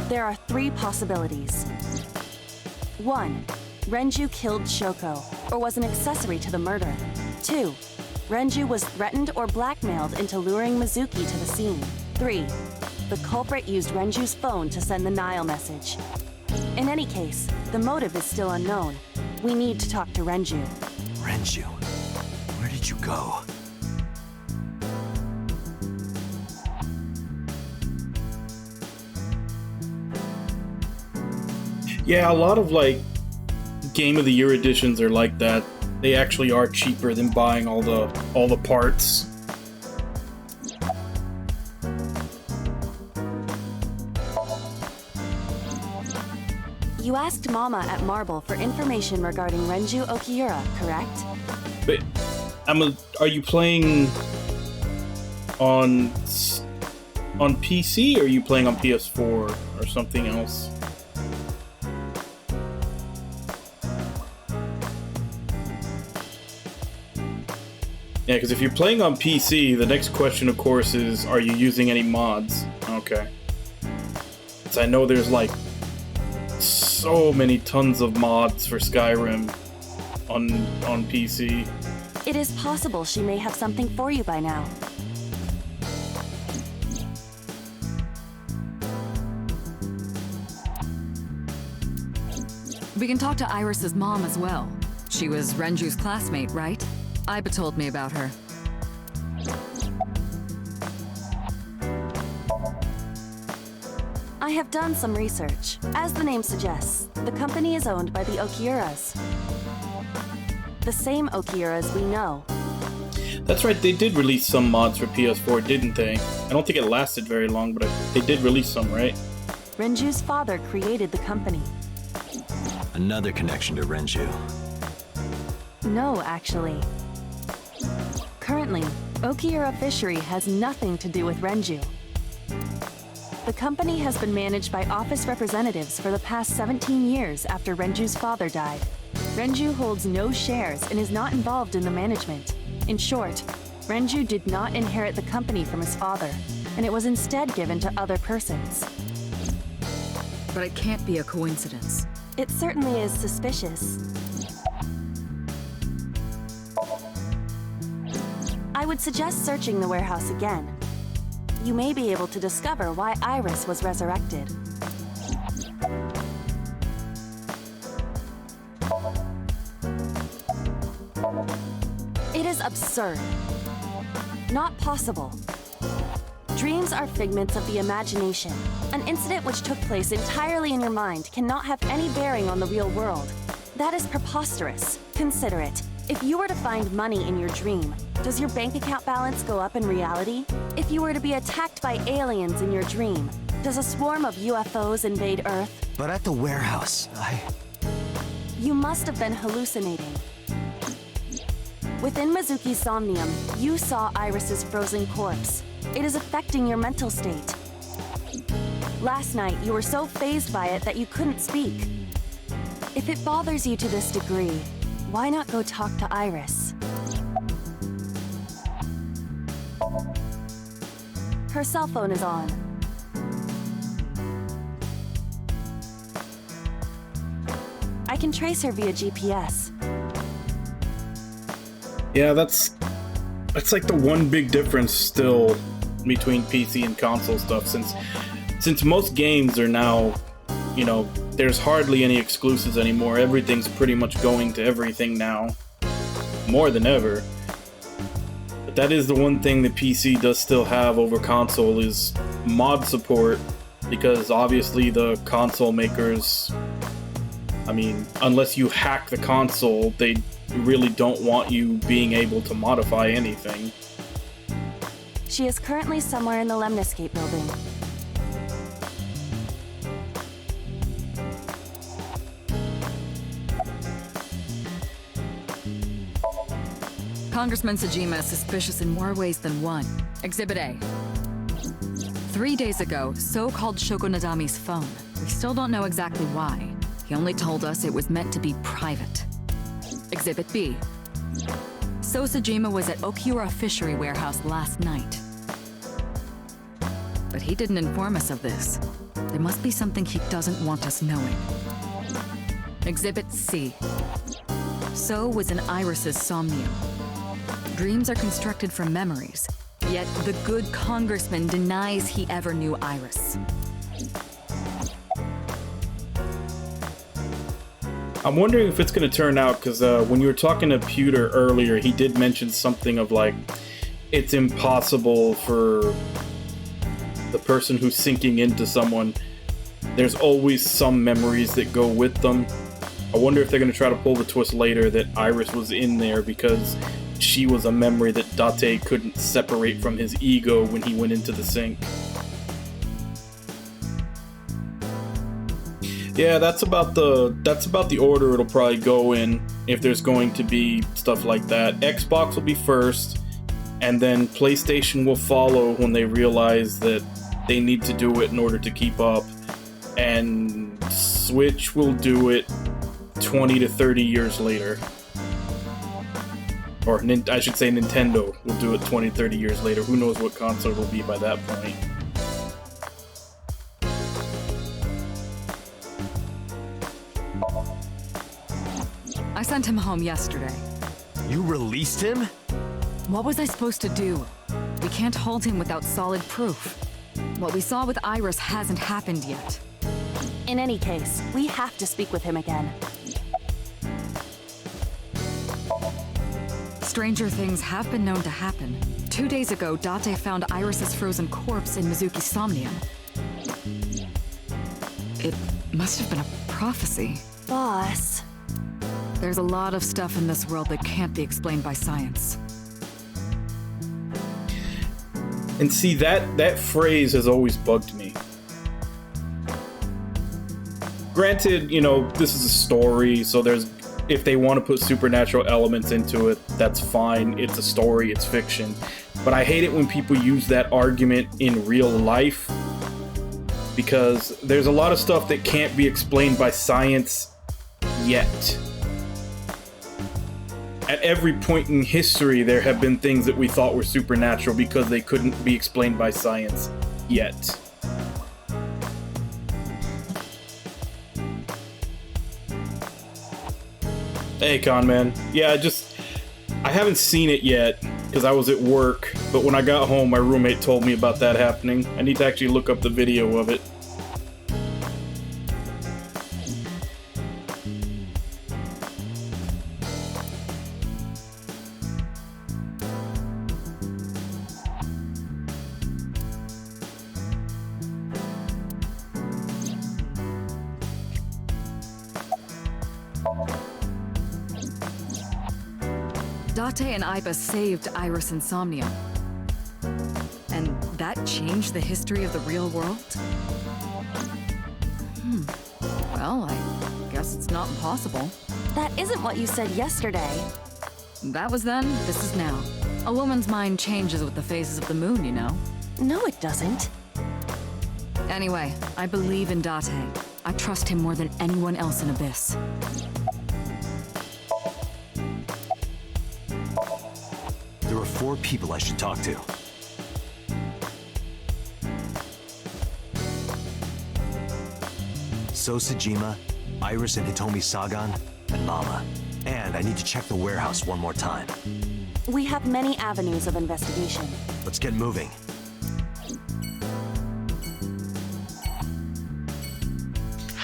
There are 3 possibilities. 1. Renju killed Shoko, or was an accessory to the murder. 2. Renju was threatened or blackmailed into luring Mizuki to the scene. 3. The culprit used Renju's phone to send the Nile message. In any case, the motive is still unknown. We need to talk to Renju. Renju? Where did you go? Yeah, a lot of like Game of the Year editions are like that. They actually are cheaper than buying all the parts. You asked Mama at Marble for information regarding Renju Okiura, correct? But are you playing on PC or are you playing on PS4 or something else? Yeah, because if you're playing on PC, the next question, of course, is, are you using any mods? Okay. So I know there's, like, so many tons of mods for Skyrim on PC. It is possible she may have something for you by now. We can talk to Iris's mom as well. She was Renju's classmate, right? Iba told me about her. I have done some research. As the name suggests, the company is owned by the Okiuras. The same Okiuras we know. That's right, they did release some mods for PS4, didn't they? I don't think it lasted very long, but they did release some, right? Renju's father created the company. Another connection to Renju. No, actually. Currently, Okiura Fishery has nothing to do with Renju. The company has been managed by office representatives for the past 17 years after Renju's father died. Renju holds no shares and is not involved in the management. In short, Renju did not inherit the company from his father, and it was instead given to other persons. But it can't be a coincidence. It certainly is suspicious. I would suggest searching the warehouse again. You may be able to discover why Iris was resurrected. It is absurd. Not possible. Dreams are figments of the imagination. An incident which took place entirely in your mind cannot have any bearing on the real world. That is preposterous. Consider it. If you were to find money in your dream, does your bank account balance go up in reality? If you were to be attacked by aliens in your dream, does a swarm of UFOs invade Earth? But at the warehouse, You must have been hallucinating. Within Mizuki's Somnium, you saw Iris's frozen corpse. It is affecting your mental state. Last night, you were so fazed by it that you couldn't speak. If it bothers you to this degree, why not go talk to Iris? Her cell phone is on. I can trace her via GPS. Yeah, that's like the one big difference still between PC and console stuff, since most games are now, you know, there's hardly any exclusives anymore. Everything's pretty much going to everything now, more than ever. But that is the one thing that PC does still have over console is mod support, because obviously the console makers, I mean, unless you hack the console, they really don't want you being able to modify anything. She is currently somewhere in the Lemniscape building. Congressman Sajima is suspicious in more ways than one. Exhibit A. 3 days ago, So called Shoko Nadami's phone. We still don't know exactly why. He only told us it was meant to be private. Exhibit B. So Sajima was at Okiura Fishery Warehouse last night. But he didn't inform us of this. There must be something he doesn't want us knowing. Exhibit C. So was in Iris's Somnium. Dreams are constructed from memories, yet the good congressman denies he ever knew Iris. I'm wondering if it's going to turn out, because when you were talking to Pewter earlier, he did mention something of like, it's impossible for the person who's sinking into someone. There's always some memories that go with them. I wonder if they're going to try to pull the twist later that Iris was in there because she was a memory that Date couldn't separate from his ego when he went into the sink. Yeah, that's about the order it'll probably go in if there's going to be stuff like that. Xbox will be first, and then PlayStation will follow when they realize that they need to do it in order to keep up, and Switch will do it 20 to 30 years later. Or I should say Nintendo will do it 20, 30 years later. Who knows what console it'll be by that point. I sent him home yesterday. You released him? What was I supposed to do? We can't hold him without solid proof. What we saw with Iris hasn't happened yet. In any case, we have to speak with him again. Stranger things have been known to happen. 2 days ago, Date found Iris's frozen corpse in Mizuki's Somnium. It must have been a prophecy. Boss. There's a lot of stuff in this world that can't be explained by science. And see, that phrase has always bugged me. Granted, you know, this is a story, so if they want to put supernatural elements into it, that's fine. It's a story, it's fiction. But I hate it when people use that argument in real life, because there's a lot of stuff that can't be explained by science yet. At every point in history, there have been things that we thought were supernatural because they couldn't be explained by science yet. Hey, Conman. Yeah, I haven't seen it yet because I was at work, but when I got home, my roommate told me about that happening. I need to actually look up the video of it. Date and Iba saved Iris and Somnium. And that changed the history of the real world? Well, I guess it's not impossible. That isn't what you said yesterday. That was then, this is now. A woman's mind changes with the phases of the moon, you know? No, it doesn't. Anyway, I believe in Date. I trust him more than anyone else in Abyss. There are 4 people I should talk to. So Sejima, Iris and Hitomi Sagan, and Mama. And I need to check the warehouse one more time. We have many avenues of investigation. Let's get moving.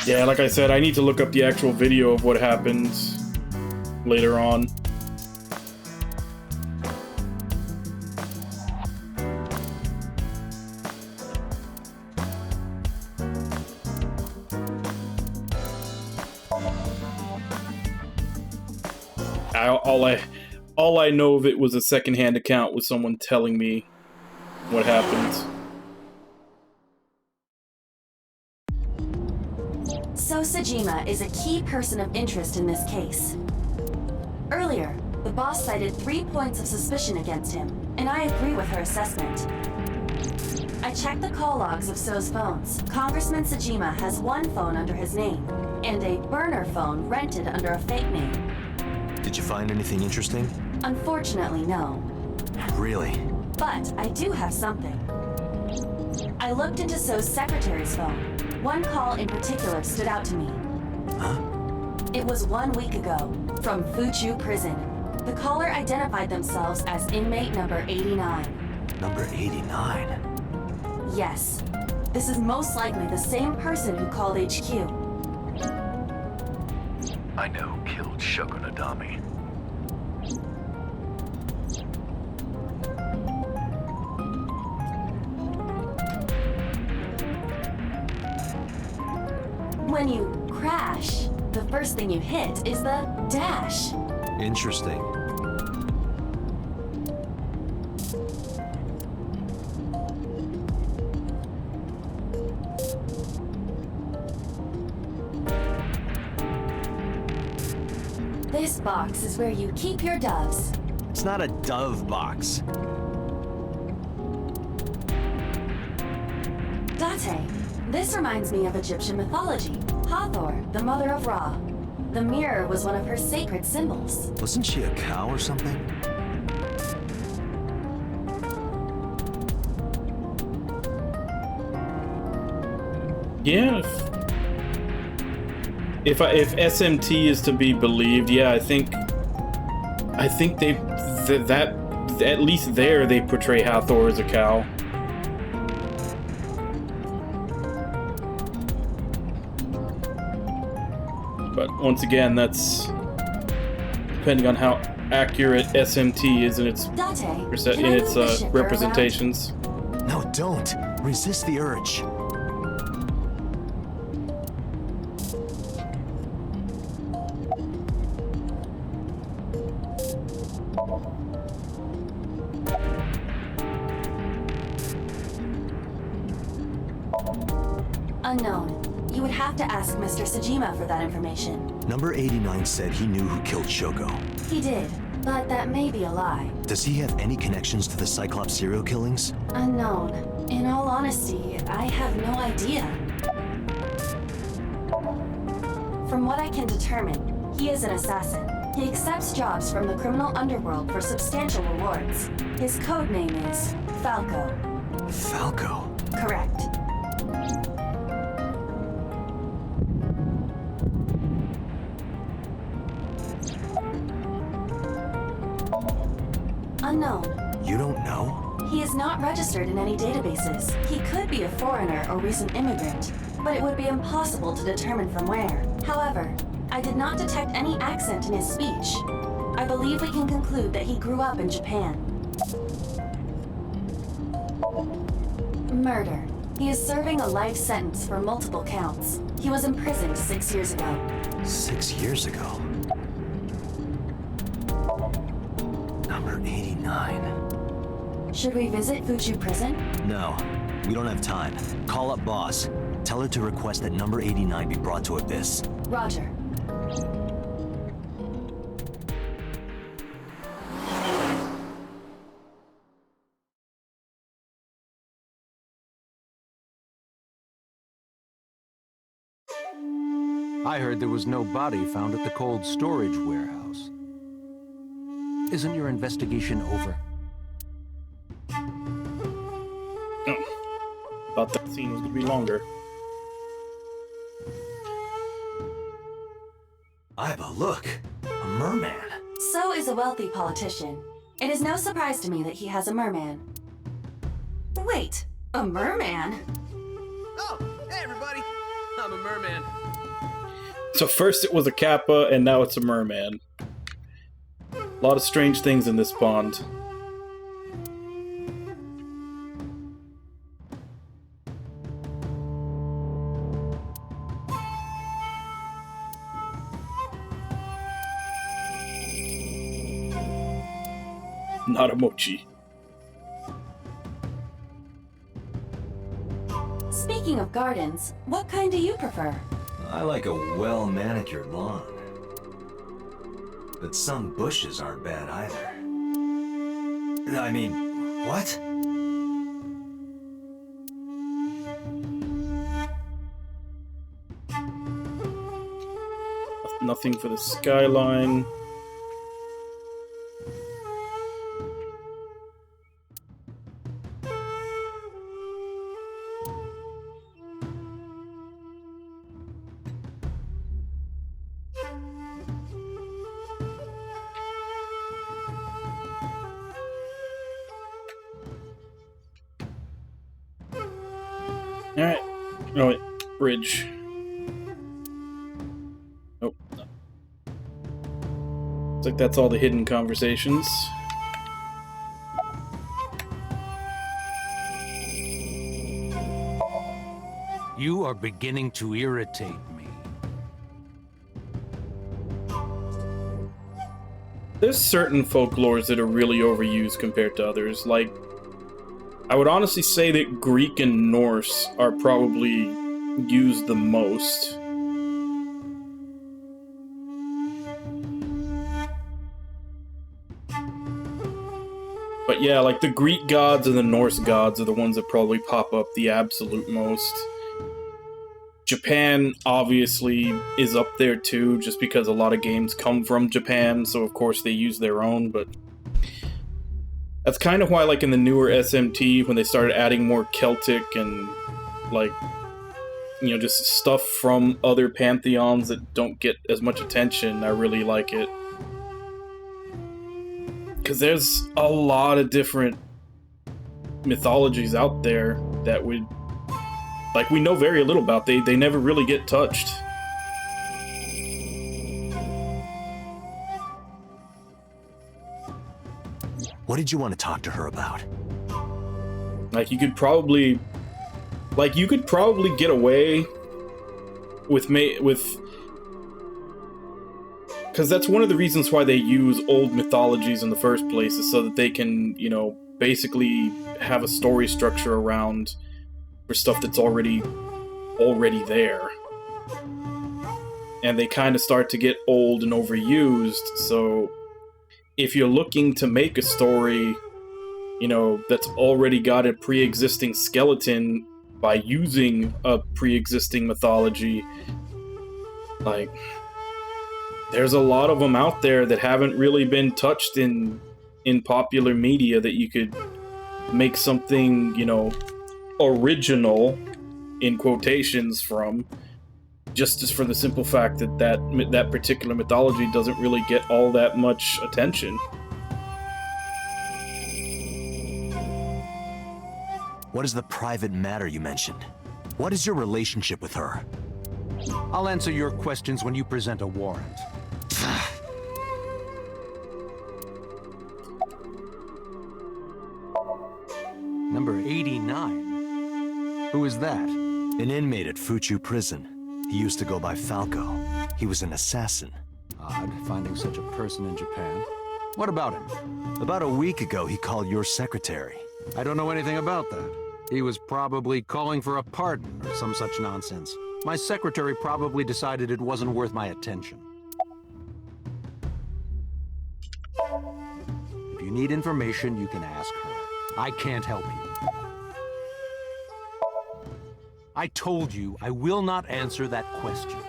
Yeah, like I said, I need to look up the actual video of what happens later on. All I know of it was a secondhand account with someone telling me what happened. So Sejima is a key person of interest in this case. Earlier, the boss cited 3 points of suspicion against him, and I agree with her assessment. I checked the call logs of So's phones. Congressman Sejima has 1 phone under his name, and a burner phone rented under a fake name. Did you find anything interesting? Unfortunately, no. Really? But I do have something. I looked into So's secretary's phone. 1 call in particular stood out to me. Huh? It was 1 week ago, from Fuchu Prison. The caller identified themselves as inmate number 89. Number 89? Yes. This is most likely the same person who called HQ. I know who killed Shoko Nadami. When you crash, the first thing you hit is the dash. Interesting. This box is where you keep your doves. It's not a dove box. Date, this reminds me of Egyptian mythology. Hathor, the mother of Ra. The mirror was one of her sacred symbols. Wasn't she a cow or something? Yeah. If SMT is to be believed, yeah, I think they that at least there they portray Hathor as a cow. But once again, that's depending on how accurate SMT is in its representations. No, don't. Resist the urge. Unknown. You would have to ask Mr. Sejima for that information. Number 89 said he knew who killed Shoko. He did, but that may be a lie. Does he have any connections to the Cyclops serial killings? Unknown. In all honesty, I have no idea. From what I can determine, he is an assassin. He accepts jobs from the criminal underworld for substantial rewards. His code name is Falco. Falco? Correct. Unknown. You don't know? He is not registered in any databases. He could be a foreigner or recent immigrant, but it would be impossible to determine from where. However, I did not detect any accent in his speech. I believe we can conclude that he grew up in Japan. Murder. He is serving a life sentence for multiple counts. He was imprisoned 6 years ago. 6 years ago? Number 89. Should we visit Fuchu Prison? No, we don't have time. Call up boss. Tell her to request that number 89 be brought to Abyss. Roger. I heard there was no body found at the cold storage warehouse. Isn't your investigation over? Oh. Thought that scene was going to be longer. Iba, look! A merman! So is a wealthy politician. It is no surprise to me that he has a merman. Wait, a merman? Oh, hey everybody! I'm a merman. So first it was a kappa, and now it's a merman. A lot of strange things in this pond. Not a mochi. Speaking of gardens, what kind do you prefer? I like a well-manicured lawn. But some bushes aren't bad either. I mean, what? Nothing for the skyline. Alright. Oh, wait. Bridge. Nope. Looks like that's all the hidden conversations. You are beginning to irritate me. There's certain folklores that are really overused compared to others. Like, I would honestly say that Greek and Norse are probably used the most. But yeah, like the Greek gods and the Norse gods are the ones that probably pop up the absolute most. Japan obviously is up there too, just because a lot of games come from Japan, so of course they use their own, but that's kind of why, like, in the newer SMT, when they started adding more Celtic and, like, you know, just stuff from other pantheons that don't get as much attention, I really like it. Because there's a lot of different mythologies out there that we know very little about. They never really get touched. What did you want to talk to her about? Like, you could probably get away with because that's one of the reasons why they use old mythologies in the first place, is so that they can, you know, basically have a story structure around for stuff that's already there. And they kind of start to get old and overused, so if you're looking to make a story, you know, that's already got a pre-existing skeleton by using a pre-existing mythology, like, there's a lot of them out there that haven't really been touched in popular media that you could make something, you know, original, in quotations, from, just for the simple fact that that particular mythology doesn't really get all that much attention. What is the private matter you mentioned? What is your relationship with her? I'll answer your questions when you present a warrant. Number 89? Who is that? An inmate at Fuchu prison. He used to go by Falco. He was an assassin. Odd, finding such a person in Japan. What about him? About a week ago, he called your secretary. I don't know anything about that. He was probably calling for a pardon or some such nonsense. My secretary probably decided it wasn't worth my attention. If you need information, you can ask her. I can't help you. I told you I will not answer that question.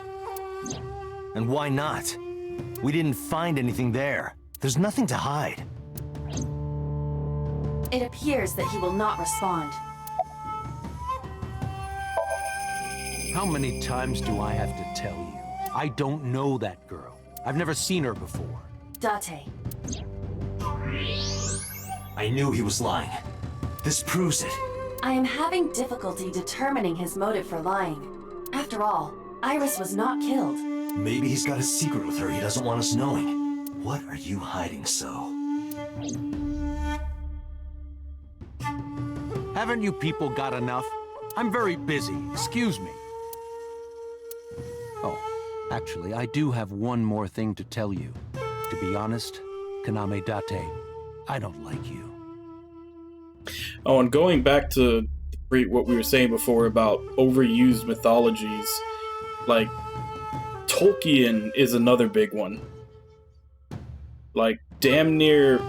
And why not? We didn't find anything there. There's nothing to hide. It appears that he will not respond. How many times do I have to tell you? I don't know that girl. I've never seen her before. Date. I knew he was lying. This proves it. I am having difficulty determining his motive for lying. After all, Iris was not killed. Maybe he's got a secret with her he doesn't want us knowing. What are you hiding so? Haven't you people got enough? I'm very busy. Excuse me. Oh, actually, I do have one more thing to tell you. To be honest, Kaname Date, I don't like you. Oh, and going back to what we were saying before about overused mythologies, like, Tolkien is another big one. Like, damn near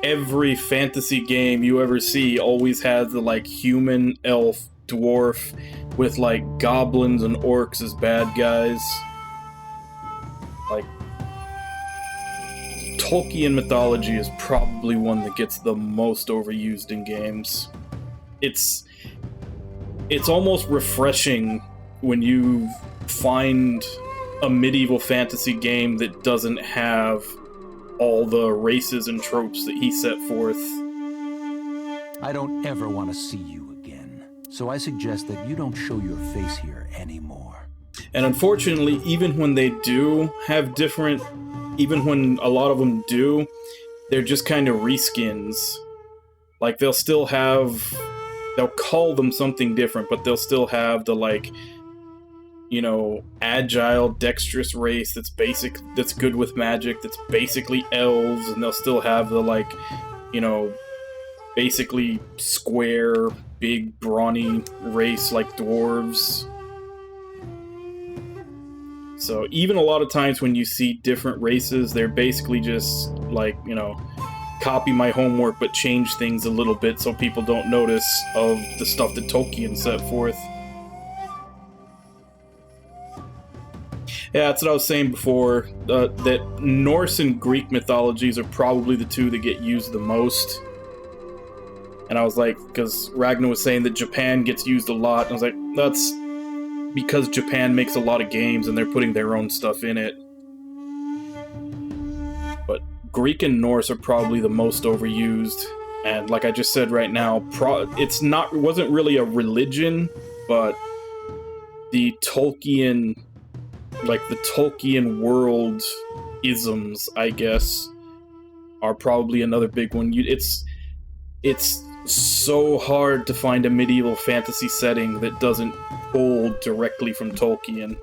every fantasy game you ever see always has the, like, human, elf, dwarf, with, like, goblins and orcs as bad guys. Like, Tolkien mythology is probably one that gets the most overused in games. It's almost refreshing when you find a medieval fantasy game that doesn't have all the races and tropes that he set forth. I don't ever want to see you again, so I suggest that you don't show your face here anymore. And unfortunately, even when they do have different, even when a lot of them do, they're just kind of reskins. Like, they'll call them something different, but they'll still have the, like, you know, agile, dexterous race that's good with magic, that's basically elves, and they'll still have the, like, you know, basically square, big, brawny race like dwarves. So even a lot of times when you see different races, they're basically just, like, you know, copy my homework but change things a little bit so people don't notice of the stuff that Tolkien set forth. Yeah, that's what I was saying before, that Norse and Greek mythologies are probably the two that get used the most. And I was like, because Ragnar was saying that Japan gets used a lot, and I was like, that's because Japan makes a lot of games and they're putting their own stuff in it. But Greek and Norse are probably the most overused, and like I just said right now, it wasn't really a religion, but the Tolkien world isms, I guess, are probably another big one. It's so hard to find a medieval fantasy setting that doesn't pull directly from Tolkien.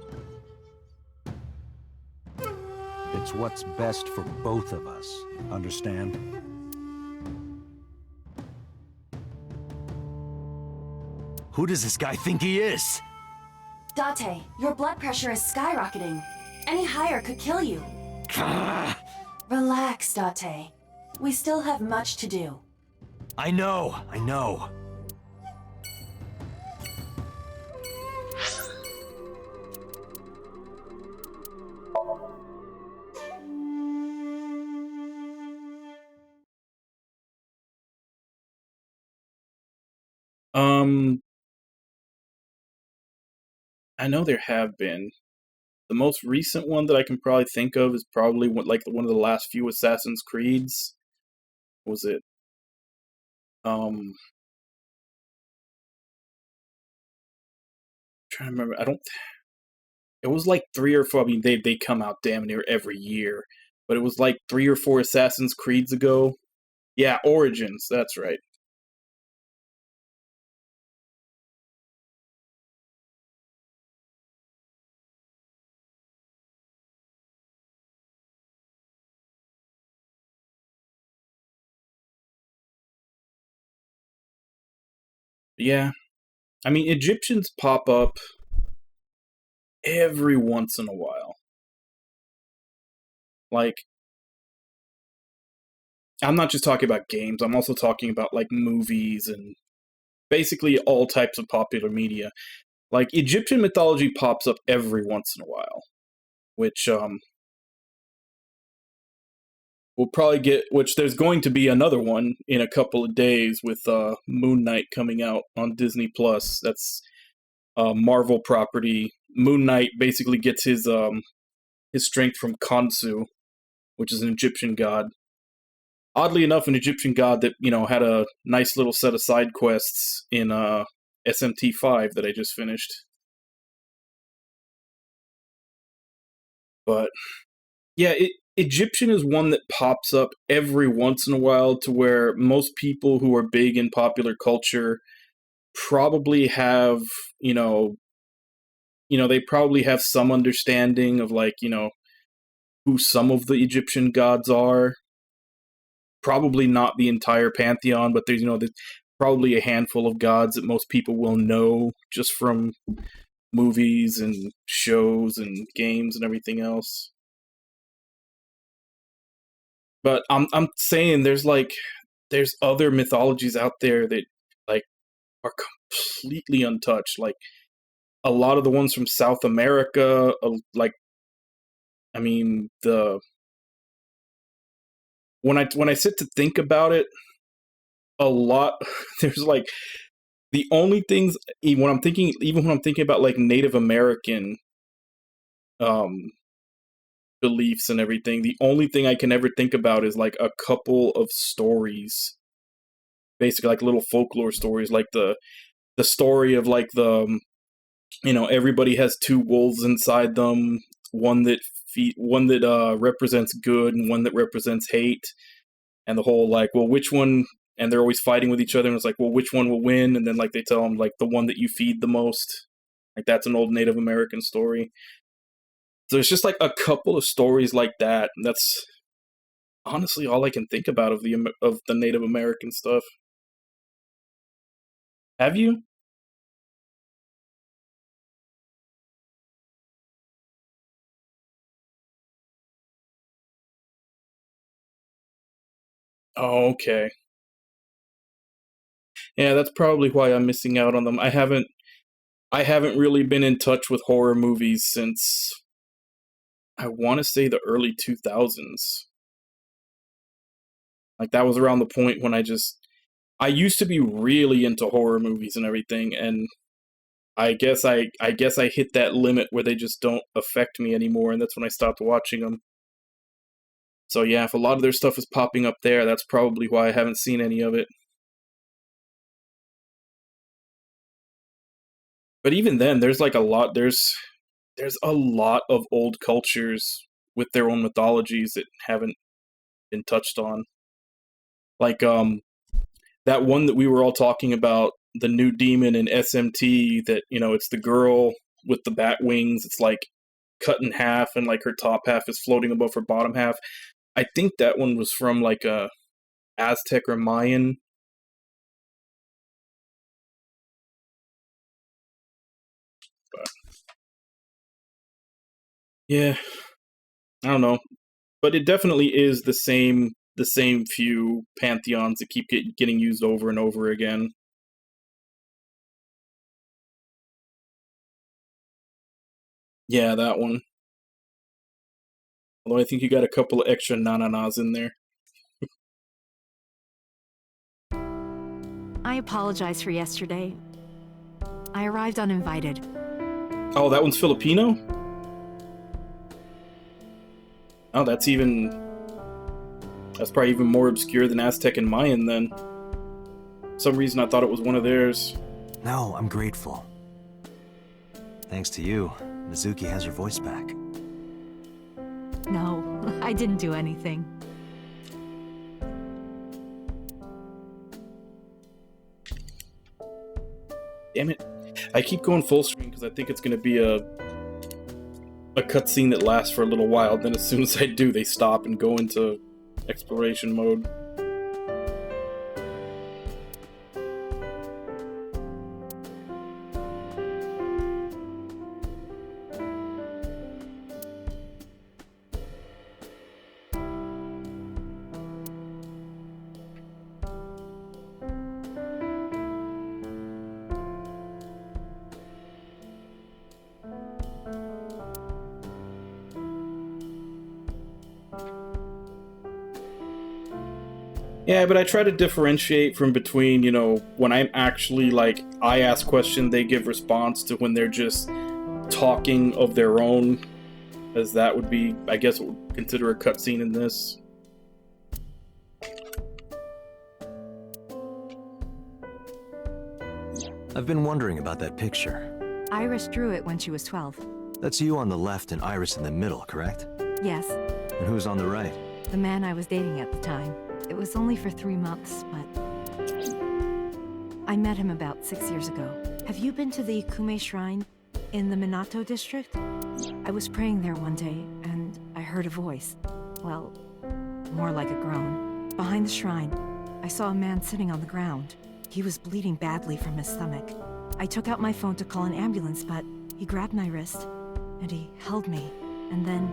It's what's best for both of us, understand? Who does this guy think he is? Date, your blood pressure is skyrocketing. Any higher could kill you. Relax, Date. We still have much to do. I know. I know there have been. The most recent one that I can probably think of is probably one of the last few Assassin's Creeds. Was it? trying to remember. I don't. It was like 3 or 4. I mean, they come out damn near every year, but it was like 3 or 4 Assassin's Creeds ago. Yeah, Origins. That's right. Yeah, I mean, Egyptians pop up every once in a while. Like, I'm not just talking about games, I'm also talking about, like, movies and basically all types of popular media. Like, Egyptian mythology pops up every once in a while, which, we'll probably get, which there's going to be another one in a couple of days with, Moon Knight coming out on Disney+. That's a Marvel property. Moon Knight basically gets his strength from Khonsu, which is an Egyptian god. Oddly enough, an Egyptian god that, had a nice little set of side quests in SMT5 that I just finished. But yeah, Egyptian is one that pops up every once in a while to where most people who are big in popular culture probably have, they probably have some understanding of, like, who some of the Egyptian gods are. Probably not the entire pantheon, but there's probably a handful of gods that most people will know just from movies and shows and games and everything else. But I'm saying there's other mythologies out there that, like, are completely untouched. Like, a lot of the ones from South America, like, I mean, when I sit to think about it, a lot there's like the only things even when I'm thinking about, like, Native American beliefs and everything, the only thing I can ever think about is, like, a couple of stories, basically like little folklore stories, like the story of, like, everybody has two wolves inside them, one that represents good and one that represents hate, and the whole, like, well, which one, and they're always fighting with each other, and it's like, well, which one will win? And then, like, they tell them, like, the one that you feed the most. Like, that's an old Native American story. So it's just, like, a couple of stories like that, and that's honestly all I can think about of the Native American stuff. Have you? Oh, okay. Yeah, that's probably why I'm missing out on them. I haven't really been in touch with horror movies since, I want to say, the early 2000s. Like, that was around the point when I used to be really into horror movies and everything, and I guess I hit that limit where they just don't affect me anymore, and that's when I stopped watching them. So yeah, if a lot of their stuff is popping up there, that's probably why I haven't seen any of it. But even then, there's like a lot. There's a lot of old cultures with their own mythologies that haven't been touched on. Like that one that we were all talking about, the new demon in SMT. That it's the girl with the bat wings. It's like cut in half, and like her top half is floating above her bottom half. I think that one was from like a Aztec or Mayan. But yeah, I don't know, but it definitely is the same few pantheons that keep getting used over and over again. Yeah, that one. Although I think you got a couple of extra na-na-nas in there. I apologize for yesterday. I arrived uninvited. Oh, that one's Filipino? Oh, that's probably even more obscure than Aztec and Mayan then. For some reason I thought it was one of theirs. No, I'm grateful. Thanks to you, Mizuki has her voice back. No, I didn't do anything. Damn it. I keep going full screen because I think it's going to be a cutscene that lasts for a little while. Then as soon as I do, they stop and go into exploration mode. Yeah, but I try to differentiate from between, you know, when I'm actually, like, I ask question, they give response, to when they're just talking of their own, as that would be, I guess, what would consider a cutscene in this. I've been wondering about that picture. Iris drew it when she was 12. That's you on the left and Iris in the middle, correct? Yes, And who's on the right? the man I was dating at the time. It was only for 3 months, but I met him about 6 years ago. Have you been to the Ikume Shrine in the Minato district? I was praying there one day, and I heard a voice. Well, more like a groan. Behind the shrine, I saw a man sitting on the ground. He was bleeding badly from his stomach. I took out my phone to call an ambulance, but he grabbed my wrist, and he held me, and then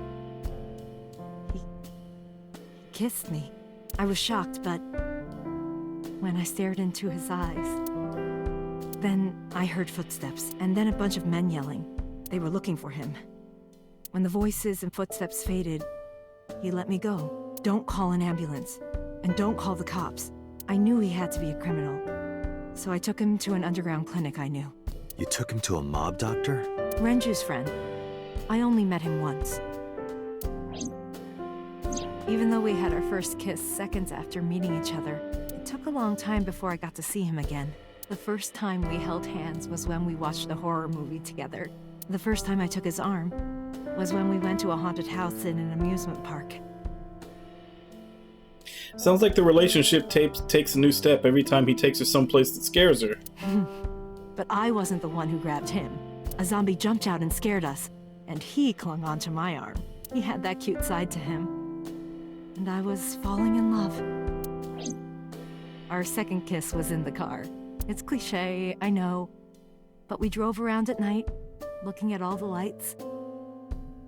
he kissed me. I was shocked, but when I stared into his eyes, then I heard footsteps, and then a bunch of men yelling. They were looking for him. When the voices and footsteps faded, he let me go. Don't call an ambulance, and don't call the cops. I knew he had to be a criminal, so I took him to an underground clinic I knew. You took him to a mob doctor? Renju's friend. I only met him once. Even though we had our first kiss seconds after meeting each other, it took a long time before I got to see him again. The first time we held hands was when we watched a horror movie together. The first time I took his arm was when we went to a haunted house in an amusement park. Sounds like the relationship takes a new step every time he takes her someplace that scares her. But I wasn't the one who grabbed him. A zombie jumped out and scared us, and he clung onto my arm. He had that cute side to him. And I was falling in love. Our second kiss was in the car. It's cliché, I know, but we drove around at night, looking at all the lights.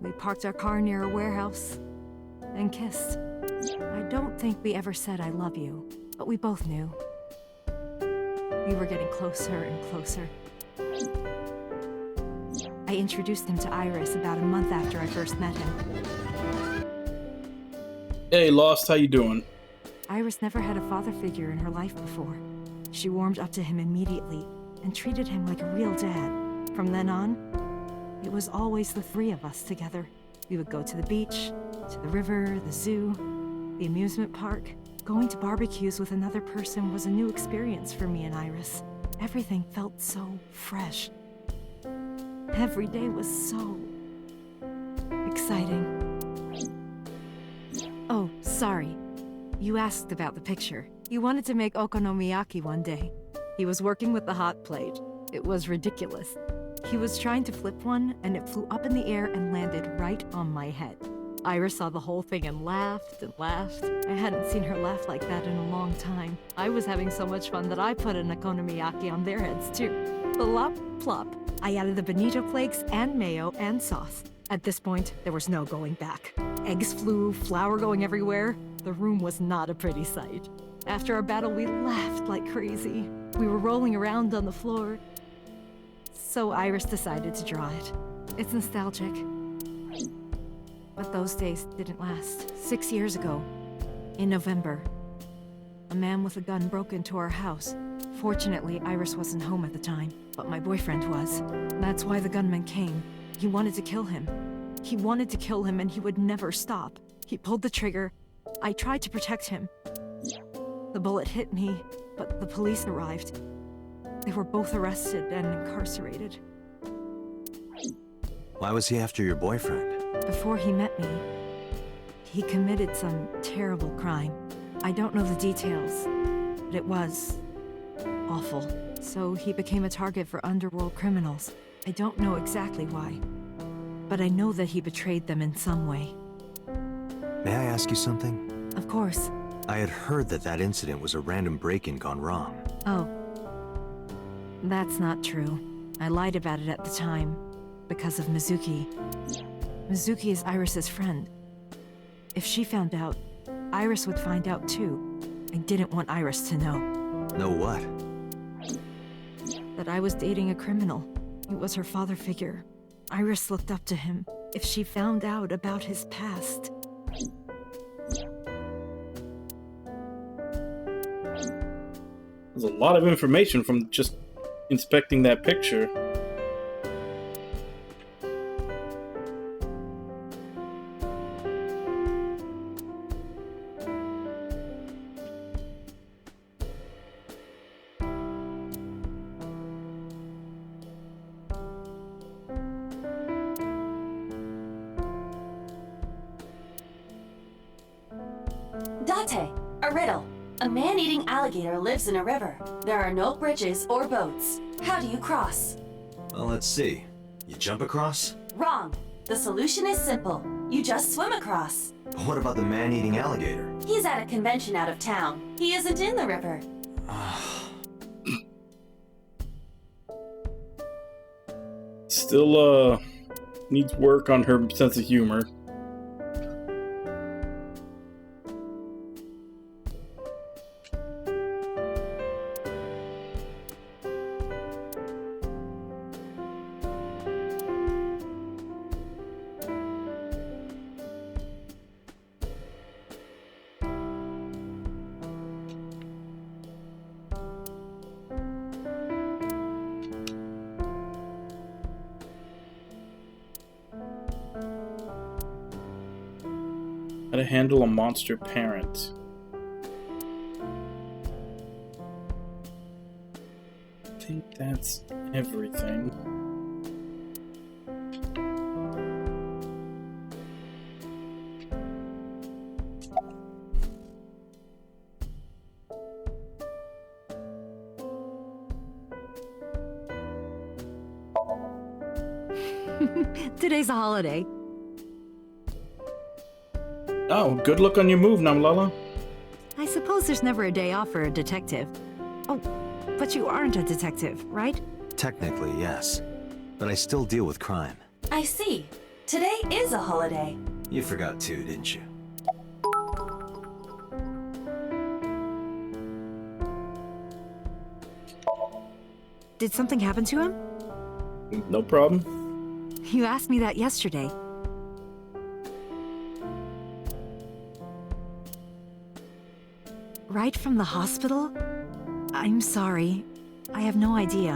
We parked our car near a warehouse and kissed. I don't think we ever said I love you, but we both knew. We were getting closer and closer. I introduced him to Iris about a month after I first met him. Hey, Lost, how you doing? Iris never had a father figure in her life before. She warmed up to him immediately and treated him like a real dad. From then on, it was always the three of us together. We would go to the beach, to the river, the zoo, the amusement park. Going to barbecues with another person was a new experience for me and Iris. Everything felt so fresh. Every day was so exciting. Oh, sorry. You asked about the picture. He wanted to make okonomiyaki one day. He was working with the hot plate. It was ridiculous. He was trying to flip one, and it flew up in the air and landed right on my head. Iris saw the whole thing and laughed and laughed. I hadn't seen her laugh like that in a long time. I was having so much fun that I put an okonomiyaki on their heads too. Plop, plop. I added the bonito flakes and mayo and sauce. At this point, there was no going back. Eggs flew, flour going everywhere. The room was not a pretty sight. After our battle, we laughed like crazy. We were rolling around on the floor. So Iris decided to draw it. It's nostalgic. But those days didn't last. 6 years ago, in November, a man with a gun broke into our house. Fortunately, Iris wasn't home at the time, but my boyfriend was. That's why the gunman came. He wanted to kill him. He wanted to kill him, and he would never stop. He pulled the trigger. I tried to protect him. The bullet hit me, but the police arrived. They were both arrested and incarcerated. Why was he after your boyfriend? Before he met me, he committed some terrible crime. I don't know the details, but it was awful. So he became a target for underworld criminals. I don't know exactly why, but I know that he betrayed them in some way. May I ask you something? Of course. I had heard that that incident was a random break-in gone wrong. Oh. That's not true. I lied about it at the time, because of Mizuki. Mizuki is Iris's friend. If she found out, Iris would find out too. I didn't want Iris to know. Know what? That I was dating a criminal. He was her father figure. Iris looked up to him. If she found out about his past... There's a lot of information from just inspecting that picture. Date, a riddle. A man-eating alligator lives in a river. There are no bridges or boats. How do you cross? Well, let's see. You jump across? Wrong. The solution is simple. You just swim across. But what about the man-eating alligator? He's at a convention out of town. He isn't in the river. Still, needs work on her sense of humor. How to handle a monster parent. I think that's everything. Today's a holiday. Oh, good luck on your move, Namlala. I suppose there's never a day off for a detective. Oh, but you aren't a detective, right? Technically, yes. But I still deal with crime. I see. Today is a holiday. You forgot too, didn't you? Did something happen to him? No problem. You asked me that yesterday. Right from the hospital? I'm sorry. I have no idea.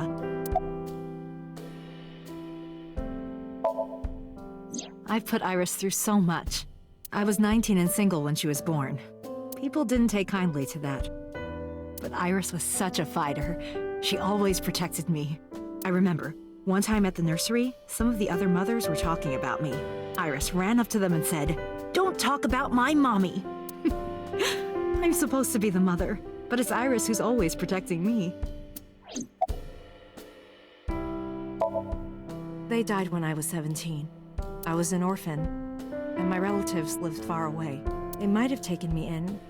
I've put Iris through so much. I was 19 and single when she was born. People didn't take kindly to that. But Iris was such a fighter. She always protected me. I remember, one time at the nursery, some of the other mothers were talking about me. Iris ran up to them and said, "Don't talk about my mommy." I'm supposed to be the mother, but it's Iris who's always protecting me. They died when I was 17. I was an orphan, and my relatives lived far away. They might have taken me in,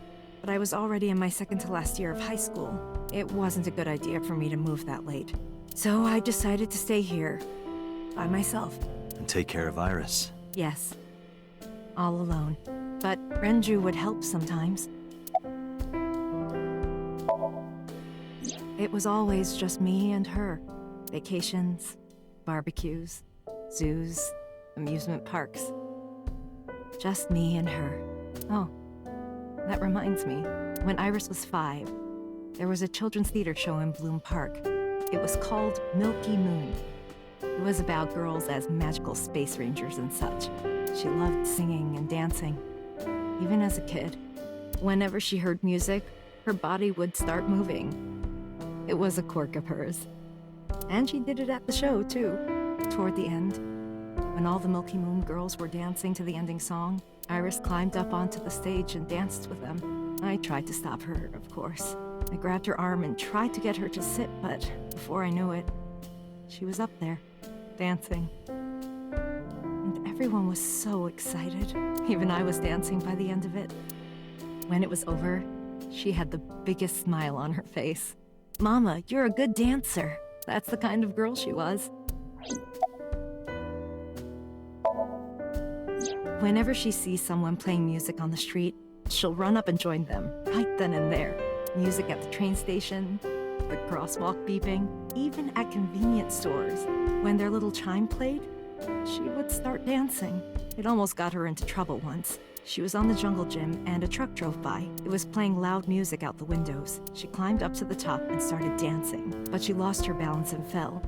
but I was already in my second to last year of high school. It wasn't a good idea for me to move that late. So I decided to stay here, by myself. And take care of Iris. Yes, all alone. But Renju would help sometimes. It was always just me and her. Vacations, barbecues, zoos, amusement parks. Just me and her. Oh, that reminds me. When Iris was 5, there was a children's theater show in Bloom Park. It was called Milky Moon. It was about girls as magical space rangers and such. She loved singing and dancing, even as a kid. Whenever she heard music, her body would start moving. It was a quirk of hers. And she did it at the show, too. Toward the end, When all the Milky Moon girls were dancing to the ending song, Iris climbed up onto the stage and danced with them. I tried to stop her, of course. I grabbed her arm and tried to get her to sit, but before I knew it, she was up there, dancing. And everyone was so excited. Even I was dancing by the end of it. When it was over, she had the biggest smile on her face. Mama, you're a good dancer. That's the kind of girl she was. Whenever she sees someone playing music on the street, she'll run up and join them, right then and there. Music at the train station, the crosswalk beeping, even at convenience stores. When their little chime played, she would start dancing. It almost got her into trouble once. She was on the jungle gym and a truck drove by. It was playing loud music out the windows. She climbed up to the top and started dancing, but she lost her balance and fell.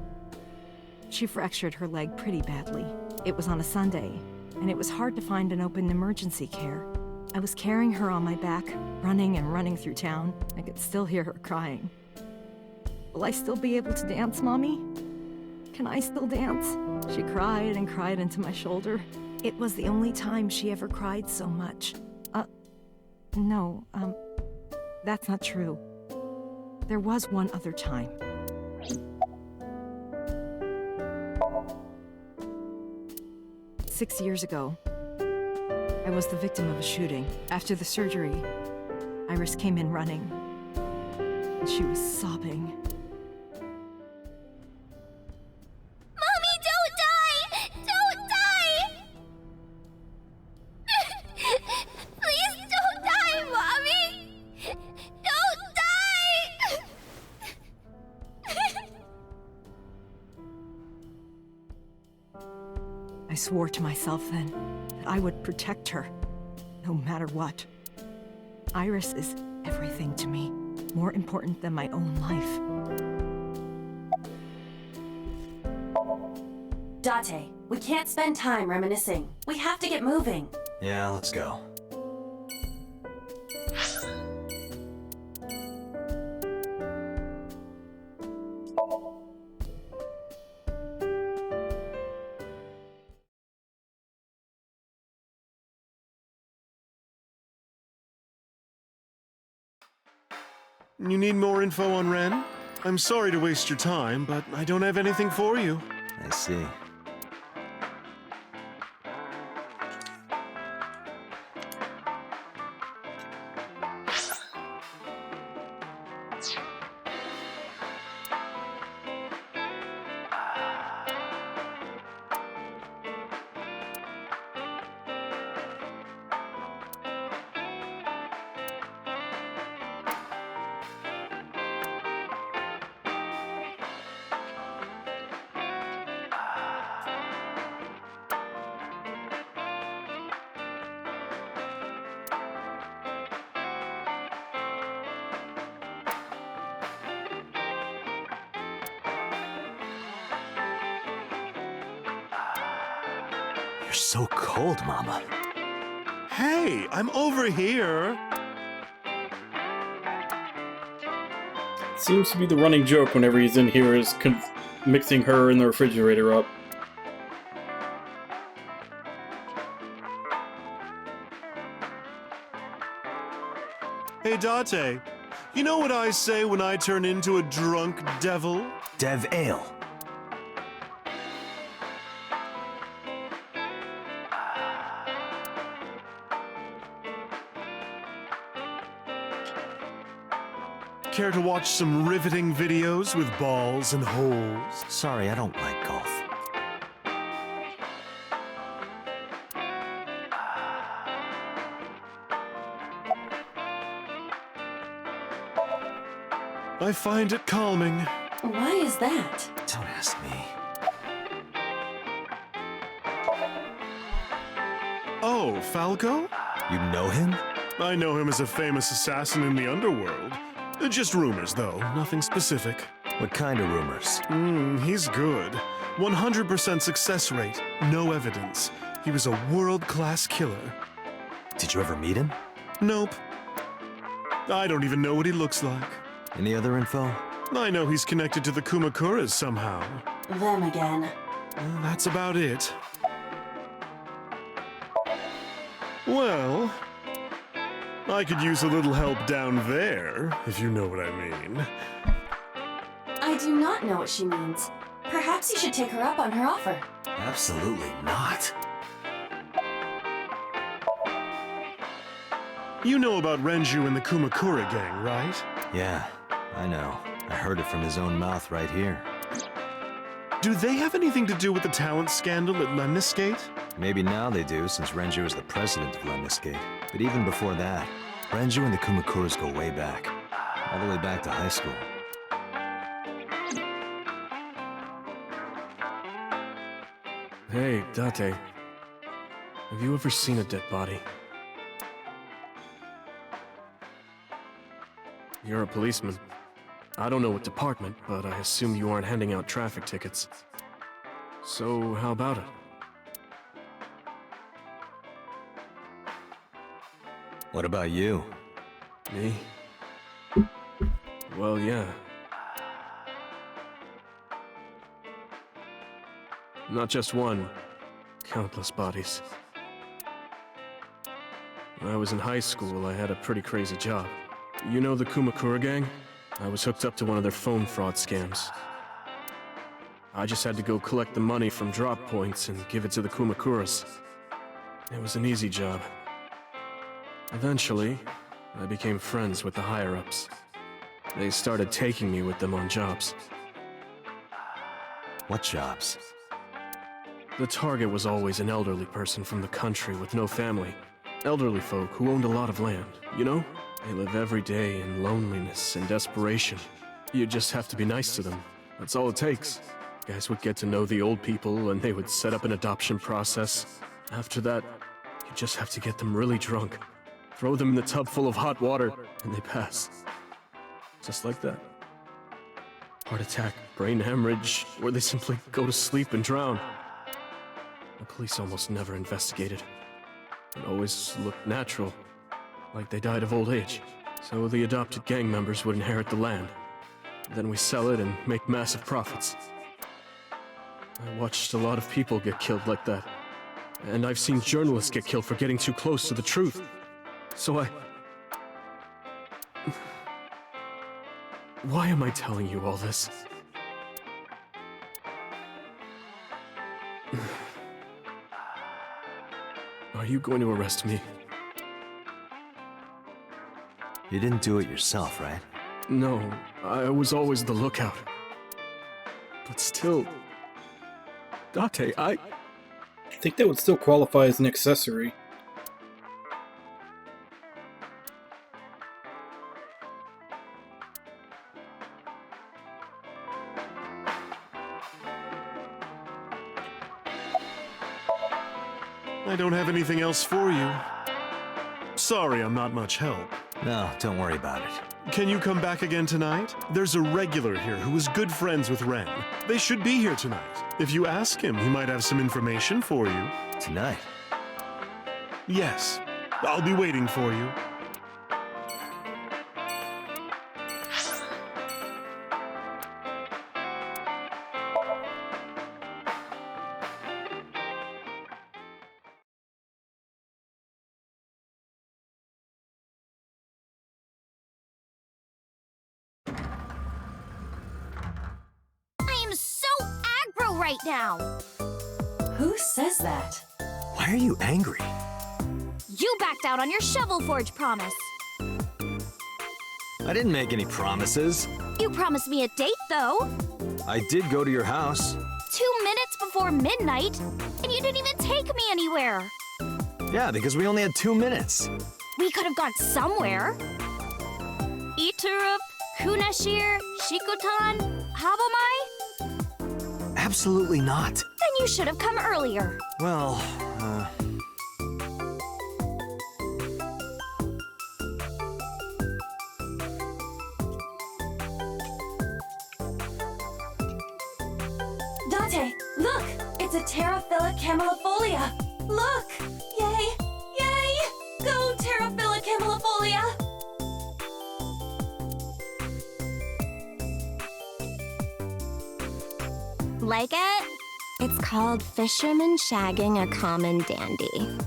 She fractured her leg pretty badly. It was on a Sunday, and it was hard to find an open emergency care. I was carrying her on my back, running and running through town. I could still hear her crying. Will I still be able to dance, Mommy? Can I still dance? She cried and cried into my shoulder. It was the only time she ever cried so much. No, that's not true. There was one other time. Six years ago, I was the victim of a shooting. After the surgery, Iris came in running, and she was sobbing. Mommy, don't die! Don't die! Please don't die, Mommy! Don't die! I swore to myself then that I would protect her, no matter what. Iris is everything to me, more important than my own life. Date, we can't spend time reminiscing. We have to get moving. Yeah, let's go. You need more info on Ren? I'm sorry to waste your time, but I don't have anything for you. I see. You're so cold, Mama. Hey, I'm over here. Seems to be the running joke whenever he's in here is mixing her and the refrigerator up. Hey, Date. You know what I say when I turn into a drunk devil? Dev Ale. Care to watch some riveting videos with balls and holes? Sorry, I don't like golf. I find it calming. Why is that? Don't ask me. Oh, Falco? You know him? I know him as a famous assassin in the underworld. Just rumors, though. Nothing specific. What kind of rumors? He's good. 100% success rate. No evidence. He was a world-class killer. Did you ever meet him? Nope. I don't even know what he looks like. Any other info? I know he's connected to the Kumakuras somehow. Them again. That's about it. Well, I could use a little help down there, if you know what I mean. I do not know what she means. Perhaps you should take her up on her offer. Absolutely not. You know about Renju and the Kumakura gang, right? Yeah, I know. I heard it from his own mouth right here. Do they have anything to do with the talent scandal at Lemniscate? Maybe now they do, since Renju is the president of Lemniscate. But even before that, Renju and the Kumakuras go way back. All the way back to high school. Hey, Date. Have you ever seen a dead body? You're a policeman. I don't know what department, but I assume you aren't handing out traffic tickets. So, how about it? What about you? Me? Well, yeah. Not just one, countless bodies. When I was in high school, I had a pretty crazy job. You know the Kumakura gang? I was hooked up to one of their phone fraud scams. I just had to go collect the money from drop points and give it to the Kumakuras. It was an easy job. Eventually, I became friends with the higher-ups. They started taking me with them on jobs. What jobs? The target was always an elderly person from the country with no family. Elderly folk who owned a lot of land, you know? They live every day in loneliness and desperation. You just have to be nice to them. That's all it takes. Guys would get to know the old people and they would set up an adoption process. After that, you just have to get them really drunk. Throw them in the tub full of hot water, and they pass. Just like that. Heart attack, brain hemorrhage, or they simply go to sleep and drown. The police almost never investigated. It always looked natural, like they died of old age. So the adopted gang members would inherit the land. Then we sell it and make massive profits. I watched a lot of people get killed like that. And I've seen journalists get killed for getting too close to the truth. So Why am I telling you all this? Are you going to arrest me? You didn't do it yourself, right? No, I was always the lookout. But still... Date, I think that would still qualify as an accessory. I don't have anything else for you. Sorry, I'm not much help. No, don't worry about it. Can you come back again tonight? There's a regular here who is good friends with Ren. They should be here tonight. If you ask him, he might have some information for you. Tonight? Yes. I'll be waiting for you. Right now. Who says that? Why are you angry? You backed out on your Shovel Forge promise. I didn't make any promises. You promised me a date, though. I did go to your house. 2 minutes before midnight, and you didn't even take me anywhere. Yeah, because we only had 2 minutes. We could have gone somewhere. Iturup, Kunashir, Shikotan, Habomai? Absolutely not. Then you should have come earlier. Well, Date, look! It's a Terraphila camellifolia! Look! Yay! Yay! Go Terraphila camellifolia! Like it? It's called Fisherman Shagging a Common Dandy.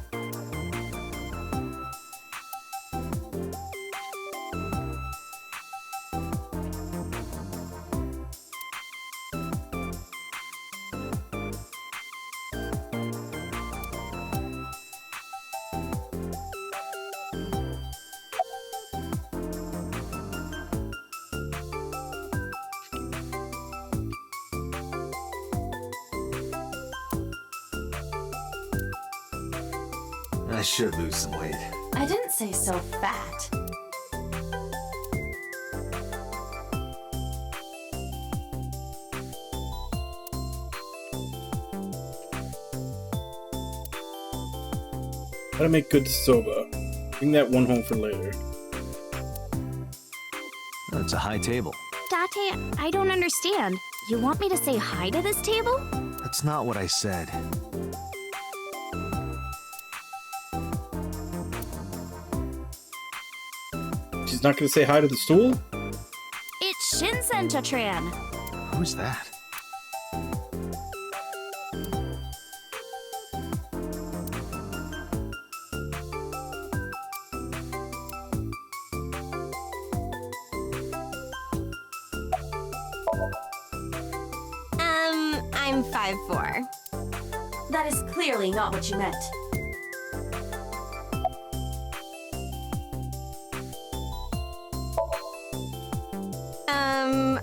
I should lose some weight. I didn't say so fat. How to make good soba. Bring that one home for later. It's a high table. Date, I don't understand. You want me to say hi to this table? That's not what I said. She's not gonna say hi to the stool? It's Shinsen-Chatran. Who's that? I'm 5'4". That is clearly not what you meant.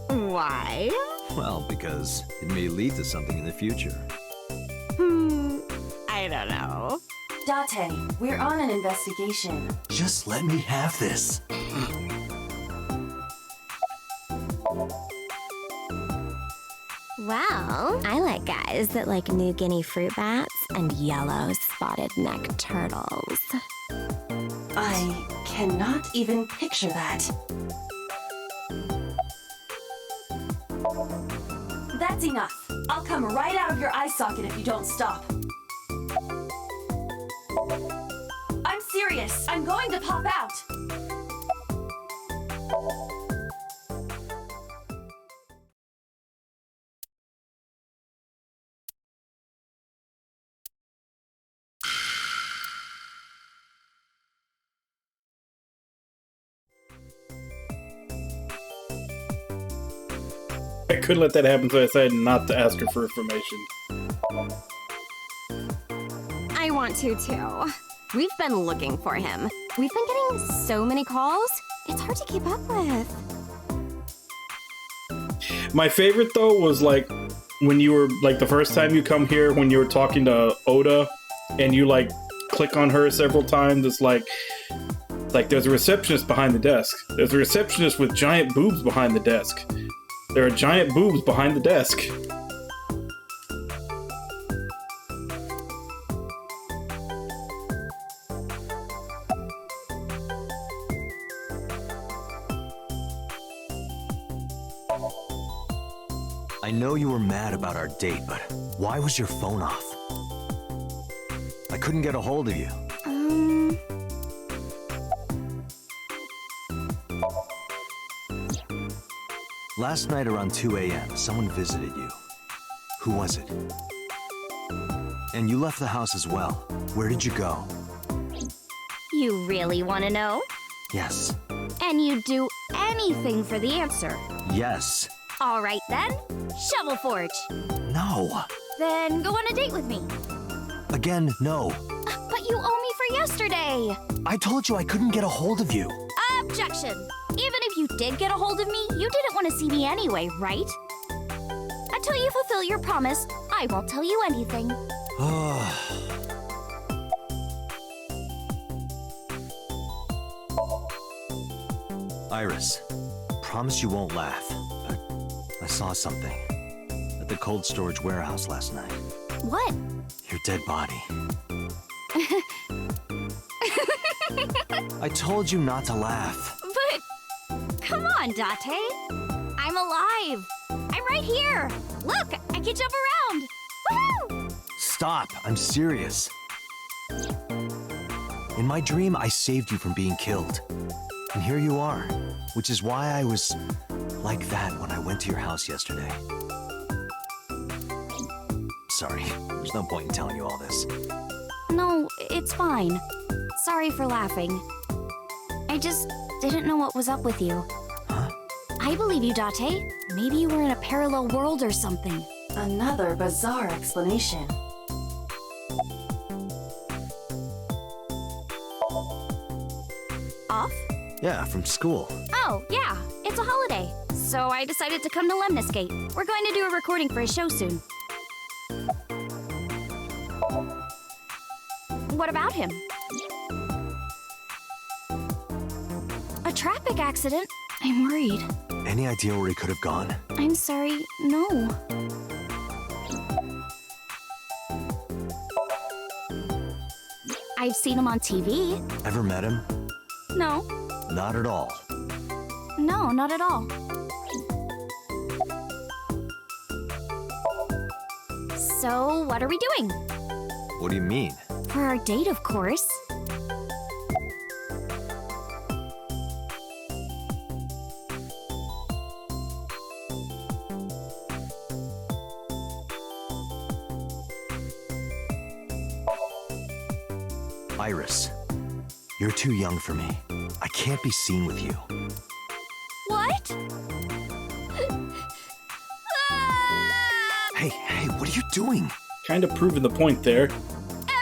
Why? Well, because it may lead to something in the future. I don't know. Date, we're on an investigation. Just let me have this. Well, I like guys that like New Guinea fruit bats and yellow spotted neck turtles. I cannot even picture that. That's enough. I'll come right out of your eye socket if you don't stop. I'm serious. I'm going to pop out. I couldn't let that happen, so I decided not to ask her for information. I want to too. We've been looking for him. We've been getting so many calls, it's hard to keep up with. My favorite though was like when you were like the first time you come here when you were talking to Oda and you like click on her several times. It's like there's a receptionist behind the desk. There's a receptionist with giant boobs behind the desk. There are giant boobs behind the desk. I know you were mad about our date, but why was your phone off? I couldn't get a hold of you. Last night around 2 a.m., someone visited you. Who was it? And you left the house as well. Where did you go? You really want to know? Yes. And you'd do anything for the answer. Yes. All right then, Shovel Forge. No. Then go on a date with me. Again, no. But you owe me for yesterday. I told you I couldn't get a hold of you. Objection. Even if you did get a hold of me, you didn't want to see me anyway, right? Until you fulfill your promise, I won't tell you anything. Iris, promise you won't laugh. But I saw something at the cold storage warehouse last night. What? Your dead body. I told you not to laugh. But come on, Date. I'm alive. I'm right here. Look, I can jump around. Woohoo! Stop, I'm serious. In my dream, I saved you from being killed. And here you are, which is why I was like that when I went to your house yesterday. Sorry, there's no point in telling you all this. No, it's fine. Sorry for laughing. I just didn't know what was up with you. Huh? I believe you, Date. Maybe you were in a parallel world or something. Another bizarre explanation. Off? Yeah, from school. Oh, yeah. It's a holiday. So I decided to come to Lemniscate. We're going to do a recording for a show soon. What about him? A traffic accident? I'm worried. Any idea where he could have gone? I'm sorry, no. I've seen him on TV. Ever met him? No. Not at all. No, not at all. So, what are we doing? What do you mean? For our date, of course. Iris, you're too young for me. I can't be seen with you. What? Hey, what are you doing? Kind of proving the point there.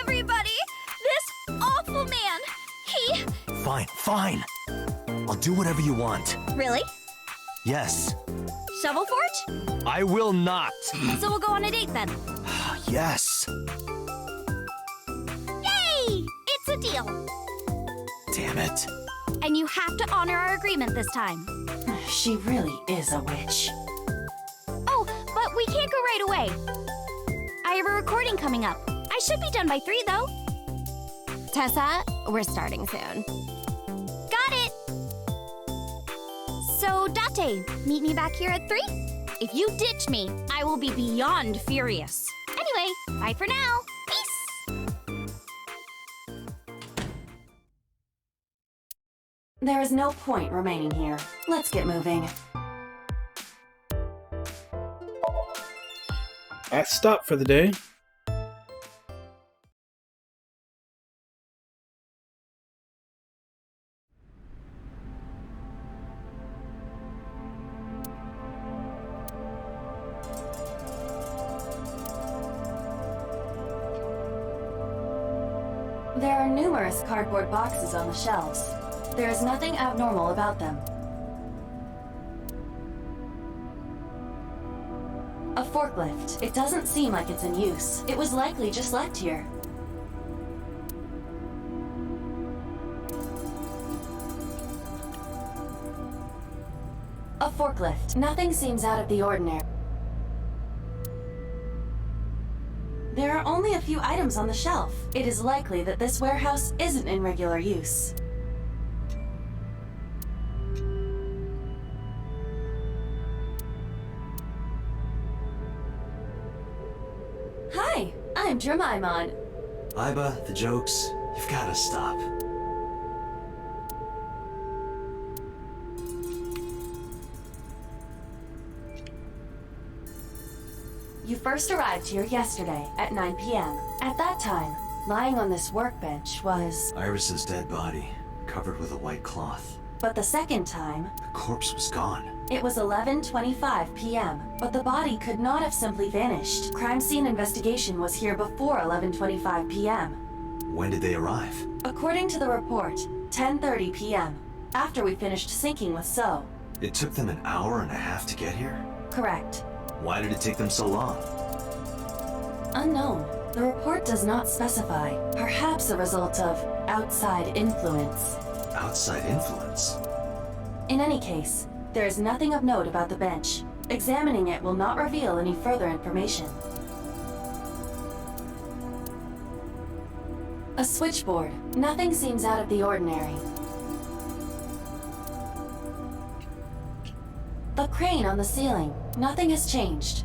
Everybody! This awful man! He... Fine. I'll do whatever you want. Really? Yes. Shovel Forge? I will not. So we'll go on a date then. Yes. Yay! It's a deal. Damn it. And you have to honor our agreement this time. She really is a witch. Oh, but we can't go right away. I have a recording coming up. I should be done by 3, though. Tessa, we're starting soon. Got it! So, Date, meet me back here at 3? If you ditch me, I will be beyond furious. Anyway, bye for now. Peace! There is no point remaining here. Let's get moving. At stop for the day. There are numerous cardboard boxes on the shelves. There is nothing abnormal about them. A forklift. It doesn't seem like it's in use. It was likely just left here. A forklift. Nothing seems out of the ordinary. There are only a few items on the shelf. It is likely that this warehouse isn't in regular use. Hi, I'm Jemimon. Iba, the jokes, you've gotta stop. You first arrived here yesterday at 9 p.m. At that time, lying on this workbench was... Iris's dead body, covered with a white cloth. But the second time... The corpse was gone. It was 11:25 p.m., but the body could not have simply vanished. Crime scene investigation was here before 11:25 p.m. When did they arrive? According to the report, 10:30 p.m., after we finished syncing with So. It took them an hour and a half to get here? Correct. Why did it take them so long? Unknown. The report does not specify. Perhaps a result of outside influence. Outside influence? In any case, there is nothing of note about the bench. Examining it will not reveal any further information. A switchboard. Nothing seems out of the ordinary. The crane on the ceiling. Nothing has changed.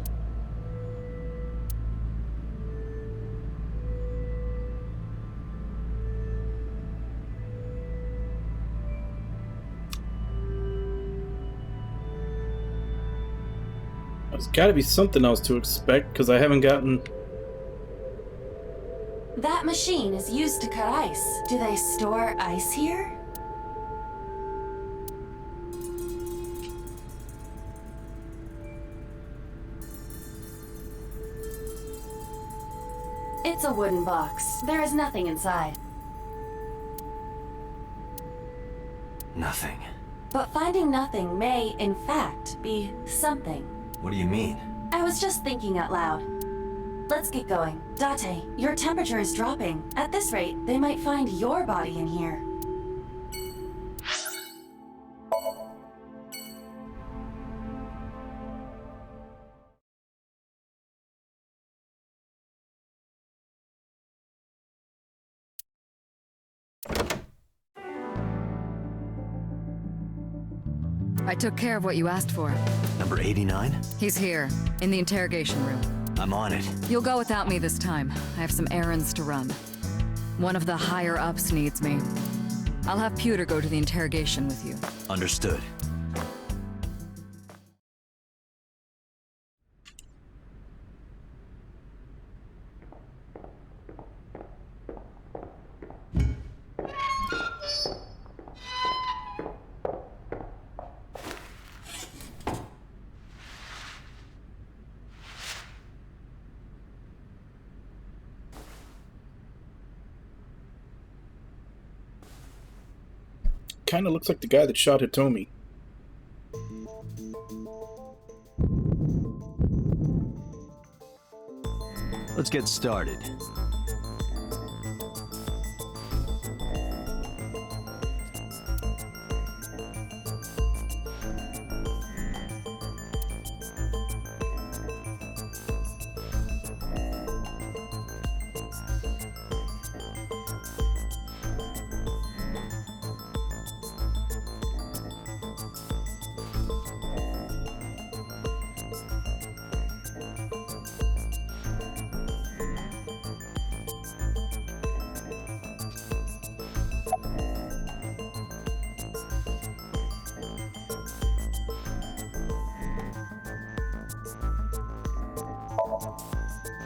There's gotta be something else to expect, because I haven't gotten... That machine is used to cut ice. Do they store ice here? It's a wooden box. There is nothing inside. Nothing. But finding nothing may, in fact, be something. What do you mean? I was just thinking out loud. Let's get going. Date, your temperature is dropping. At this rate, they might find your body in here. I took care of what you asked for. Number 89? He's here, in the interrogation room. I'm on it. You'll go without me this time. I have some errands to run. One of the higher-ups needs me. I'll have Pewter go to the interrogation with you. Understood. Kinda looks like the guy that shot Hitomi. Let's get started.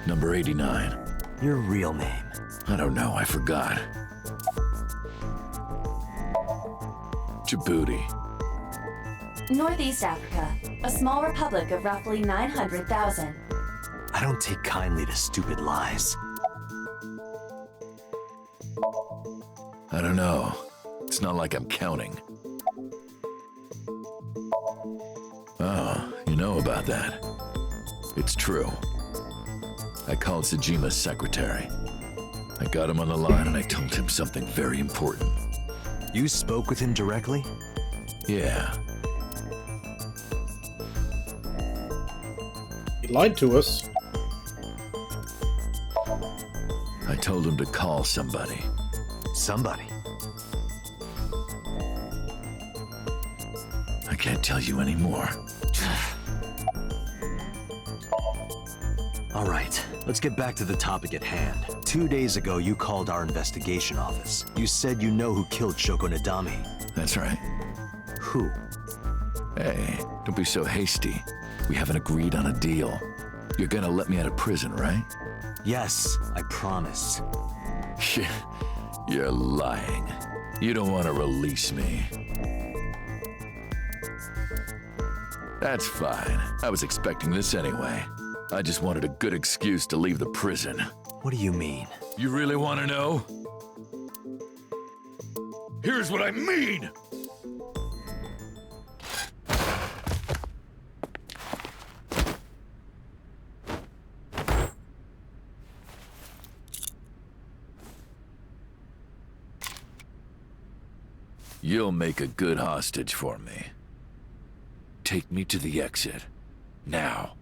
Number 89. Your real name? I don't know, I forgot. Djibouti. Northeast Africa, a small republic of roughly 900,000. I don't take kindly to stupid lies. I don't know. It's not like I'm counting. Oh, you know about that. It's true. I called Tsujima's secretary. I got him on the line and I told him something very important. You spoke with him directly? Yeah. He lied to us. I told him to call somebody. Somebody? I can't tell you anymore. All right, let's get back to the topic at hand. 2 days ago, you called our investigation office. You said you know who killed Shoko Nadami. That's right. Who? Hey, don't be so hasty. We haven't agreed on a deal. You're gonna let me out of prison, right? Yes, I promise. You're lying. You don't want to release me. That's fine. I was expecting this anyway. I just wanted a good excuse to leave the prison. What do you mean? You really want to know? Here's what I mean! You'll make a good hostage for me. Take me to the exit. Now.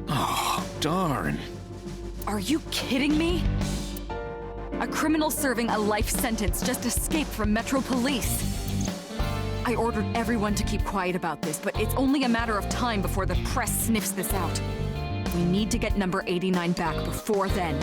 Oh, darn. Are you kidding me? A criminal serving a life sentence just escaped from Metro Police. I ordered everyone to keep quiet about this, but it's only a matter of time before the press sniffs this out. We need to get number 89 back before then.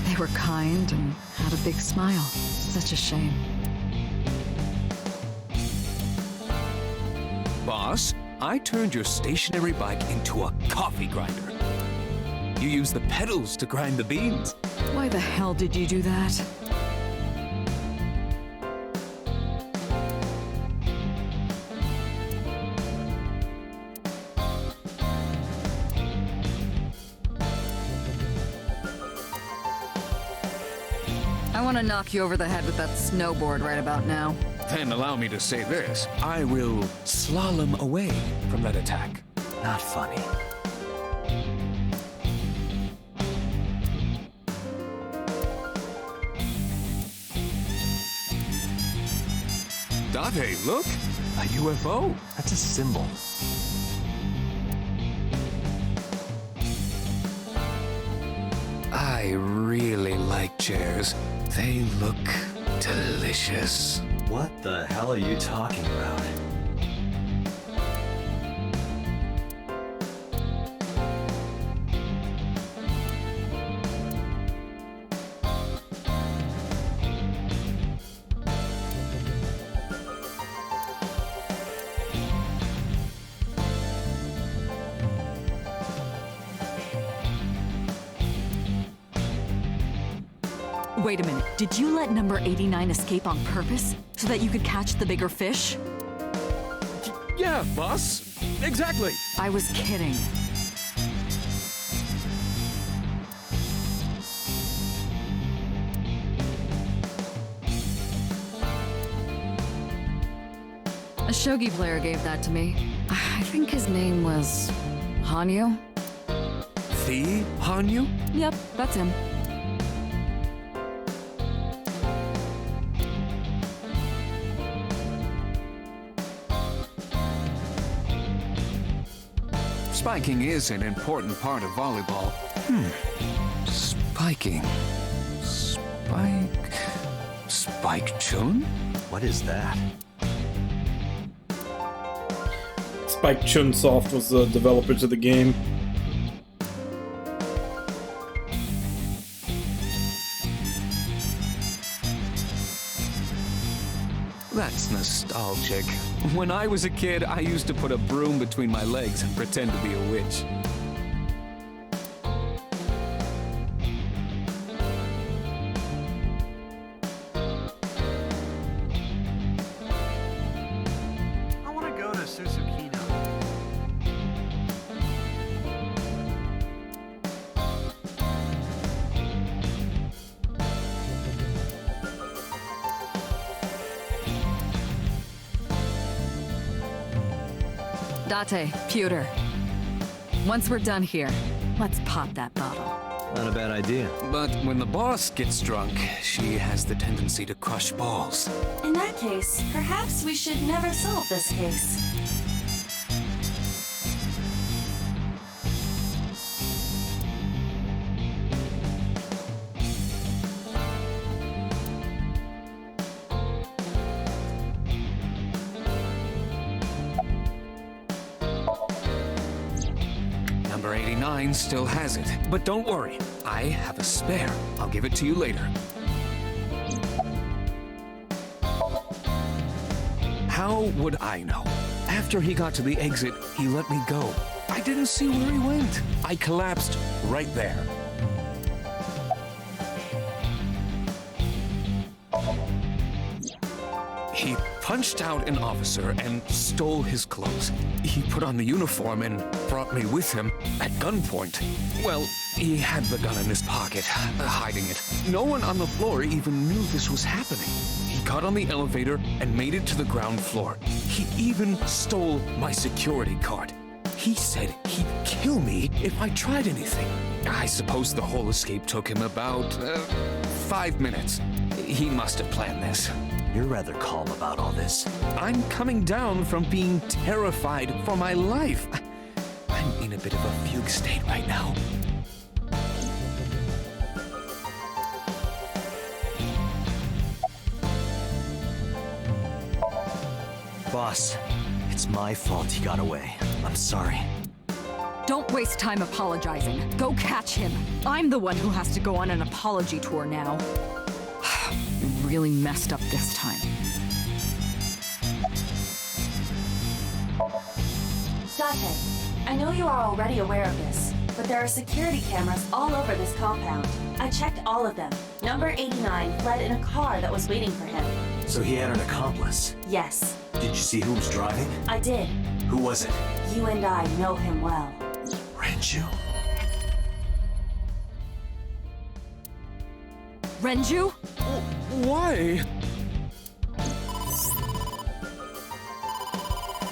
They were kind and had a big smile. Such a shame. Boss, I turned your stationary bike into a coffee grinder. You use the pedals to grind the beans. Why the hell did you do that? want to knock you over the head with that snowboard right about now. Then allow me to say this. I will slalom away from that attack. Not funny. Date, look! A UFO! That's a symbol. I really like chairs. They look delicious. What the hell are you talking about? Wait a minute, did you let number 89 escape on purpose? So that you could catch the bigger fish? Yeah, boss. Exactly. I was kidding. A shogi player gave that to me. I think his name was Hanyu? The Hanyu? Yep, that's him. Spiking is an important part of volleyball. Spiking. Spike Chun? What is that? Spike Chunsoft was the developers of the game. That's nostalgic. When I was a kid, I used to put a broom between my legs and pretend to be a witch. I want to go to Susukino. Date, pewter. Once we're done here, let's pop that bottle. Not a bad idea. But when the boss gets drunk, she has the tendency to crush balls. In that case, perhaps we should never solve this case. Number 89 still has it. But don't worry, I have a spare. I'll give it to you later. How would I know? After he got to the exit, he let me go. I didn't see where he went. I collapsed right there. He punched out an officer and stole his clothes. He put on the uniform and brought me with him at gunpoint. Well, he had the gun in his pocket, hiding it. No one on the floor even knew this was happening. He got on the elevator and made it to the ground floor. He even stole my security card. He said he'd kill me if I tried anything. I suppose the whole escape took him about 5 minutes. He must have planned this. You're rather calm about all this. I'm coming down from being terrified for my life. I'm in a bit of a fugue state right now. Boss, it's my fault he got away. I'm sorry. Don't waste time apologizing. Go catch him. I'm the one who has to go on an apology tour now. You really messed up this time. Date, I know you are already aware of this, but there are security cameras all over this compound. I checked all of them. Number 89 fled in a car that was waiting for him. So he had an accomplice? Yes. Did you see who was driving? I did. Who was it? You and I know him well. Renju. Renju? Why?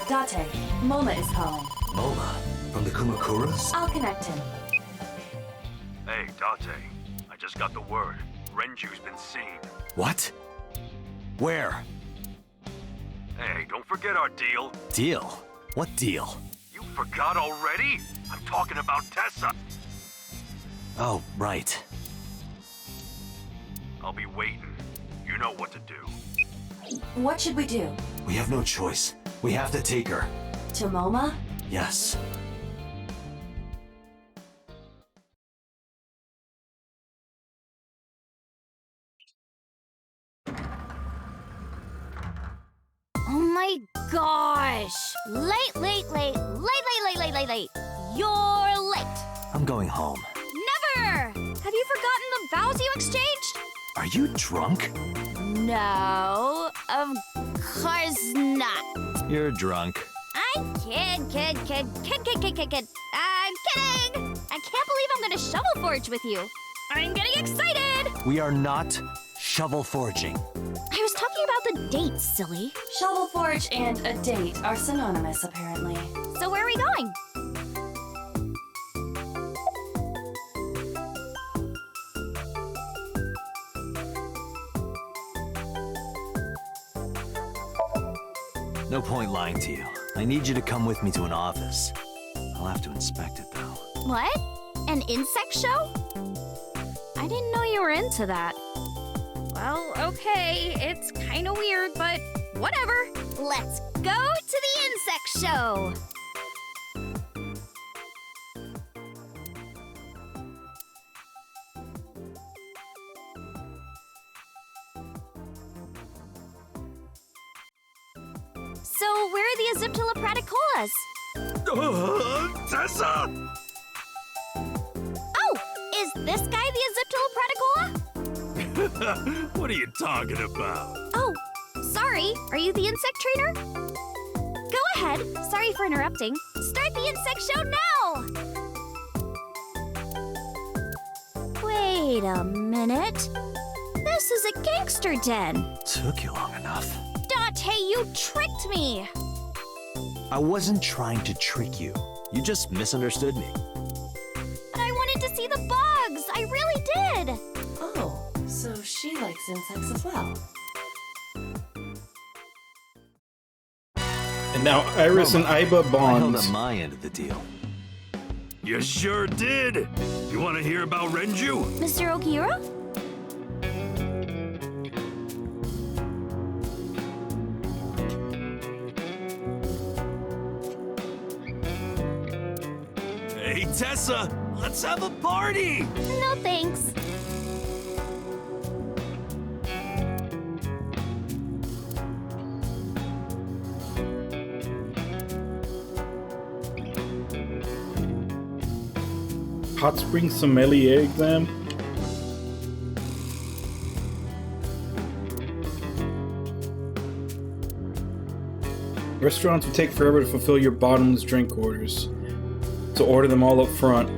Date, Moma is calling. Moma? From the Kumakuras? I'll connect him. Hey, Date. I just got the word. Renju's been seen. What? Where? Hey, don't forget our deal. Deal? What deal? You forgot already? I'm talking about Tessa. Oh, right. I'll be waiting. You know what to do. What should we do? We have no choice. We have to take her. To Moma? Yes. Oh my gosh! Late. You're late. I'm going home. Never! Have you forgotten the vows you exchanged? Are you drunk? No, of course not. You're drunk. I'm kid. I'm kidding! I can't believe I'm gonna shovel forge with you. I'm getting excited! We are not shovel forging. I was talking about the dates, silly. Shovel Forge and a date are synonymous, apparently. So where are we going? No point lying to you. I need you to come with me to an office. I'll have to inspect it, though. What? An insect show? I didn't know you were into that. Well, okay, it's kinda weird, but whatever. Let's go to the insect show! So, where are the Aziptula praticolas? Tessa! Oh, is this guy the Aziptula praticola? What are you talking about? Oh, sorry. Are you the insect trainer? Go ahead. Sorry for interrupting. Start the insect show now! Wait a minute. This is a gangster den. Took you long enough. Date, you tricked me! I wasn't trying to trick you. You just misunderstood me. But I wanted to see the bugs. I really did. Oh, so she likes insects as well. And now Iris and Iba I held bond. up my end of the deal. You sure did. You want to hear about Renju? Mr. Okiura? Hey, Tessa, let's have a party. No thanks. Hot spring sommelier exam. Restaurants would take forever to fulfill your bottomless drink orders, so order them all up front.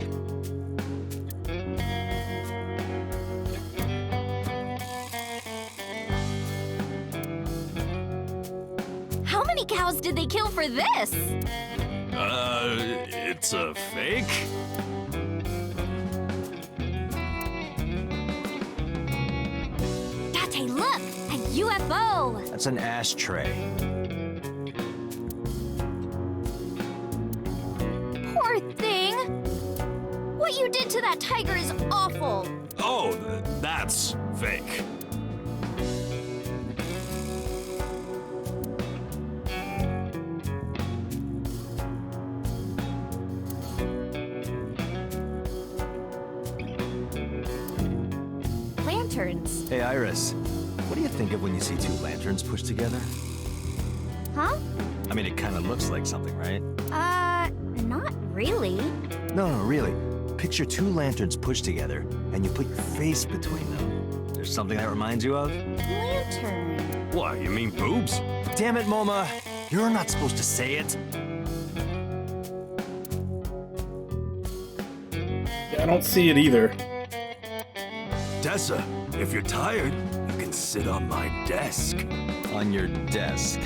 How many cows did they kill for this? It's a fake? Date, look! A UFO! That's an ashtray. Poor thing! What you did to that tiger is awful! Oh, that's fake. Lanterns. Hey, Iris. What do you think of when you see two lanterns pushed together? Huh? I mean, it kind of looks like something, right? Not really. No, really. Picture two lanterns pushed together, and you put your face between them. There's something that reminds you of? Lantern. What, you mean boobs? Damn it, Moma! You're not supposed to say it. Yeah, I don't see it either. Tessa, If you're tired, you can sit on my desk. On your desk.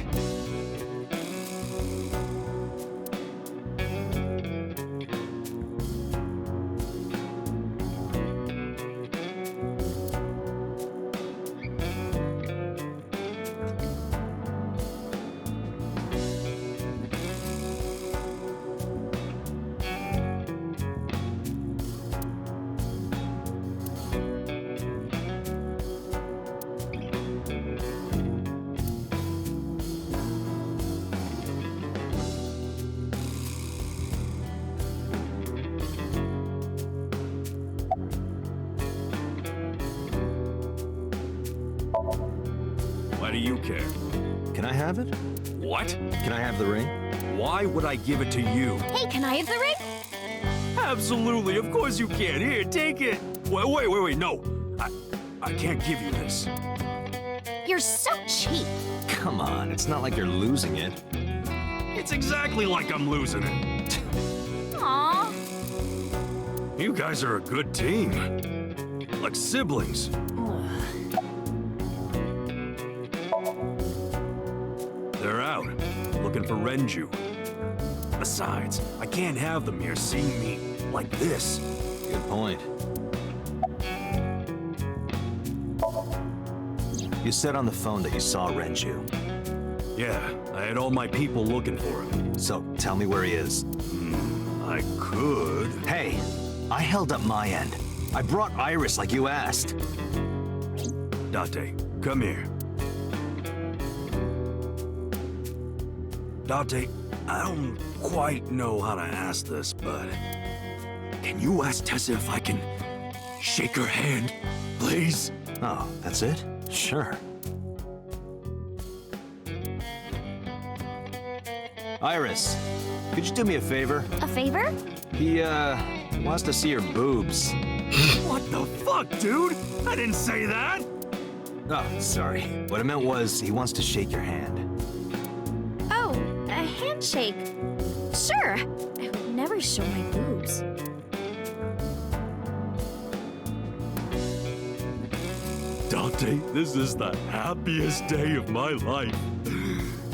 Why do you care? Can I have it? What? Can I have the ring? Why would I give it to you? Hey, can I have the ring? Absolutely, of course you can. Here, take it. Wait, no. I can't give you this. You're so cheap. Come on, it's not like you're losing it. It's exactly like I'm losing it. Aww. You guys are a good team. Like siblings. They're out, looking for Renju. Besides, I can't have them here seeing me like this. Good point. You said on the phone that you saw Renju. Yeah, I had all my people looking for him. So, tell me where he is. I could. Hey, I held up my end. I brought Iris like you asked. Date, come here. Date, I don't quite know how to ask this, but can you ask Tessa if I can shake her hand, please? Oh, that's it? Sure. Iris, could you do me a favor? A favor? He, wants to see your boobs. What the fuck, dude? I didn't say that! Oh, sorry. What I meant was, he wants to shake your hand. Oh, a handshake. Sure. I would never show my boobs. Dante, this is the happiest day of my life.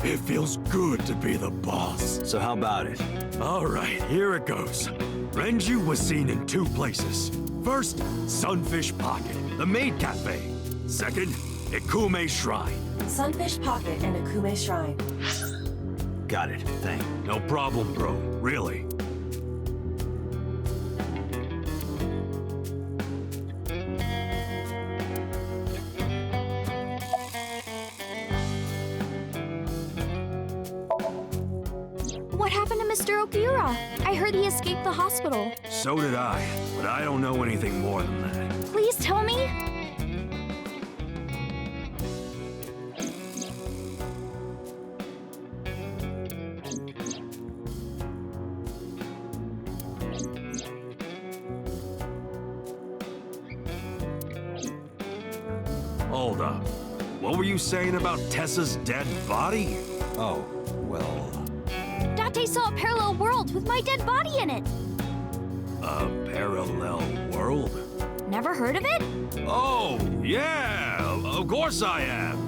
It feels good to be the boss. So how about it? All right, here it goes. Renju was seen in 2 places. First, Sunfish Pocket, the maid cafe. Second, Ikume Shrine. Sunfish Pocket and Akume Shrine. Got it, thanks. No problem, bro. Really. What happened to Mr. Okiura? I heard he escaped the hospital. So did I, but I don't know anything more than that. Please tell me. Hold up. What were you saying about Tessa's dead body? Oh, well... Date saw a parallel world with my dead body in it. A parallel world? Never heard of it? Oh, yeah! Of course I have!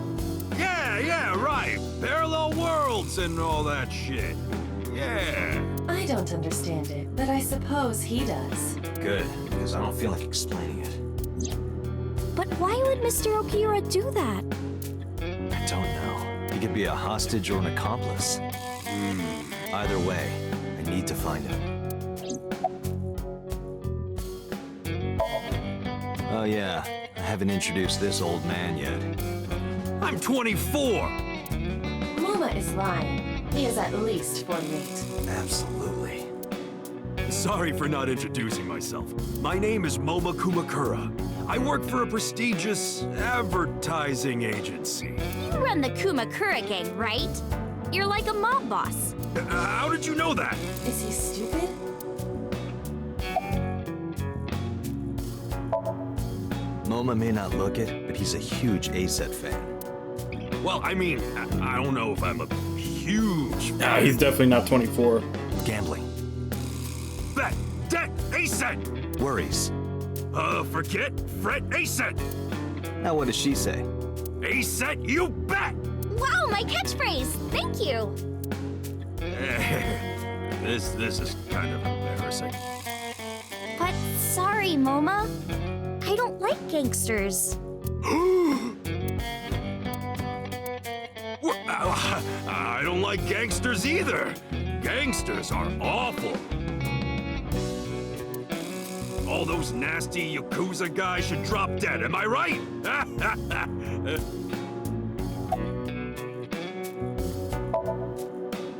Yeah, right! Parallel worlds and all that shit. Yeah! I don't understand it, but I suppose he does. Good, because I don't feel like explaining it. But why would Mr. Okiura do that? I don't know. He could be a hostage or an accomplice. Either way, I need to find him. Oh yeah, I haven't introduced this old man yet. I'm 24! Moma is lying. He is at least 48. Absolutely. Sorry for not introducing myself. My name is Moma Kumakura. I work for a prestigious advertising agency. You run the Kumakura gang, right? You're like a mob boss. How did you know that? Is he stupid? Moma may not look it, but he's a huge ASET fan. Well, I mean, I don't know if I'm a huge fan. Nah, he's definitely not 24. Gambling. Bet, debt, ASET! Worries. Forget, fret, ASET! Now what does she say? A set, you bet! Wow, my catchphrase! Thank you! This is kind of embarrassing. But sorry, Moma. I don't like gangsters. I don't like gangsters either. Gangsters are awful. All those nasty Yakuza guys should drop dead, am I right?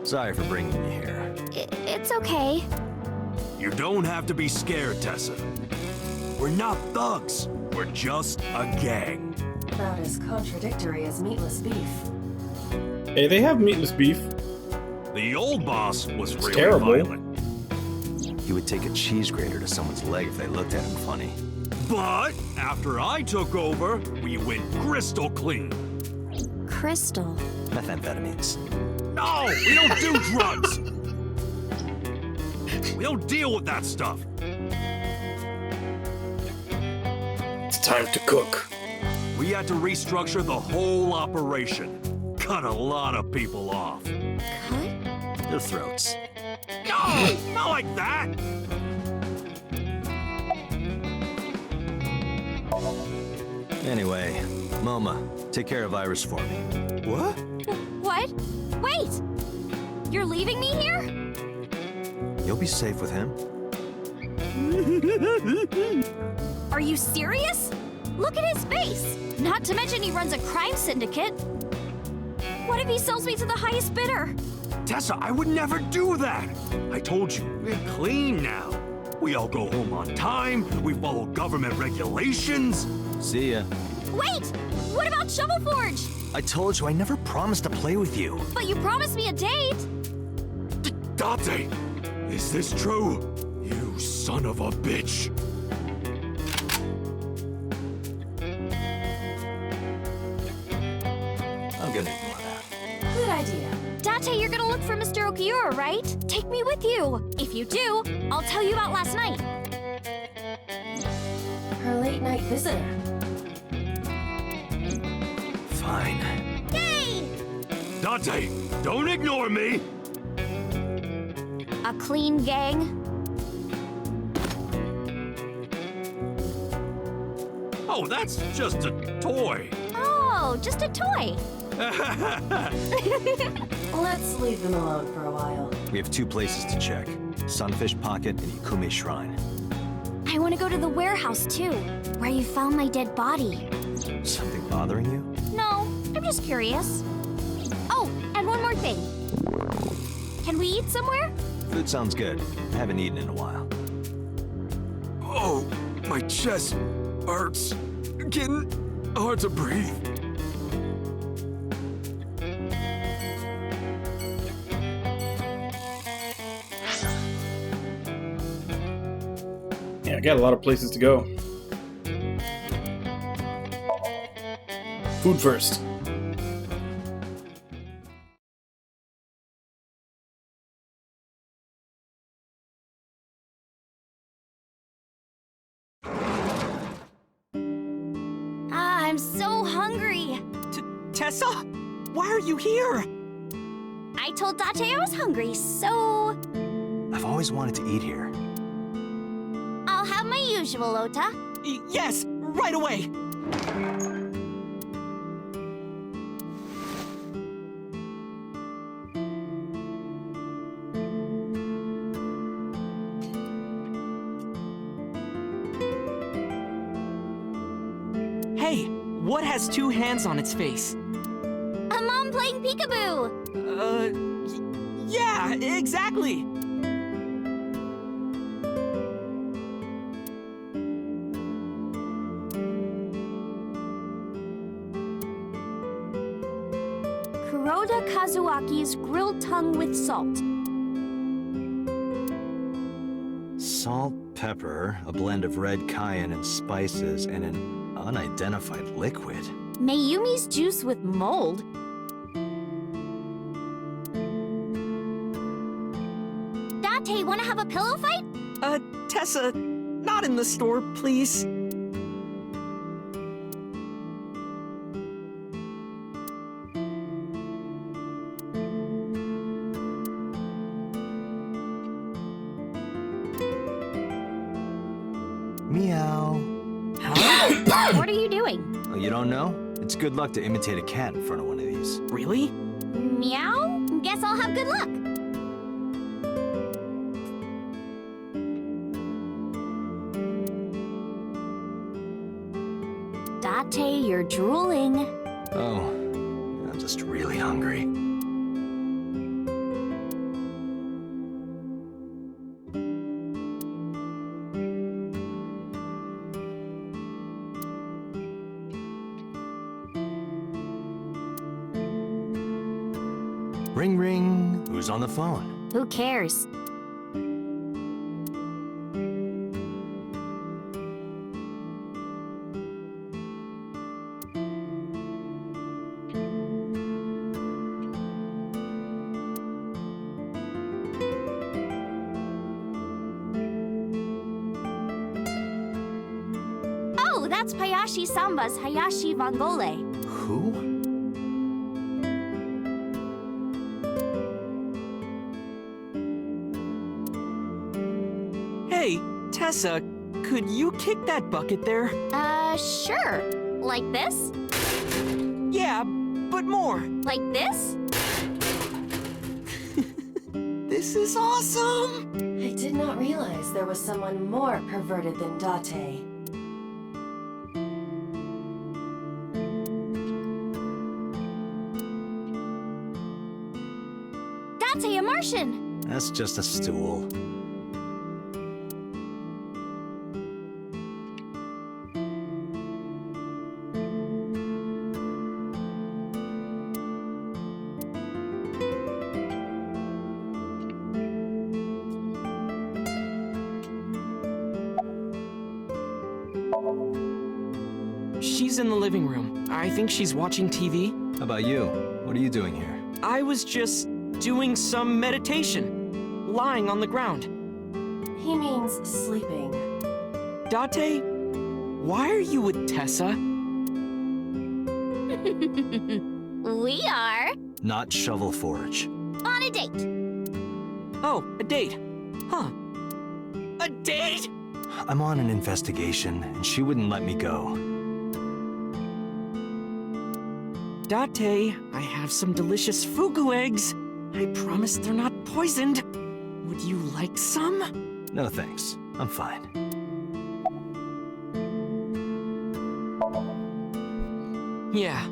Sorry for bringing you here. It's okay. You don't have to be scared, Tessa. We're not thugs. We're just a gang. About as contradictory as meatless beef. Hey, they have meatless beef. The old boss was really terrible. violent. He would take a cheese grater to someone's leg if they looked at him funny. But after I took over, we went crystal clean. Crystal. Methamphetamines. No, we don't do drugs. We don't deal with that stuff. It's time to cook. We had to restructure the whole operation. Cut a lot of people off. Their throats. No, not like that. Anyway, Moma, take care of Iris for me. What? What? Wait! You're leaving me here? You'll be safe with him. Are you serious? Look at his face! Not to mention he runs a crime syndicate. What if he sells me to the highest bidder? Tessa, I would never do that. I told you, we're clean now. We all go home on time. We follow government regulations. See ya. Wait! What about Shovel Forge? I told you I never promised to play with you. But you promised me a date! Date, is this true? You son of a bitch. I'm gonna ignore that. Good idea. Date, you're gonna look for Mr. Okiura, right? Take me with you. If you do, I'll tell you about last night. Her late night visitor. Fine. Yay! Dante, don't ignore me. A clean gang? Oh, that's just a toy. Oh, just a toy. Let's leave them alone for a while. We have 2 places to check. Sunfish Pocket and Ikume Shrine. I want to go to the warehouse, too, where you found my dead body. Something bothering you? No, I'm just curious. Oh, and one more thing. Can we eat somewhere? Food sounds good. I haven't eaten in a while. Oh, my chest hurts. Getting hard to breathe. Yeah, I got a lot of places to go. Food first. I'm so hungry. Tessa? Why are you here? I told Date I was hungry, so I've always wanted to eat here. I'll have my usual, Ota. Yes, right away. Hey, what has 2 hands on its face? A mom playing peekaboo. Yeah, exactly. Kuroda Kazuaki's grilled tongue with salt. Salt, pepper, a blend of red cayenne and spices, and an unidentified liquid. Mayumi's juice with mold. Date, wanna have a pillow fight? Tessa, not in the store, please. Meow. What are you doing? Oh, you don't know? It's good luck to imitate a cat in front of one of these. Really? Meow? Guess I'll have good luck. Date, you're drooling. Oh, I'm just really hungry. Ring ring. Who's on the phone? Who cares? Oh, that's Hayashi Samba's Hayashi Vangole. Who? Hey, Tessa, could you kick that bucket there? Sure. Like this? Yeah, but more. Like this? This is awesome! I did not realize there was someone more perverted than Date. Date, a Martian! That's just a stool. She's in the living room. I think she's watching TV. How about you? What are you doing here? I was just doing some meditation, lying on the ground. He means sleeping. Date, why are you with Tessa? We are Not shovel forage. on a date. Oh, a date. Huh. A date? I'm on an investigation, and she wouldn't let me go. Date, I have some delicious fugu eggs. I promise they're not poisoned. Would you like some? No thanks. I'm fine. Yeah,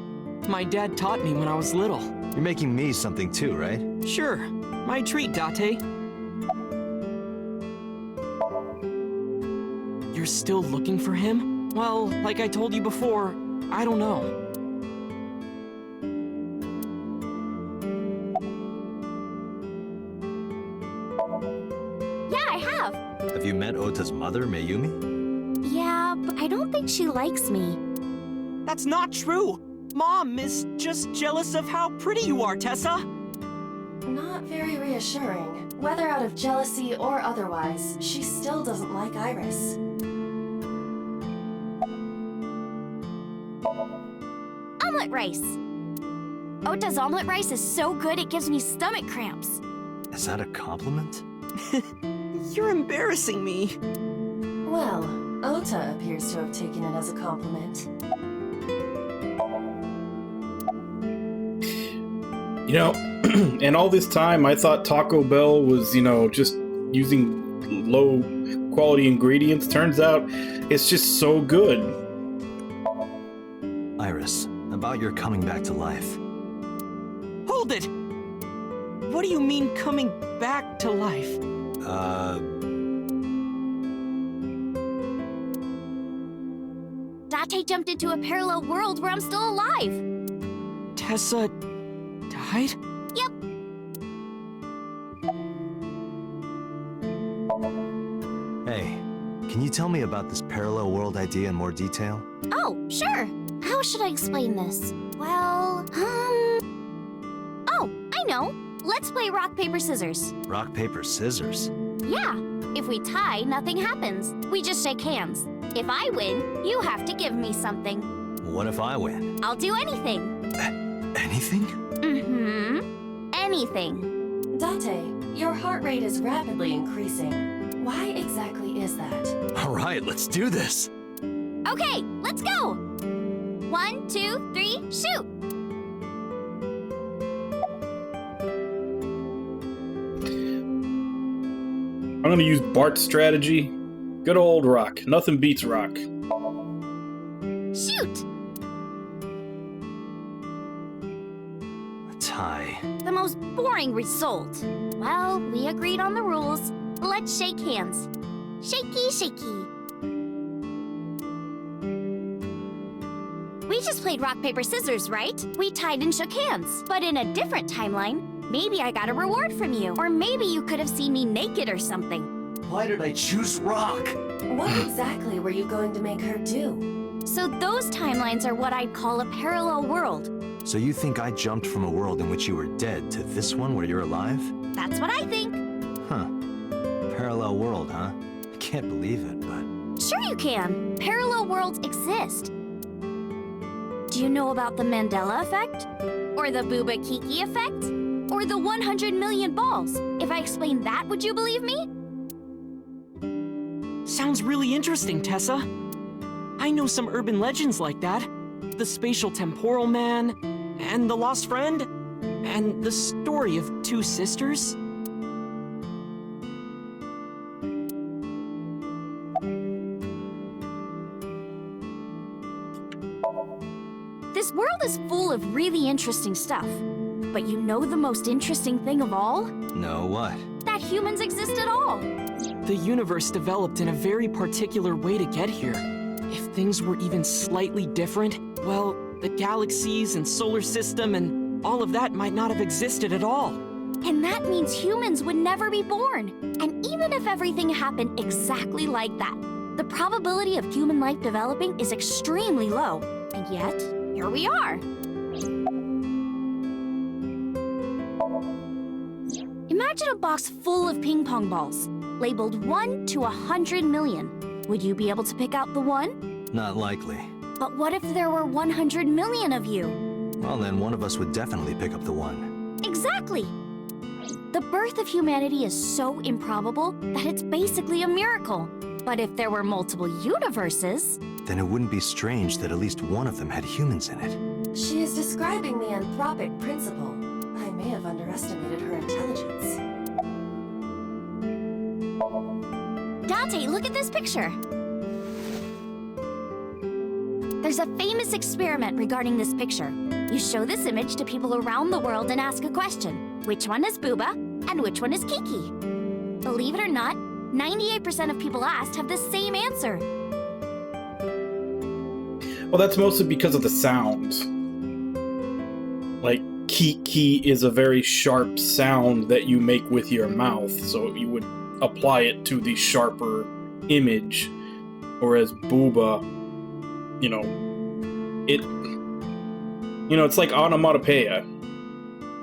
my dad taught me when I was little. You're making me something too, right? Sure, my treat, Date. You're still looking for him? Well, like I told you before, I don't know. Yeah, I have. Have you met Ota's mother, Mayumi? Yeah, but I don't think she likes me. That's not true! Mom is just jealous of how pretty you are, Tessa! Not very reassuring. Whether out of jealousy or otherwise, she still doesn't like Iris. Omelet rice. Ota's omelet rice is so good it gives me stomach cramps. Is that a compliment? You're embarrassing me. Well, Ota appears to have taken it as a compliment. You know, and all this time I thought Taco Bell was, just using low quality ingredients. Turns out it's just so good. Iris, about your coming back to life. Hold it! What do you mean coming back to life? Date jumped into a parallel world where I'm still alive. Tessa died? Yep. Hey, can you tell me about this parallel world idea in more detail? Oh, sure. How should I explain this? Well, Oh, I know. Let's play rock, paper, scissors. Rock, paper, scissors? Yeah. If we tie, nothing happens. We just shake hands. If I win, you have to give me something. What if I win? I'll do anything. Anything? Mm-hmm. Anything. Date, your heart rate is rapidly increasing. Why exactly is that? All right, let's do this. Okay, let's go! 1, 2, 3, shoot! I'm gonna use Bart's strategy. Good old rock. Nothing beats rock. Shoot! A tie. The most boring result. Well, we agreed on the rules. Let's shake hands. Shaky, shaky. We just played rock, paper, scissors, right? We tied and shook hands. But in a different timeline, maybe I got a reward from you. Or maybe you could have seen me naked or something. Why did I choose rock? What exactly were you going to make her do? So those timelines are what I'd call a parallel world. So you think I jumped from a world in which you were dead to this one where you're alive? That's what I think. Huh. Parallel world, huh? I can't believe it, but... Sure you can. Parallel worlds exist. Do you know about the Mandela effect? Or the Booba Kiki effect? Or the 100 million balls? If I explained that, would you believe me? Sounds really interesting, Tessa. I know some urban legends like that. The spatial temporal man, and the lost friend, and the story of two sisters. This world is full of really interesting stuff. But you know the most interesting thing of all? No, what? That humans exist at all. The universe developed in a very particular way to get here. If things were even slightly different, well, the galaxies and solar system and all of that might not have existed at all. And that means humans would never be born. And even if everything happened exactly like that, the probability of human life developing is extremely low. And yet, here we are. Imagine a box full of ping pong balls, labeled 1 to 100 million. Would you be able to pick out the one? Not likely. But what if there were 100 million of you? Well, then one of us would definitely pick up the one. Exactly! The birth of humanity is so improbable that it's basically a miracle. But if there were multiple universes... Then it wouldn't be strange that at least one of them had humans in it. She is describing the anthropic principle. I may have underestimated her intelligence. Dante, look at this picture. There's a famous experiment regarding this picture. You show this image to people around the world and ask a question. Which one is Booba and which one is Kiki? Believe it or not, 98% of people asked have the same answer. Well, that's mostly because of the sound. Like, Kiki is a very sharp sound that you make with your mouth, so you would apply it to the sharper image. Whereas Booba, it's like onomatopoeia.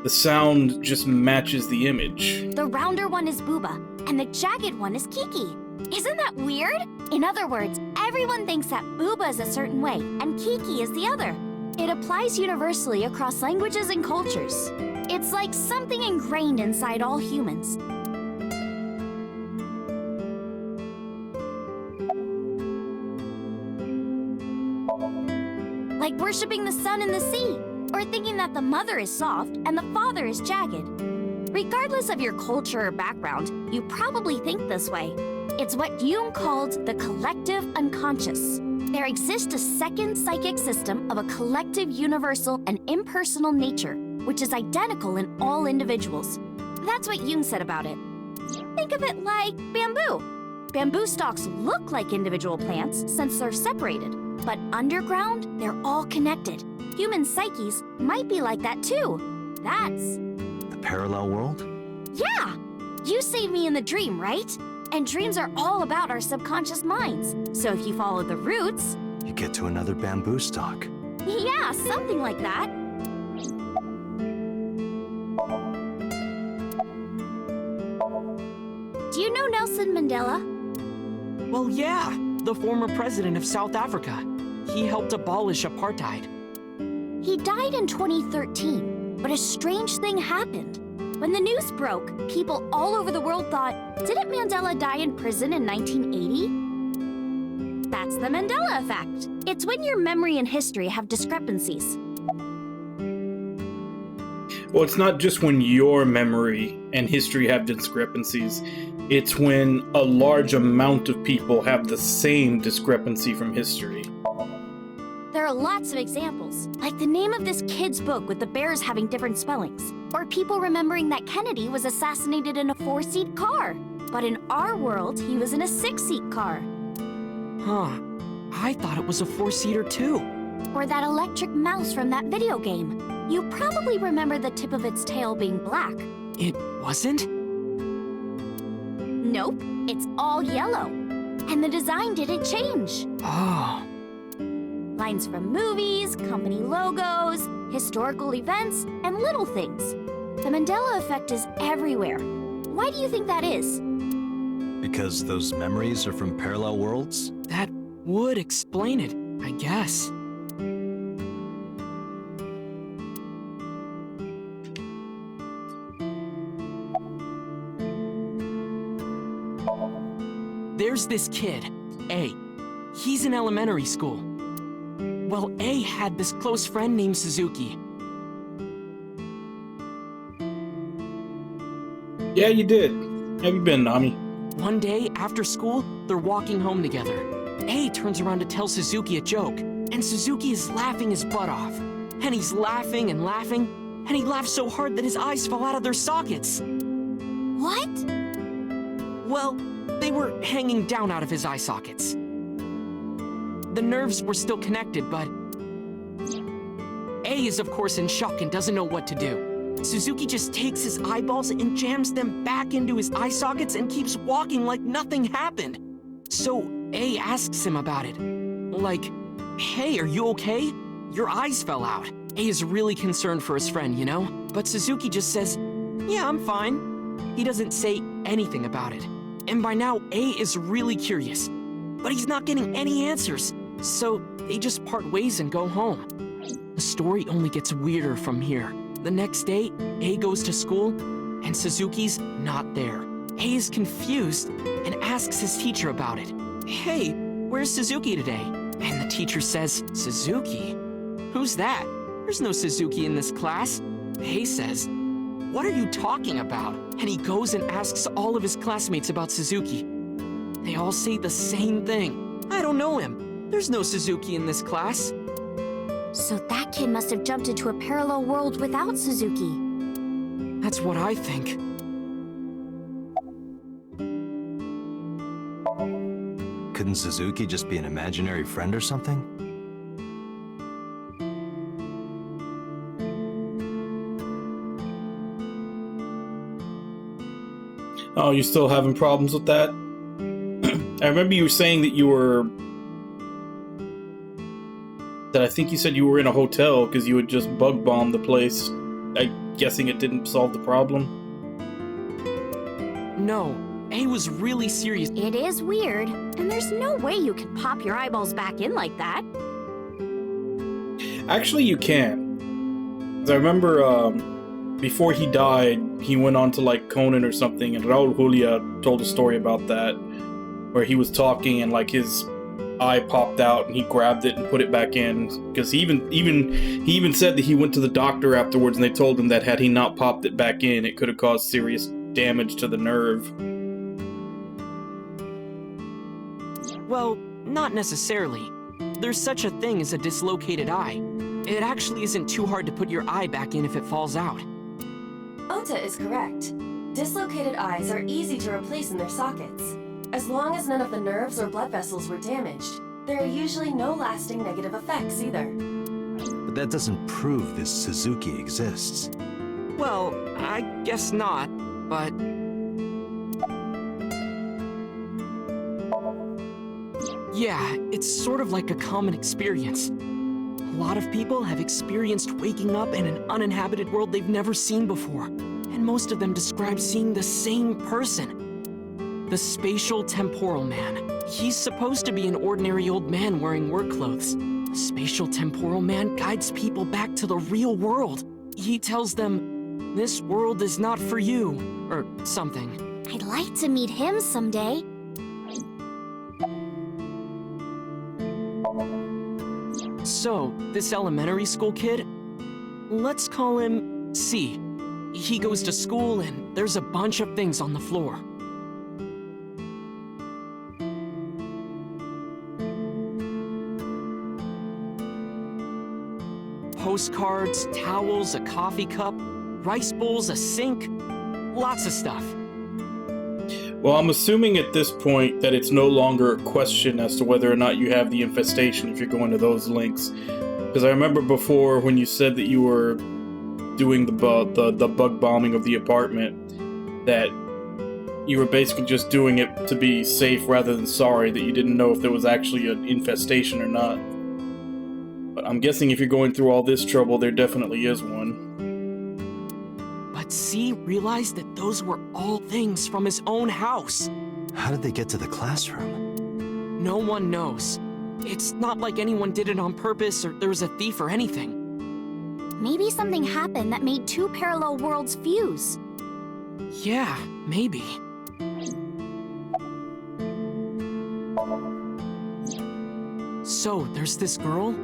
The sound just matches the image. The rounder one is Booba, and the jagged one is Kiki. Isn't that weird? In other words, everyone thinks that Booba is a certain way, and Kiki is the other. It applies universally across languages and cultures. It's like something ingrained inside all humans. Like worshipping the sun and the sea, or thinking that the mother is soft and the father is jagged. Regardless of your culture or background, you probably think this way. It's what Jung called the collective unconscious. There exists a second psychic system of a collective, universal, and impersonal nature, which is identical in all individuals. That's what Jung said about it. Think of it like bamboo. Bamboo stalks look like individual plants since they're separated, but underground, they're all connected. Human psyches might be like that too. That's... The parallel world? Yeah! You saved me in the dream, right? And dreams are all about our subconscious minds. So if you follow the roots... You get to another bamboo stalk. Yeah, something like that. Do you know Nelson Mandela? Well, yeah, the former president of South Africa. He helped abolish apartheid. He died in 2013, but a strange thing happened. When the news broke, people all over the world thought, didn't Mandela die in prison in 1980? That's the Mandela effect. It's when your memory and history have discrepancies. Well, it's not just when your memory and history have discrepancies. It's when a large amount of people have the same discrepancy from history. There are lots of examples, like the name of this kid's book with the bears having different spellings, or people remembering that Kennedy was assassinated in a 4-seat car, but in our world, he was in a 6-seat car. Huh. I thought it was a 4-seater too. Or that electric mouse from that video game. You probably remember the tip of its tail being black. It wasn't? Nope, it's all yellow. And the design didn't change. Oh. Lines from movies, company logos, historical events, and little things. The Mandela effect is everywhere. Why do you think that is? Because those memories are from parallel worlds? That would explain it, I guess. There's this kid, A. He's in elementary school. Well, A had this close friend named Suzuki. Yeah, you did. How you been, Nami? One day, after school, they're walking home together. A turns around to tell Suzuki a joke, and Suzuki is laughing his butt off. And he's laughing and laughing, and he laughed so hard that his eyes fell out of their sockets. What? Well, they were hanging down out of his eye sockets. The nerves were still connected, but A is of course in shock and doesn't know what to do. Suzuki just takes his eyeballs and jams them back into his eye sockets and keeps walking like nothing happened. So A asks him about it. Like, hey, are you okay? Your eyes fell out. A is really concerned for his friend, you know? But Suzuki just says, yeah, I'm fine. He doesn't say anything about it. And by now, A is really curious. But he's not getting any answers. So they just part ways and go home. The story only gets weirder from here. The next day, A goes to school, and Suzuki's not there. A is confused and asks his teacher about it. Hey, where's Suzuki today? And the teacher says, Suzuki? Who's that? There's no Suzuki in this class. A says, what are you talking about? And he goes and asks all of his classmates about Suzuki. They all say the same thing. I don't know him. There's no Suzuki in this class. So that kid must have jumped into a parallel world without Suzuki. That's what I think. Couldn't Suzuki just be an imaginary friend or something? Oh, you still having problems with that? I remember you were saying that I think you said you were in a hotel because you had just bug bombed the place. I'm guessing it didn't solve the problem? No, A was really serious. It is weird, and there's no way you can pop your eyeballs back in like that. Actually, you can. 'Cause I remember before he died, he went on to like Conan or something, and Raul Julia told a story about that, where he was talking and like his eye popped out and he grabbed it and put it back in, because he even said that he went to the doctor afterwards and they told him that had he not popped it back in, it could have caused serious damage to the nerve. Well, not necessarily. There's such a thing as a dislocated eye. It actually isn't too hard to put your eye back in if it falls out. Ota is correct. Dislocated eyes are easy to replace in their sockets. As long as none of the nerves or blood vessels were damaged, there are usually no lasting negative effects either. But that doesn't prove this Suzuki exists. Well, I guess not, but... Yeah, it's sort of like a common experience. A lot of people have experienced waking up in an uninhabited world they've never seen before, and most of them describe seeing the same person. The Spatial Temporal Man. He's supposed to be an ordinary old man wearing work clothes. The Spatial Temporal Man guides people back to the real world. He tells them, This world is not for you, or something. I'd like to meet him someday. So, this elementary school kid, let's call him C. He goes to school and there's a bunch of things on the floor. Postcards, towels, a coffee cup, rice bowls, a sink, lots of stuff. Well, I'm assuming at this point that it's no longer a question as to whether or not you have the infestation if you're going to those links. Because I remember before when you said that you were doing the bug bombing of the apartment, that you were basically just doing it to be safe rather than sorry, that you didn't know if there was actually an infestation or not. But I'm guessing if you're going through all this trouble, there definitely is one. But C realized that those were all things from his own house. How did they get to the classroom? No one knows. It's not like anyone did it on purpose or there was a thief or anything. Maybe something happened that made two parallel worlds fuse. Yeah, maybe. So, there's this girl.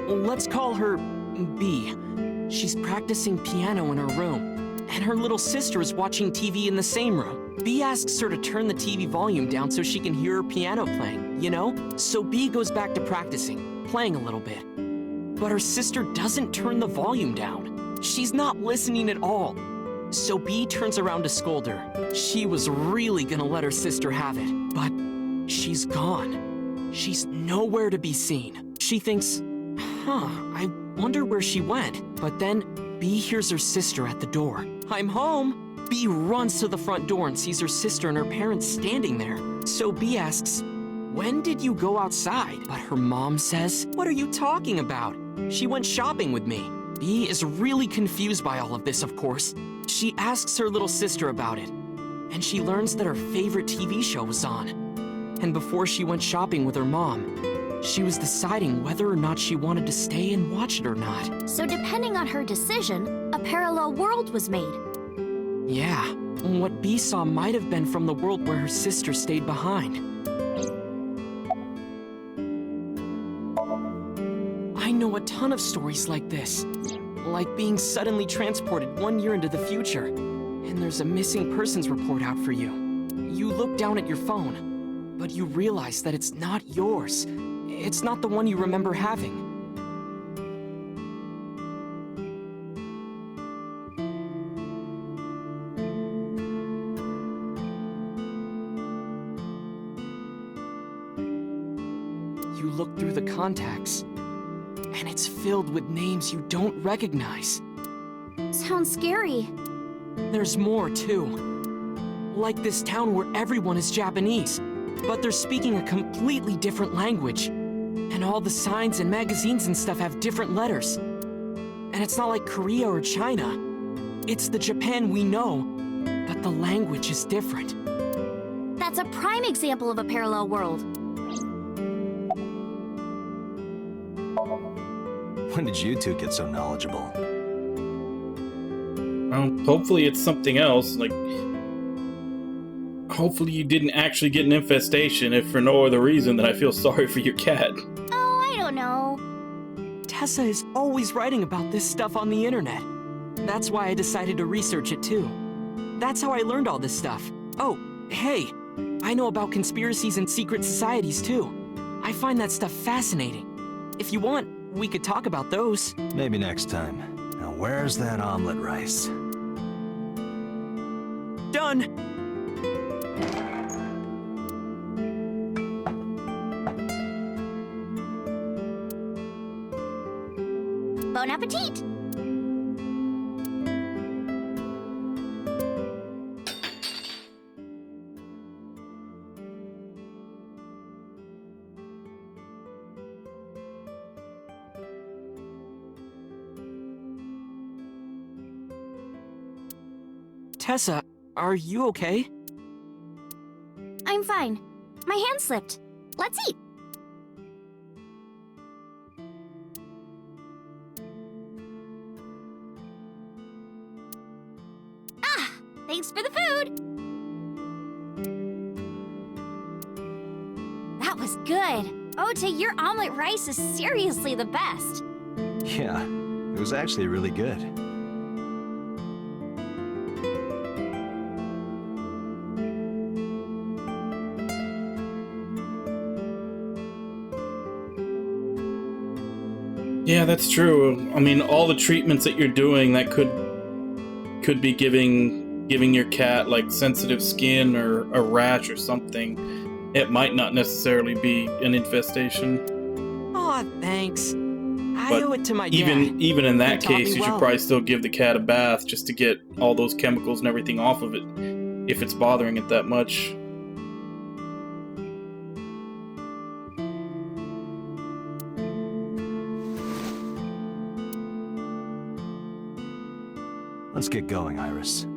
Let's call her B. She's practicing piano in her room, and her little sister is watching TV in the same room. B asks her to turn the TV volume down so she can hear her piano playing, you know? So B goes back to practicing, playing a little bit. But her sister doesn't turn the volume down. She's not listening at all. So B turns around to scold her. She was really gonna let her sister have it, but she's gone. She's nowhere to be seen. She thinks, I wonder where she went. But then B hears her sister at the door. I'm home. B runs to the front door and sees her sister and her parents standing there. So B asks, when did you go outside? But her mom says, what are you talking about? She went shopping with me. B is really confused by all of this, of course. She asks her little sister about it, and she learns that her favorite TV show was on. And before she went shopping with her mom, she was deciding whether or not she wanted to stay and watch it or not. So depending on her decision, a parallel world was made. Yeah, what B saw might have been from the world where her sister stayed behind. I know a ton of stories like this. Like being suddenly transported 1 year into the future, and there's a missing persons report out for you. You look down at your phone, but you realize that it's not yours. It's not the one you remember having. You look through the contacts, and it's filled with names you don't recognize. Sounds scary. There's more, too. Like this town where everyone is Japanese, but they're speaking a completely different language. And all the signs and magazines and stuff have different letters. And it's not like Korea or China. It's the Japan we know, but the language is different. That's a prime example of a parallel world. When did you two get so knowledgeable? Well, hopefully it's something else, like... Hopefully you didn't actually get an infestation, if for no other reason than I feel sorry for your cat. Oh, I don't know. Tessa is always writing about this stuff on the internet. That's why I decided to research it too. That's how I learned all this stuff. Oh, hey, I know about conspiracies and secret societies too. I find that stuff fascinating. If you want, we could talk about those. Maybe next time. Now where's that omelet rice? Done! Bon appetit! Tessa, are you okay? I'm fine. My hand slipped. Let's eat. Thanks for the food! That was good. Ote, your omelet rice is seriously the best. Yeah, it was actually really good. Yeah, that's true. I mean, all the treatments that you're doing that could be giving your cat like sensitive skin or a rash or something. It might not necessarily be an infestation. Aw, thanks. I But owe it to my even dad. even in He that taught me case, you should well. probably still give the cat a bath just to get all those chemicals and everything off of it, if it's bothering it that much. Let's get going, Iris.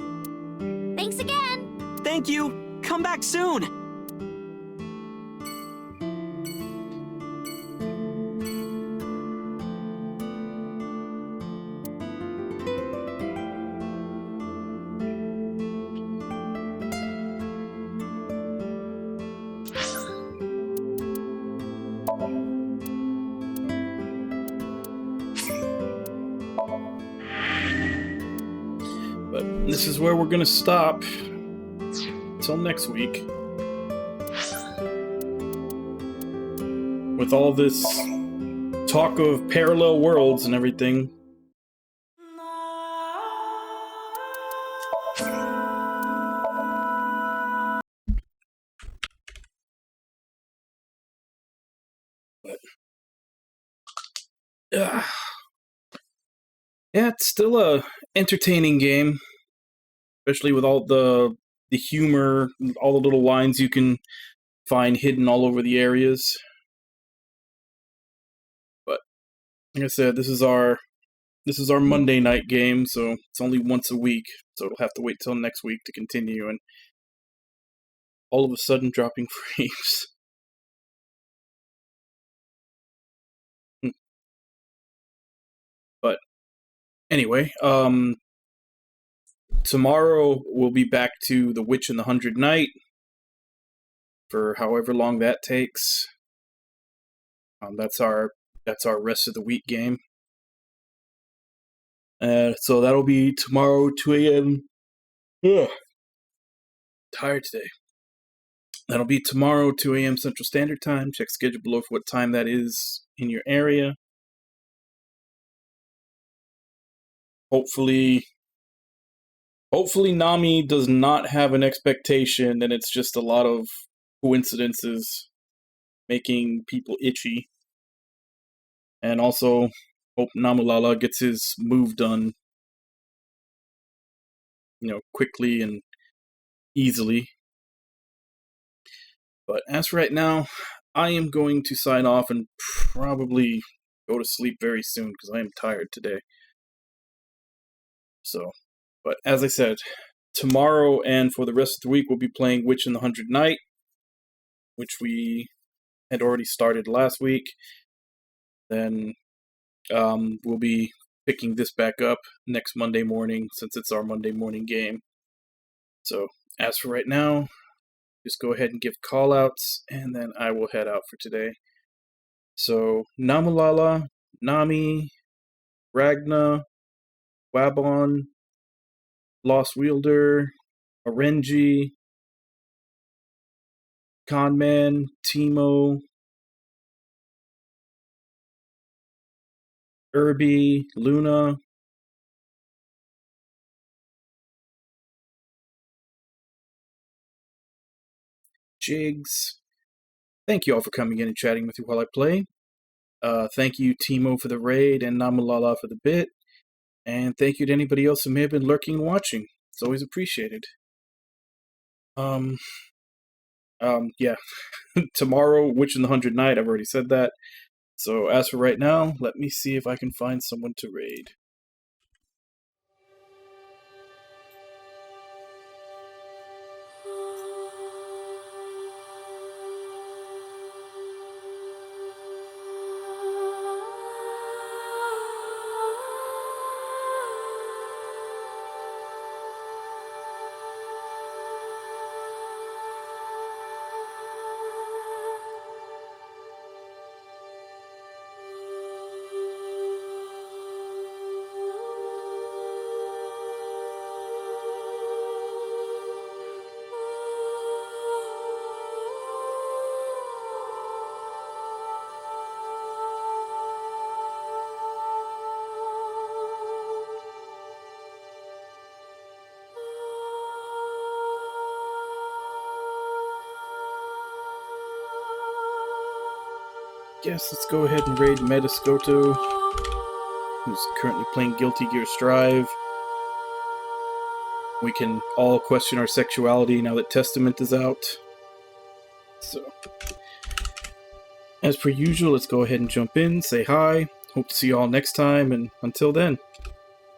Thanks again! Thank you! Come back soon! But this is where we're gonna stop. Till next week. With all this talk of parallel worlds and everything. But, yeah, it's still a entertaining game, especially with all the humor, all the little lines you can find hidden all over the areas. But like I said, this is our Monday night game, so it's only once a week, so it'll have to wait till next week to continue. And all of a sudden, dropping frames. But anyway, tomorrow we'll be back to The Witch and the Hundred Knight for however long that takes. That's our rest of the week game. So that'll be tomorrow, 2 a.m. Ugh. Tired today. That'll be tomorrow, 2 a.m. Central Standard Time. Check schedule below for what time that is in your area. Hopefully Nami does not have an expectation and it's just a lot of coincidences making people itchy. And also, hope Namulala gets his move done, quickly and easily. But as for right now, I am going to sign off and probably go to sleep very soon because I am tired today. So, but as I said, tomorrow and for the rest of the week, we'll be playing Witch and the Hundred Knight, which we had already started last week. Then we'll be picking this back up next Monday morning since it's our Monday morning game. So, as for right now, just go ahead and give callouts, and then I will head out for today. So, Namulala, Nami, Ragna, Wabon, Lost Wielder, Orenji, Conman, Timo, Irby, Luna, Jigs. Thank you all for coming in and chatting with me while I play. Thank you, Timo, for the raid, and Namulala for the bit. And thank you to anybody else who may have been lurking and watching. It's always appreciated. Yeah. Tomorrow, Witch in the Hundred Knight, I've already said that. So as for right now, let me see if I can find someone to raid. guess let's go ahead and raid Metascoto, who's currently playing Guilty Gear Strive. We can all question our sexuality now that Testament is out. So, as per usual, let's go ahead and jump in, say hi. Hope to see you all next time, and until then.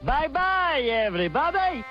Bye-bye, everybody!